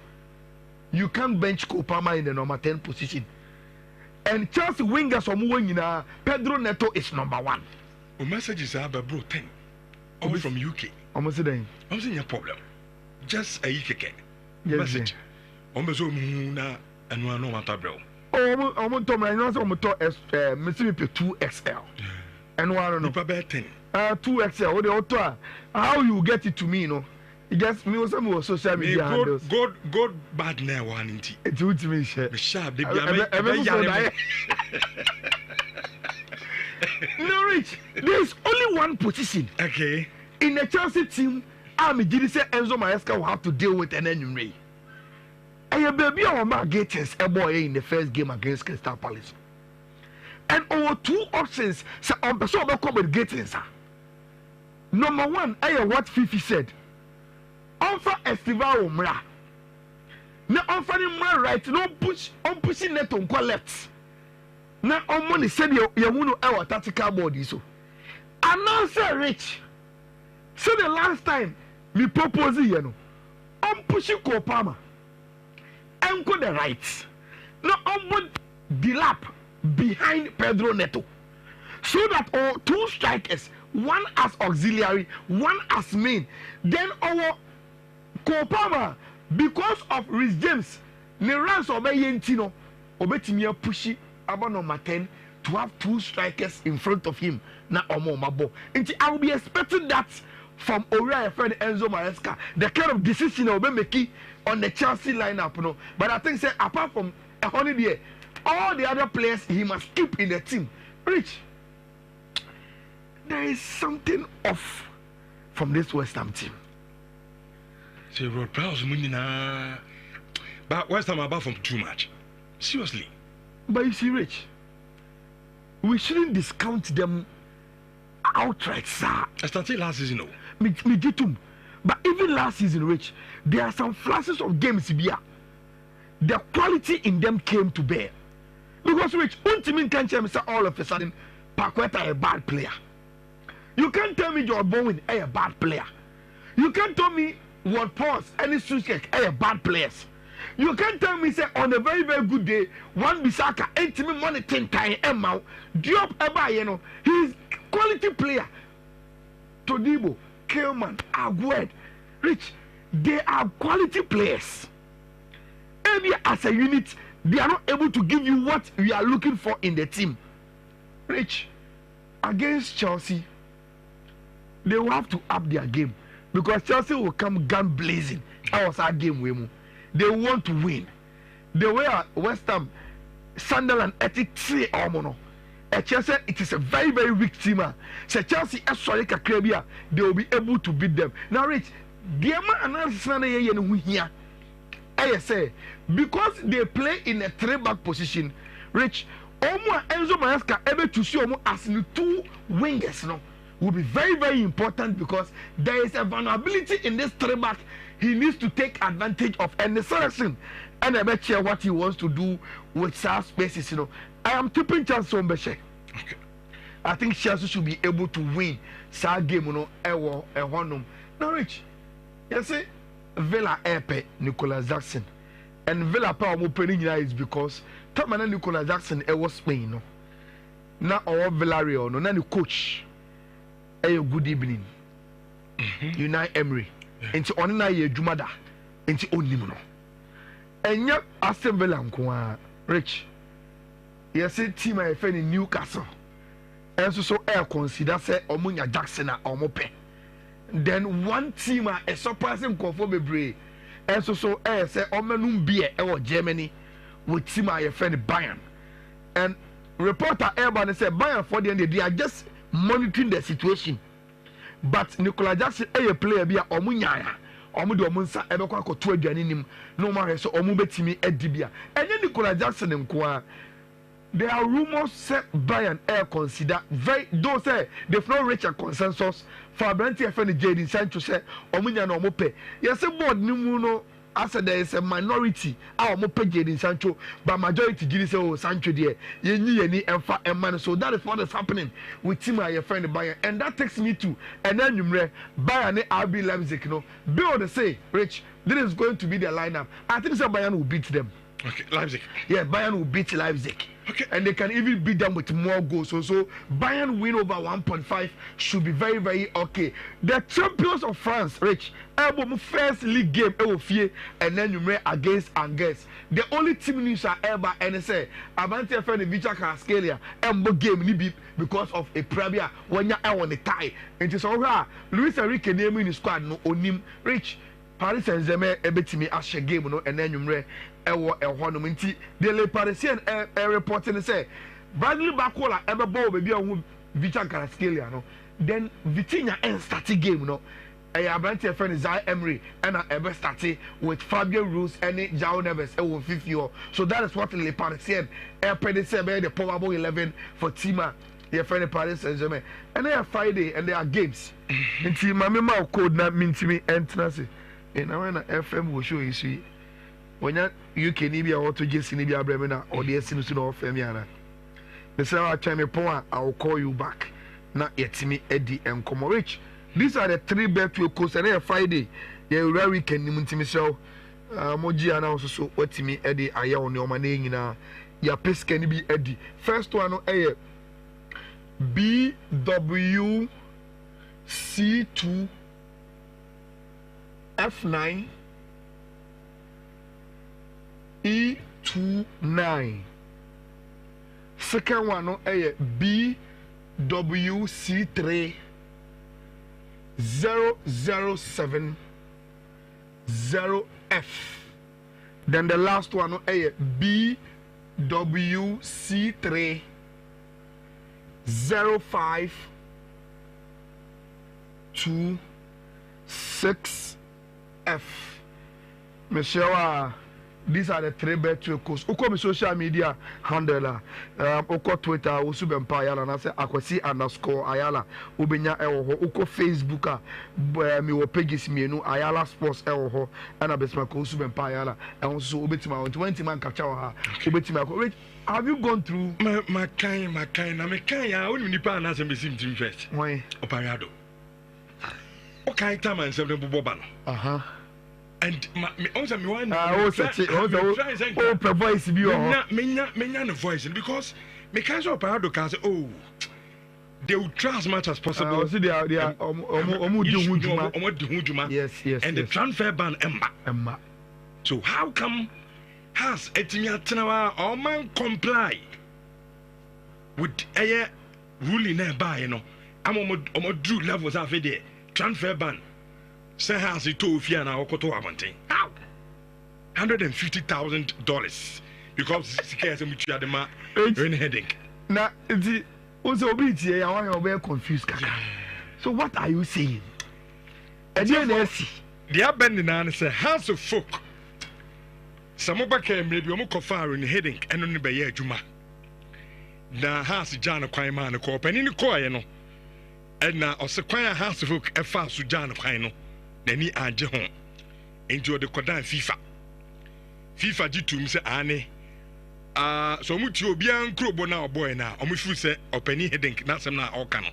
You can't bench Kopama in the number 10 position. And Chelsea wingers from winning Pedro Neto is number 1. The messages are about bro 10. All from UK. Almost saying. I'm saying a problem. Just a UK message. Almost na and one no matter bro. Oh, I'm to my answer on Mr. 2XL. And one no. 10. 2XL. What the auto? How you get it to me, you know? It just me some social media handles. God bad now one in tea. It's with me, share. Sharp, they be No, Rich, there is only one position. Okay. In the Chelsea team, I'm say Enzo Maresca will have to deal with an enemy. And your baby on my Gators a boy in the first game against Crystal Palace. And over 2 options, so on the show with Gators. Number 1, I hear what Fifi said. Offer Estival Umra. Now offering my right, no push on pushing net on call left. Now on money said you want to our tactical body so. And now say Rich. So the last time me propose you know. I'm pushing Kopama. I'm go the right. Now I'm put the lap behind Pedro Neto. So that all 2 strikers one as auxiliary, one as main. Then our Kopama, because of Rhys James, ne runs obey Yentino, obetimia pushy about number 10 to have 2 strikers in front of him. Na Omo Mabo. And I will be expecting that from Oriya friend Enzo Maresca, the kind of decision will be making on the Chelsea lineup. No? But I think, say, apart from a holiday, all the other players he must keep in the team. Rich, there is something off from this West Ham team. Say, Rod Prowse, but West Ham about from too much. Seriously. But you see, Rich, we shouldn't discount them outright, sir. I started last season, no. Me too. But even last season, Rich, there are some flashes of games here. The quality in them came to bear. Because, Rich, Untimin can't tell me all of a sudden, Paqueta a bad player. You can't tell me George Bowen a bad player. You can't tell me Ward Prowse any Suskek a bad players. You can't tell me, say, on a very, very good day, one Bissaka, 8 money 10 times, Emma, Diop Eba, you know, he's quality player. Todibo, Kelman, Agued, Rich, they are quality players. Maybe as a unit, they are not able to give you what we are looking for in the team. Rich, against Chelsea, they will have to up their game because Chelsea will come gun blazing. That was our game, Wemu. They want to win. The way West Ham, Sunderland, Chelsea, it is a very, very weak team. So Chelsea, they will be able to beat them. Now, Rich, the analysis here, I say, because they play in a 3-back position, Rich, Enzo Maresca able to see as the 2 wingers, no, will be very, very important because there is a vulnerability in this 3-back. He needs to take advantage of any selection and I bet you what he wants to do with South spaces. You know, I am tipping Chelsea on Beshe. Okay. I think Chelsea should be able to win South game. You know, now, Rich, you see, Villa Epe, Nicolas Jackson, and Villa Power opening is because Tamana Nicolas Jackson was Spain. No, now our Villarreal, no, now the coach. A good evening. Unai Emery. Into onina ye jumada into onimu no enya Aston Villa nko Rich yes team I friend in Newcastle and so air consider say omunya Jackson na omope then one team a surprising conform bebre and so air say omenum beer e Germany with team I friend Bayern and reporter Urban say Bayern for the end they are just monitoring the situation. But Nicolas Jackson a player be a omunya omu de omunsa ebe kwa koto aduane nim no ma so omu betimi adibia enye Nicolas Jackson nko there are rumors say Bayern air consider very don't say they've not reached a consensus for Brentford friend Jadon Sancho say omunya na omu pe yes board nimu no as there is a minority omu pe Jadon Sancho but majority giri say oh Sancho there yenyi emfa emman so that is what is happening with team your friend Bayern and that takes me to and then numre Bayern RB Leipzig no build say Rich this is going to be their lineup. I think so Bayern will beat them. Okay, Leipzig. Yeah, Bayern will beat Leipzig. Okay. And they can even beat them with more goals. So Bayern win over 1.5 should be very, very okay. The champions of France, Rich, first league game and then you may against Angers. The only team news are ever and say Avante friend Vicha Cascalia and game because of a premier when you are on the tie. And it's all right. Luis Enrique name in the squad no onim Rich. Paris Saint-Germain ebetimi ahye game no ena nwumre ewo ehonum nti de Le Parisien reporting say Bradley Bakola ebebo be bia hu Vicha Kvaratskhelia no then Vitinha start game no Abrante friend Zai Emery and ebe start with Fabio Ruiz and João Neves ewo 50 so that is what Le Parisien pede say be the probable 11 for Tima your friend Paris Saint-Germain and they are Friday and there are games nti mama ma code na mintimi entrance. And now when FM will show you see when you can be a auto just in the Bremena or the essence of Femiana. The same time I will call you back. Not yet me Eddie and Comorich. These are the 3 bet will cost and Friday. You very weekend Nimunti so Moji and also so what me Eddie I on your money in your piss can be Eddie. First one BW C2 F9 E29. Second one no BWC3 007 0F. Then the last one no BWC3 05 26F. Michelle, these are the 3 bet course. Uko my social media handler, uko Twitter, usubempa ayala na se akwasi _ayala. Ubenya ewo uko Facebook mi wo pages mienu ayala sports ewo and abesma ko usubempa ayala. And so ubetima 20 man catch ha. Ubetima ko. Have you gone through my kind na me kind ya woni nipa na se mesim team first. Why? Oparado. Okay, time and 7 bobo no. And me also me want per voice be me voice because me can't so Oparado can say they will try as much as possible. Also they are yes. And the transfer ban emma. So how come has etimia tenawa or man comply with a ruling nearby, you know? I'm on drew levels of there. Transfer ban. Say has it to Fiana or Koto Amonte. How? $150,000 because scares him with the man headache. Now, it's also bit here. I want you very confused. So, what are you saying? The abandoned answer House of Folk. Some of came maybe a fire in headache and only by year Juma. Now, House John of Quayman, a corp and in the choir, and now also choir House of Folk, a fast to John of Quino. Then he add home into the Kodan FIFA. FIFA G2 say Anne. So much you be uncrobo now, boy now. Or we should say, or penny heading, not some now or canoe.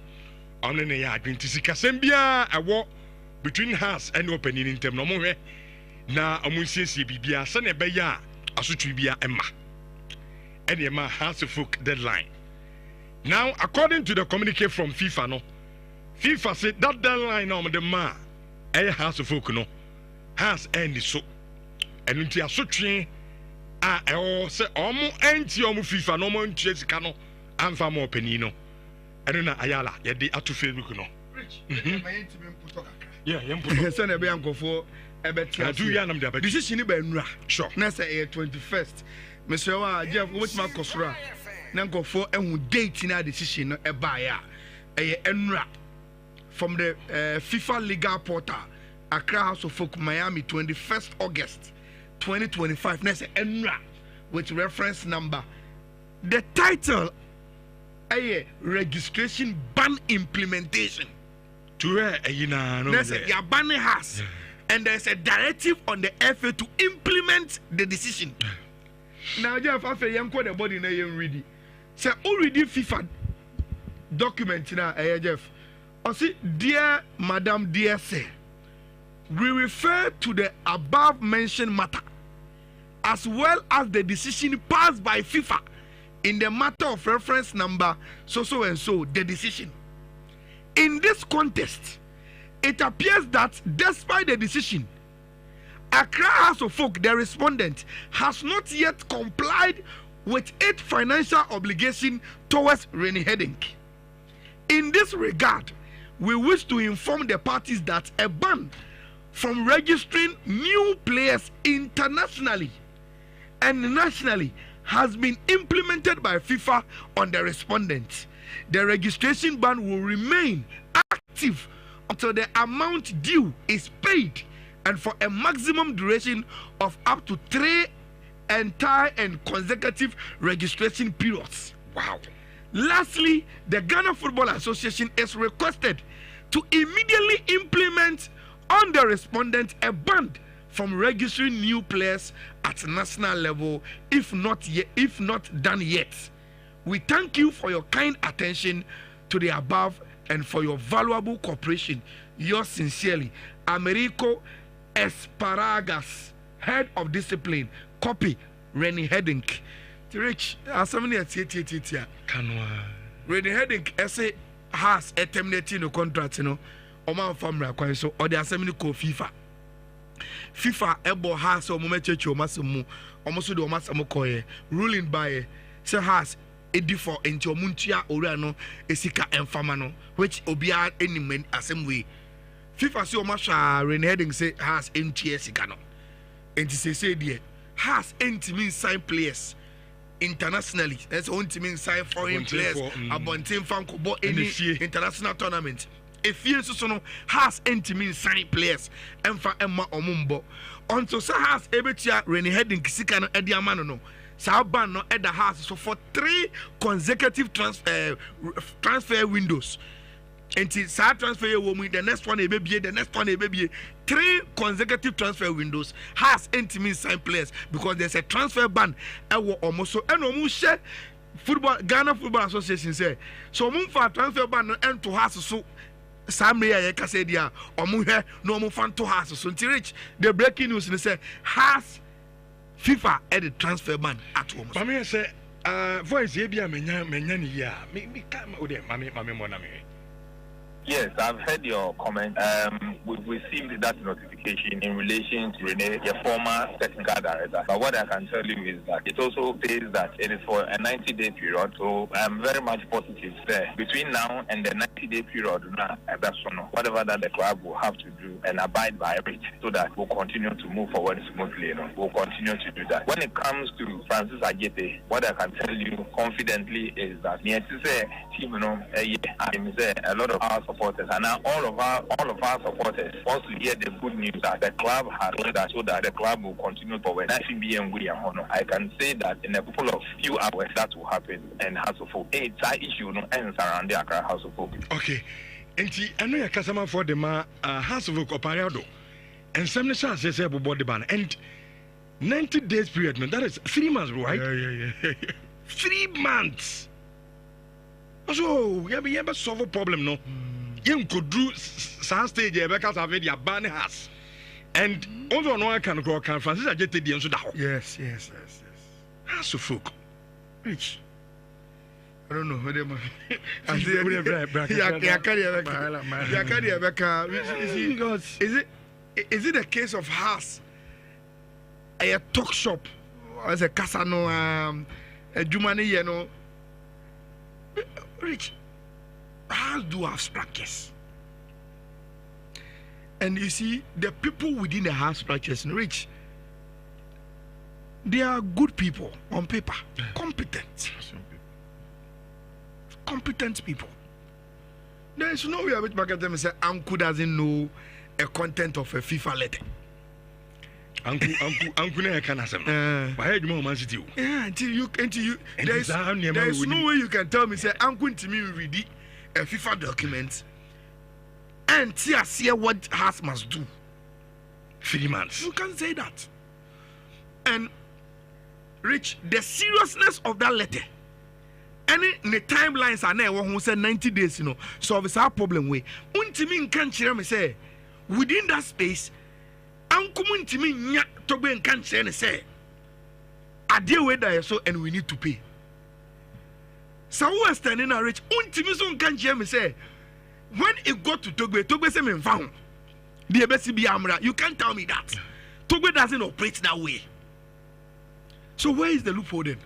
Only the yard, going to see Casembia, a war between house and opening in term no more. Now, a Munsi Bibia, son a beya, a sutribia Emma. And the Emma has a folk deadline. Now, according to the communique from FIFA, no, FIFA said that deadline on the ma. A house of folk no has any so and into a sutrain or say almost anti FIFA no more Jessica no and for more penino. I don't know Ayala, yet they are to Facebook no. Yeah, yes, and a bianco for a bet. This is in Benra. Sure. Next 21st. Mr. Jeff, what's my costra? Nanko for a date in our decision a buyer. A enra. From the FIFA legal portal, Accra House of Folk, Miami, 21st August 2025. Next, ENRA with reference number. The title, registration ban implementation. Your banning has, and there's a directive on the FA to implement the decision. Now, Jeff, after you call the body, now you're ready. So, already FIFA document now, Jeff. I say, dear Madam, dear sir, we refer to the above mentioned matter as well as the decision passed by FIFA in the matter of reference number so and so, the decision. In this context, it appears that despite the decision, Accra House of Folk, the respondent, has not yet complied with its financial obligation towards Rennie Heading. In this regard, we wish to inform the parties that a ban from registering new players internationally and nationally has been implemented by FIFA on the respondent. The registration ban will remain active until the amount due is paid and for a maximum duration of up to 3 entire and consecutive registration periods. Wow. Lastly, the Ghana Football Association is requested to immediately implement on the respondent a ban from registering new players at national level if not done yet. We thank you for your kind attention to the above and for your valuable cooperation. Yours sincerely, Americo Esparagas, Head of Discipline. Copy, Rennie Heading. Rich, as somebody at Rennie Heading, has a terminating contract, Oman family kwan so or the assembly call FIFA ebo has o momechechi o masemu omoso de o masemu koye ruling by say has edi for enti omuntua owura no esika emfama no which obia any assembly FIFA say o masha Rene heading say has NTS sika no enti say there has intimi sign players internationally that's intimi sign foreign players abontin fan ko bo any international tournament if you so no has intimi sign players emfa emma omumbo until say has ebetia Rene heading sika no edi amano no sa ban no eda has so for 3 consecutive transfer windows. And sa transfer the next one the next one 3 consecutive transfer windows has intimate sign players because there's a transfer ban almost so and almost share football Ghana Football Association say so for transfer ban and to has so some ya say dia omuhe no mu fan to has so reach the breaking news say has FIFA at the transfer ban at home. Mama say voice e bia menya ni ya me come o de mama mo na me. Yes, I've heard your comment. We've received that notification in relation to Rene, your former technical director. But what I can tell you is that it also says that it is for a 90-day period. So I'm very much positive there. Between now and the 90-day period, whatever that the club will have to do and abide by it so that we'll continue to move forward smoothly. We'll continue to do that. When it comes to Francis Ajete, what I can tell you confidently is that a lot of our supporters and now all of our supporters want to hear the good news that the club has done that so that the club will continue forward. I can say that in a couple of few hours that will happen and House of Folk. It's an issue ends around the Accra House of Folk. Okay. And I know your customer for the House of Folk Opariado and some chance say about the ban and 90 days period, man. That is 3 months, right? Yeah. 3 months. So we have a solve a problem, no? You could do some stage because I've already ban has. And also no I can go can Francis I just did the answer. Yes. House of Folk. Rich. I don't know where they I Is it a case of house? A talk shop as a casano a Jumani, you know. Rich, house do have structures. And you see, the people within the house structures, Rich, they are good people on paper, competent people. There is no way I would back at them and say, Uncle doesn't know a content of a FIFA letter. Uncle can ask him. I heard you Man City. Yeah, until you there is no way you can tell me say Uncle to me read a FIFA document and see what Haas must do. 3 months. You can't say that. And Rich, the seriousness of that letter. Any the timelines are now who said 90 days, so it's our problem way. Untimi can't share me say within that space. Uncommon to me, nya to be in country and say, I deal with that so and we need to pay. So we're standing a rich, untimison can't hear me say, when it got to Togo say me found the best be Amra, you can't tell me that. Togo doesn't operate that way. So where is the loophole then?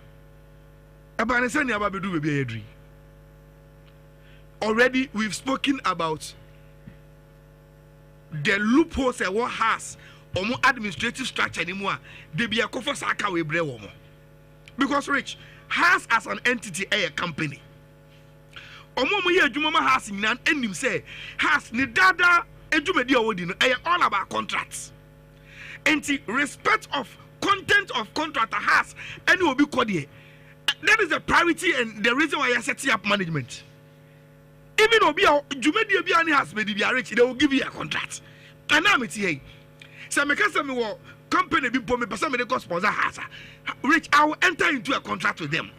Already we've spoken about the loopholes that what has administrative structure anymore. They be a cover saka we bre womo. Because Rich has as an entity a company. Omo ye adwuma has nyan enim say has ni dada adwuma di awodi no all about contracts. Enti respect of content of contract has any obi kodie. That is the priority and the reason why I set up management. Even obi adwuma di obi has made be Rich, they will give you a contract. And now me say so me can say me wo company be me person me dey sponsor has Rich, I will enter into a contract with them.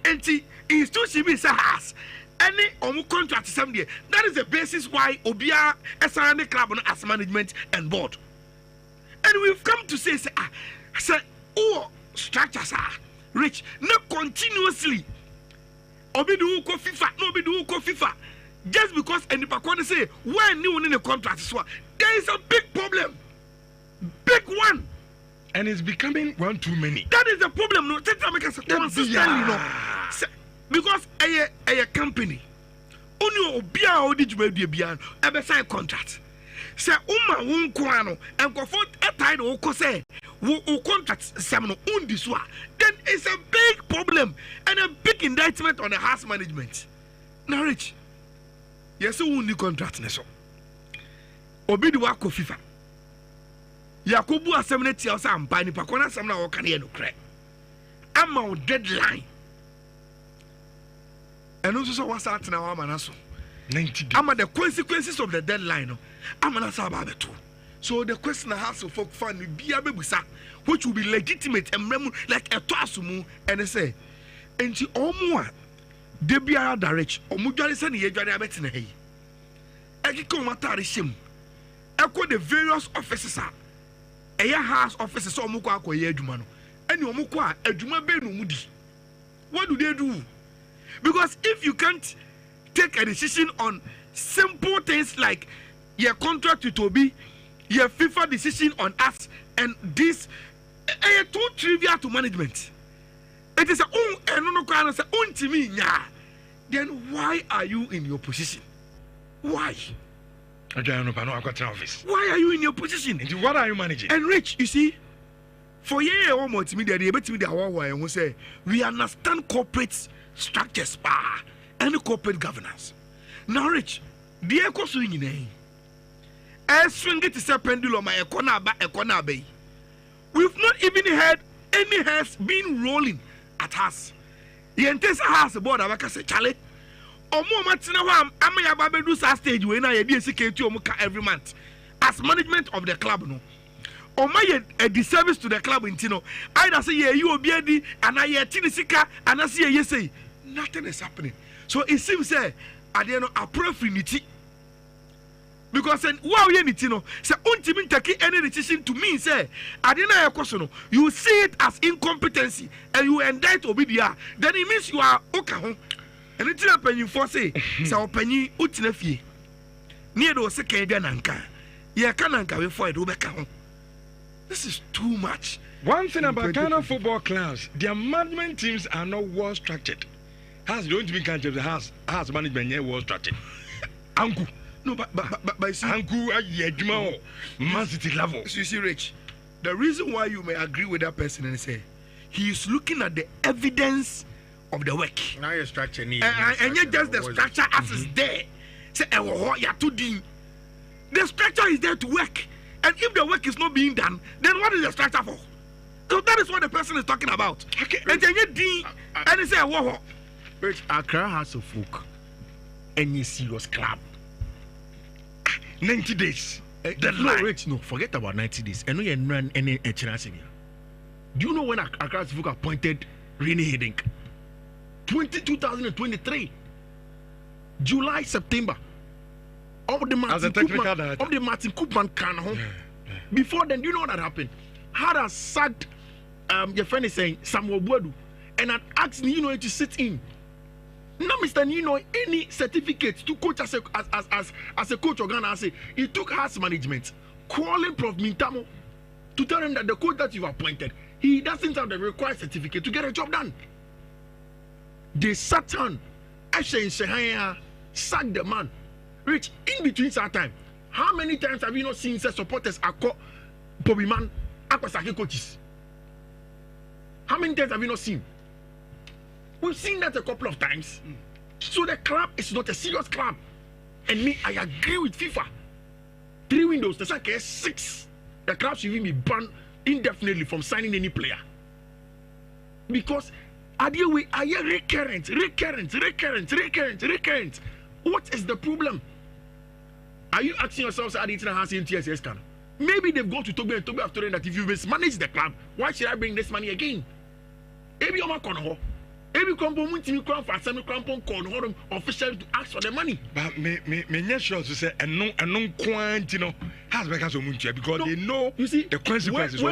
And the institution be say has any contract some day. That is the basis why obia SRN club as management and board. And we've come to say structures are Rich, not continuously. Obi do ko FIFA, no be do ko FIFA. just because any pakwan say when you in a contract, so there is a big problem, big one, and it's becoming one too many. That is the problem. No, consistently, no, because a company, only obia or did you be an ever sign contract. Say won't kwano and go for a title or say who contracts some undi swa. Then it's a big problem and a big indictment on the house management. Now, Rich, yes, who the contract neso. Obi the work of FIFA. Yakubu assembly or some bani pakona samna or can no crack. I'm on deadline. And also what's that now, Manaso? 90 days. I'm at the consequences of the deadline. I'm an answer too. So the question I have to folk fund be a baby, which will be legitimate and like a toasumu, and they say, and she almost they be a direction or Mujali ye Jana Hey. Ekiko Matari Shim. Echo the various offices are a house offices or Mukwa Yedumano, and your Mukwa, a Juma Benu Mudi. What do they do? Because if you can't take a decision on simple things like your contract with Toby, your FIFA decision on us, and this too trivial to management. It is to me, then why are you in your position? Why? Why are you in your position? And what are you managing? And Rich, you see, for years or more, they say we understand corporate structures and corporate governance. Now, Rich, the echo swing in as swing it is a pendulum, bay. We've not even heard any hairs being rolling at us. The entire house about our say, Charlie. Or more Martina, I'm a baby stage when I DSK every month as management of the club. No, or my a disservice to the club in Tino. Either say, yeah, you will be and I hear Tinisika and I see yes, say nothing is happening. So it seems, I didn't know a prefinity. Because wow, you know, say untimin take any decision to me, say I didn't know a question. You see it as incompetency and you indict Obidia, then it means you are okay. And it's not penny for say, so penny utinefie. Near those second Gananka. Yeah, Kananka before it will be. This is too much. One thing about Ghana football clubs, their management teams are not well structured. Has don't be kind of the house management here well structured. Angu. No, but Angu Yedmo Man City level. So you see, Rich, the reason why you may agree with that person and say he is looking at the evidence of the work. Now your structure needs and yet just the structure as is there. Say the structure is there to work. And if the work is not being done, then what is the structure for? So that is what the person is talking about. Okay. And then you and he say, "Whoa, Rich, Accra has a folk. Any serious club. 90 days. No, Rich, no, forget about 90 days. And we run any chance in here. Do you know when Accra has a folk appointed Rene Hiddink? 2023. July, September. Of the Martin Koopman can home. Before then, do you know what had happened? Had a sacked your friend is saying Samuel Boadu and had asked Nino to sit in. Now, Mr. Nino, any certificate to coach as a coach of Ghana, he took house management, calling Prof Mintamo to tell him that the coach that you appointed, he doesn't have the required certificate to get a job done. They sat on Asha in Shehaya, sacked the man. Rich, in between that time, how many times have you not seen such supporters called Bobby Man, Akwasaki coaches? How many times have you not seen? We've seen that a couple of times. So the club is not a serious club. And me, I agree with FIFA. 3 windows, the second 6. The club should even be banned indefinitely from signing any player. Because I hear recurrent. What is the problem? Are you asking yourselves, maybe they've gone to Toby and Toby have told them that if you mismanage the club, why should I bring this money again? Maybe I'm every company to official to ask for the money. But me sure to say and no quant, has because they know you see the consequences.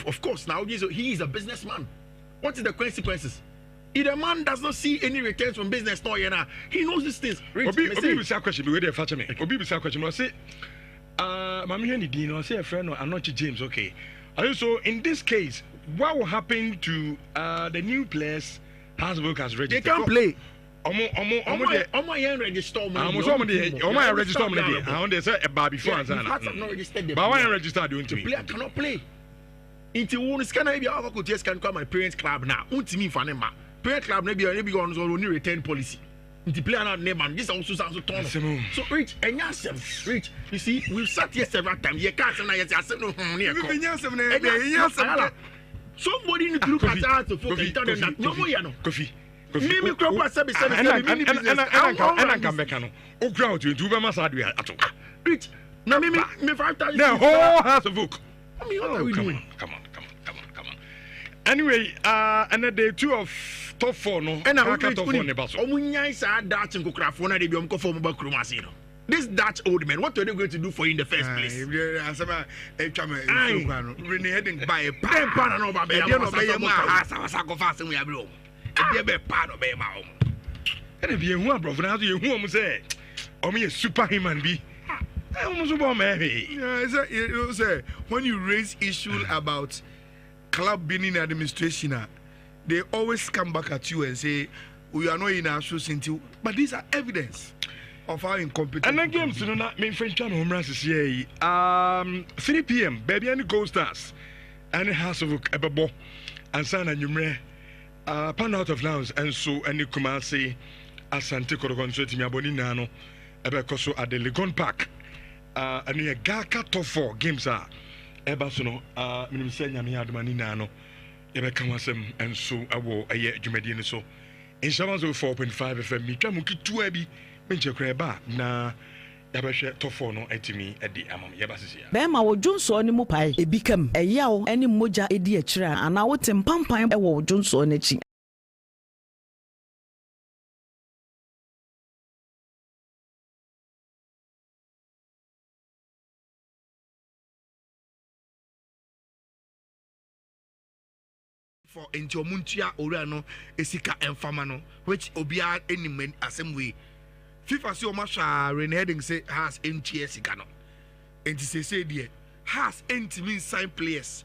Of course, now he is a businessman. What is the consequences? If the man does not see any returns from business, no, he knows these things. Obi will say a question. Be waiting for me. Obi will say a question. I say, Mami Henry Dino, I say a friend, I'm not James. Okay. Also, in this case, what will happen to the new players? Hasbrook has registered. They can't play. Register. I say a baby before and not registered. But why register doing to me? The player cannot play. Into one scan, maybe I can call my parents' club now. Me for them. Parent club maybe on only return policy. The player not name and this also sounds so torn. So Rich, and yes, Rich, you see, we've sat here several times. You can't say no. Somebody need to look at us to focus and tell them that no more, you know. Coffee. Mimi crop was service and come back. Oh, crowd, you do my massage. Rich, now me 5,000. The whole house of book. I mean, what are we doing? Come on. Anyway, another 2 of top 4 no. And I got top 4 ne baso. Omunya say Dutch and Kokrafona dey be am for mobile Kromasi no. This Dutch old man, what are they going to do for you in the first place? Asama e Rene heading by a pan no ba be no be ma asa go fast we abro. E dey be pan no be ma o. And be hu abro na so ye hu am say omo super human be. You say when you raise issue about club being in administration, they always come back at you and say we are not in our shoes until. But these are evidence of how incompetent. And again, so not main French channel home runs is 3 p.m. Baby and the Gold Stars and the House of Ebabo and San and Numre pan out of Lounge and so and the Kumasi Asante Korogonso Timaboni Nano Ebekoso at the Legon Park and the Gaka top 4 games are Ebasono Minister Yami Admani Nano Ebekawasem and so awo a year Jumedian so in Shamazo 4.5 FM Mikamuki 2 Ebi Mincha Creba na yabɛhwɛ tɔfo no atimi adi amam yɛbasisia bɛma wo dwonso ne mu pae ebikam ɛyaw ɛne mogya edi akyira ana wo tempampan ɛwɔ wo dwonso n'akyi for into muntia ora no esika emfama no which obia any asem way FIFA say o ma sha Rene heading say has NTS ikano enti say there has intimi sign players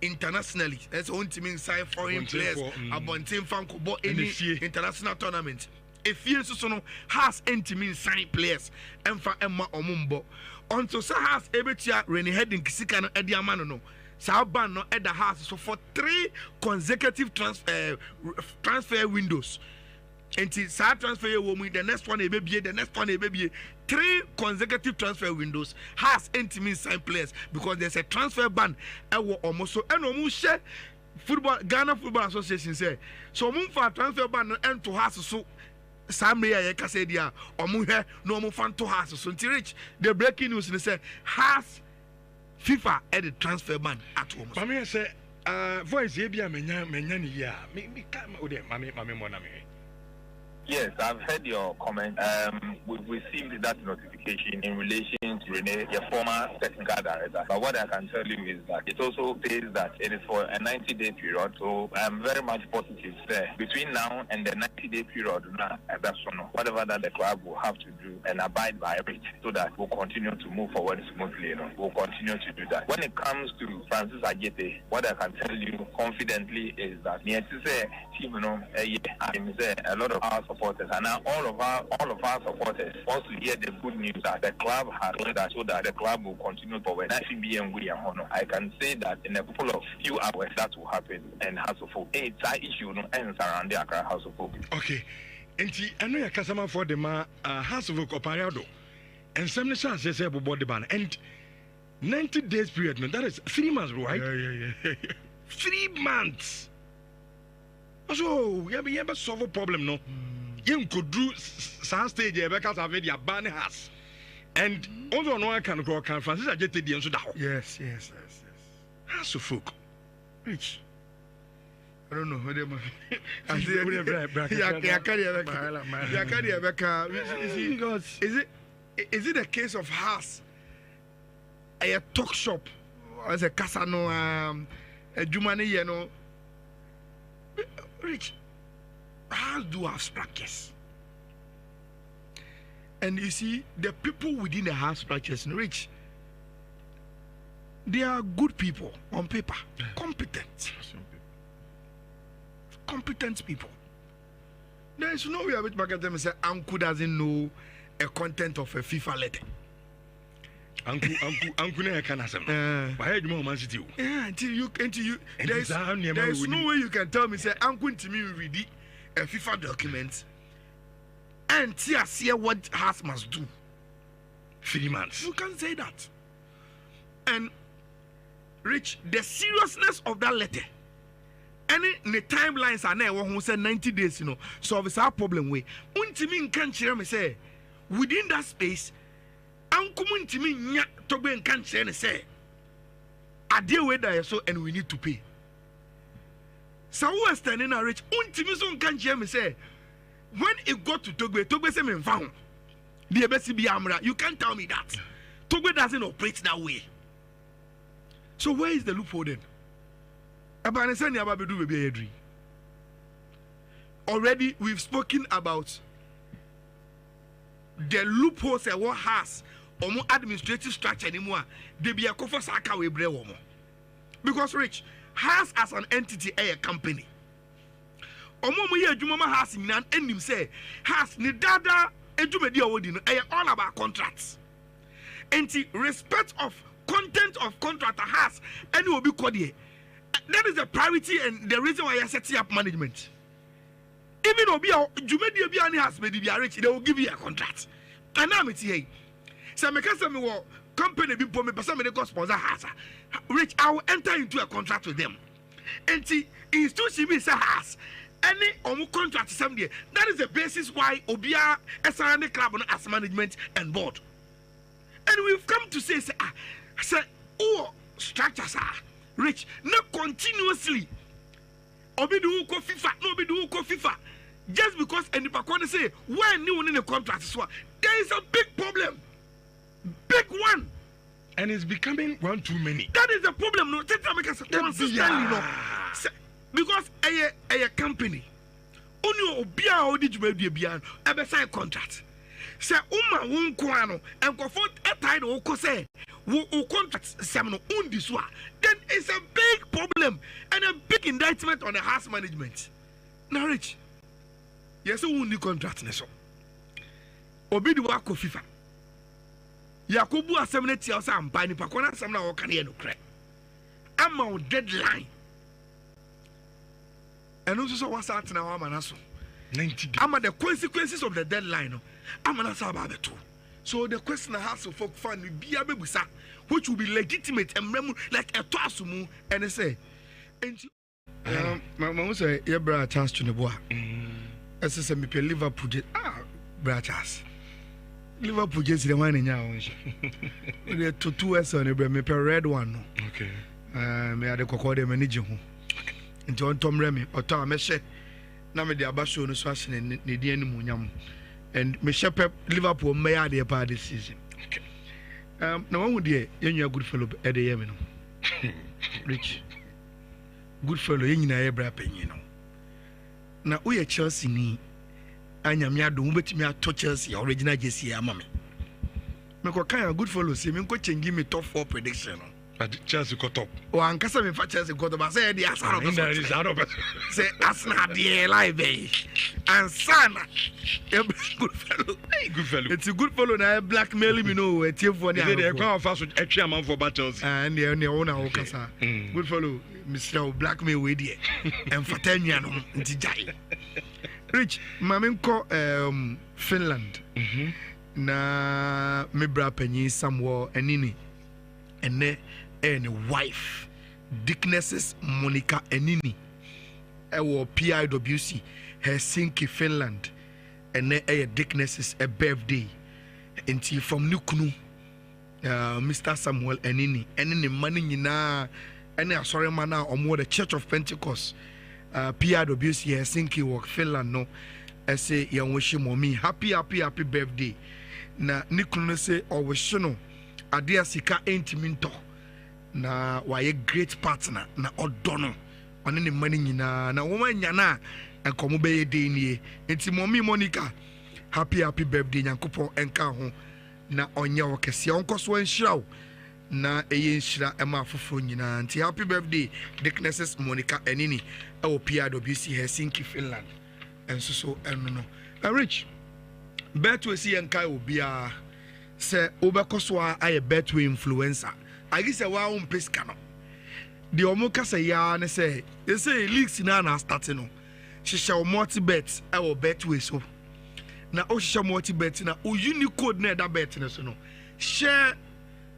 internationally that's intimi sign foreign players abontin fan ko bo any international tournament if you so no has intimi sign players emfa emma omumbo until say has ebetia Rene heading kisika no edi amano no Sauban no at the house so for 3 consecutive transfer windows. And transfer woman, the next one the next one 3 consecutive transfer windows has intimate sign players because there's a transfer ban. Almost so and almost share football Ghana Football Association say so for transfer ban and to house so Samria Yakasedia or Muhe no fan to house so to reach the breaking news and say has FIFA had a transfer ban at home. Mami say, voice ebia menya ya. Me come ode mami mona me. Yes, I've heard your comment. We've received that notification in relation to Rene, your former technical director. But what I can tell you is that it also says that it is for a 90-day period. So I'm very much positive there. Between now and the 90-day period, whatever that the club will have to do and abide by it so that we'll continue to move forward smoothly. We'll continue to do that. When it comes to Francis Ajete, what I can tell you confidently is that a lot of our supporters and now all of our supporters want to hear the good news that the club has done that so that the club will continue forward. I can say that in a couple of few hours that will happen and House of Folk. It's an issue ends around the Accra House of Folk. Okay. And I know your customer for the House of Folk Opariado and some chance say about the ban and 90 days period, that is 3 months, right? Yeah. 3 months. So we have a solve a problem, no? You could do some stage because I've already ban has. And also no one can go can Francis I get the answer. Yes. House of Folk. Rich. I don't know what they is it a case of house? A talk shop as a casano a Jumani, Rich. Hearts do have structures. And you see, the people within the Hearts structures, Rich, they are good people on paper, competent people. There is no way I would back at them and say, Uncle doesn't know a content of a FIFA letter. Uncle never can answer. Why are you Man City? Yeah, until you, there is no way you can tell me, say, Uncle to me read a FIFA document and see what Hearts must do. 3 months. You can't say that. And Rich, the seriousness of that letter. Any the timelines are now who said 90 days, so it's our problem way. Untimi can't share me say within that space, Uncle Untimi nya to be and can't share say I deal with that so and we need to pay. So who standing a Rich Untimi so can't share me say when it got to Togbe say me found the best be Amra. You can't tell me that. Togbe doesn't operate that way. So where is the loophole then? Already we've spoken about the loopholes that what has or more administrative structure anymore. They be a cover saka we bre womo. Because Rich has as an entity a company. Omo mo ye adwuma ma has nyan enim say has ni dada edwuma di awodi no all about contracts. Enti respect of content of contract has any will be called here. That is the priority and the reason why you're setting up management. Even if you has made you rich, they will give you a contract. And now I'm here. So I can say me company be me, but somebody got sponsor has rich. I will enter into a contract with them. And see, institution be has any contract someday. That is the basis why Obia SRN club as management and board. And we've come to say structures are Rich, not continuously. Obi do ko FIFA, no be do ko FIFA. Just because any pakone say when you in a contract, there is a big problem, big one, and it's becoming one too many. That is the problem. No, consistently, no, because a company only obia odi jube bia ebe sign contract. Say uma won kwano and go for a time o say wo contract semno undi so then it's a big problem and a big indictment on the house management. Now Rich, yes undi contract ne so obi di wa ko FIFA yakobu asemne tia o am pa ni pa kona asem na wo kan ye no kre ama deadline and also so what's out now am na so 90 days ama the consequences of the deadline no so the question has to folk fund be which will be legitimate and like a toasumu and say my say your brother chance to the boy as I say me Liverpool brachas Liverpool just the one in now the 2 years on me red one okay me had the kokode manage ho into on Tom Remy or Tom Meshe na me the abasho no so asene ne die ni munyam. And me shepherd Liverpool may have their part this season. Okay. No one would hear you good fellow at the Yemen. Rich. Good fellow in your brapping, you know. Now we are Chelsea ni. I am ya do bet me to Chelsea original JC mammy. Make what kind of good fellow see me coach and give me top 4 prediction. But Chelsea got up. Oh, and Cassam for Chelsea got up. Say the Asana is out of it. Say Asana the live and Sana. Good fellow. Hey, good fellow. It's a good fellow now. Blackmailing me no. It's for the. They come fast with extra amount for Chelsea. And the owner Okasa. Good fellow, Mr. Blackmail with you. And for 10 years, it's Jai. Rich, Maminko, Finland. Na me bra penny somewhere and nini. And ne and wife Dicknesses Monica Enini our PIWC Helsinki Finland and ne Dicknesses a birthday until from Nukunu Mr. Samuel Enini and money na and sorry mana or more the Church of Pentecost PIWC Helsinki work Finland no I say young wish mommy happy birthday na Nukunu say or wish no Adia sika entiminto na waye great partner na odono one ne mani nyina na woman nyana enkomo be ye dey nie enti mommy Monica happy birthday nyankopon enka ho na onye wo kese onkoso enhira wo na eye enhira ema afoforo nyina nti happy birthday Dicknesses Monica Enini e PRWC Helsinki Finland enso so eno no Rich Betway si enka obia se obekoso aye Betway influencer agi se wa on peska no the omoka say ya ne say they say leaks na starting no she shall multi bet I will Betway so na o share multi bet na o unique code na that bet no so no share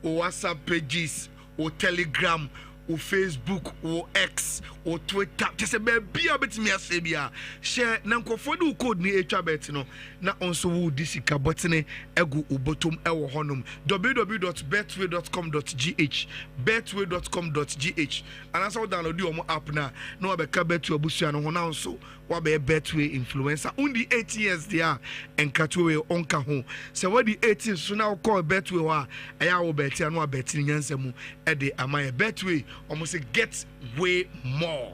o WhatsApp pages o Telegram o Facebook o X o Twitter just say be a bit me ase bia share na nkofo do code ni etwa bet no na onso wo disika botene egu obotom ewo honum www.betway.com.gh betway.com.gh and as we download your app na wabeka Betway abusua no ho na onso wabe Betway influencer undi 8 years there enkatwe onka ho se wadi 18 so na call Betway wa aya wo beti anu abeti nyansemu e de amaye Betway almost say get way more.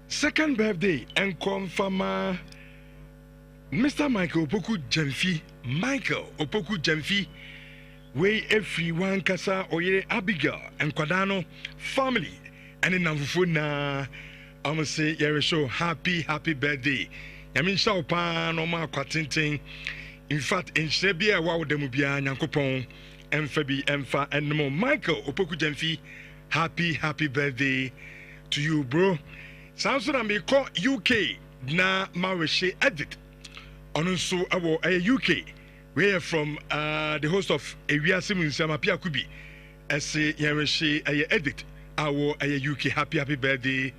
Second birthday and confirm Mr. Michael Opoku Jamfi. Michael Opoku Jamfi. We everyone kasa oyere Abigail and Kwadano family. And in Namfuna, I'm say yeah show happy birthday. Yamin Shaupan Oma Kwatinting. In fact, in Shebia wow demubia Nyankopon Mfabi Mfa and more Michael Opoku Jamfi. Happy birthday to you, bro. Samson and me call UK na Marishe edit. Also, our UK. We are from the host of Area Simun Samapia Kubi. As say Yarishe edit. Our UK happy birthday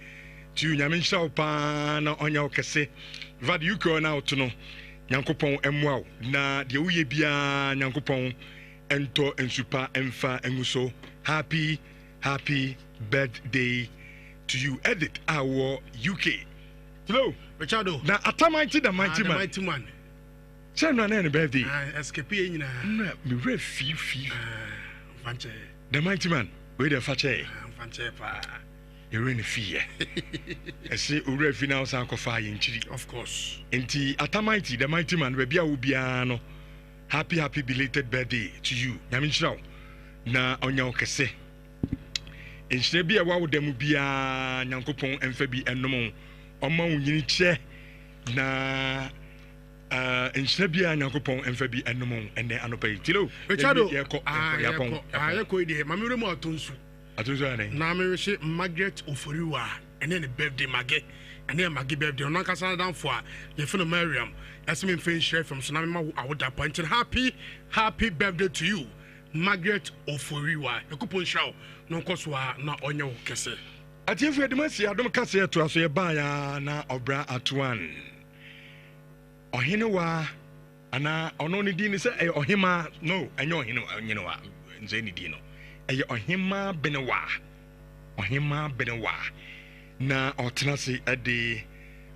to you. Nyamin Shaupan on your kese. Vad UK now to know. Nyankopon Mwao. Na the Uye Bia Nyankopon Ento and Super Emfa Emuso. Happy birthday to you. Edit our UK. Hello, Richardo. Now, Atamighty the mighty man. Mighty man. Send on any birthday. Escape in me re fee. Fanche. The mighty man. Where the fache. Fanche pa. You're in a fee. I say, Ure final sankofa in Chili. Of course. Enti Atamighty the mighty man. Rebia Ubiano. Happy belated birthday to you. Yamin Shao. Na onya okese. Enshebia wa wodemu bia Nyankopon emfabi ennom omma wunyini che na enshebia Nyankopon emfabi ennom ene anopai tilo Richardo yakon ide mamire mo atonsu ane na me hye Margaret Oforiwa ene ne birthday mage ene mage birthday on kasa dan fo a ye fino Mariam asme mfen share from so na me ma awoda point happy birthday to you Margaret Oforiwa ekupon shaw no koswa na onye kese atiefu edemasi adom kase to aso ye ban ya na obra atuan ohene wa ana ono ne di ni se ohima no enye ohene wa nze ni di no eye ohima benewa na otena se ade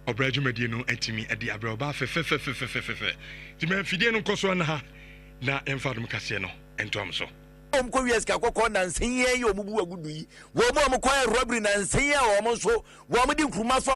obra dwumadi no atimi ade abra oba fe ti me fidie no koswa na ha na emfa dom kase no entom so omko wieska kokko na nsenye ye omubu agudu yi wo mo kwa robbery na nsenye wo mo so wo mo di nkruma so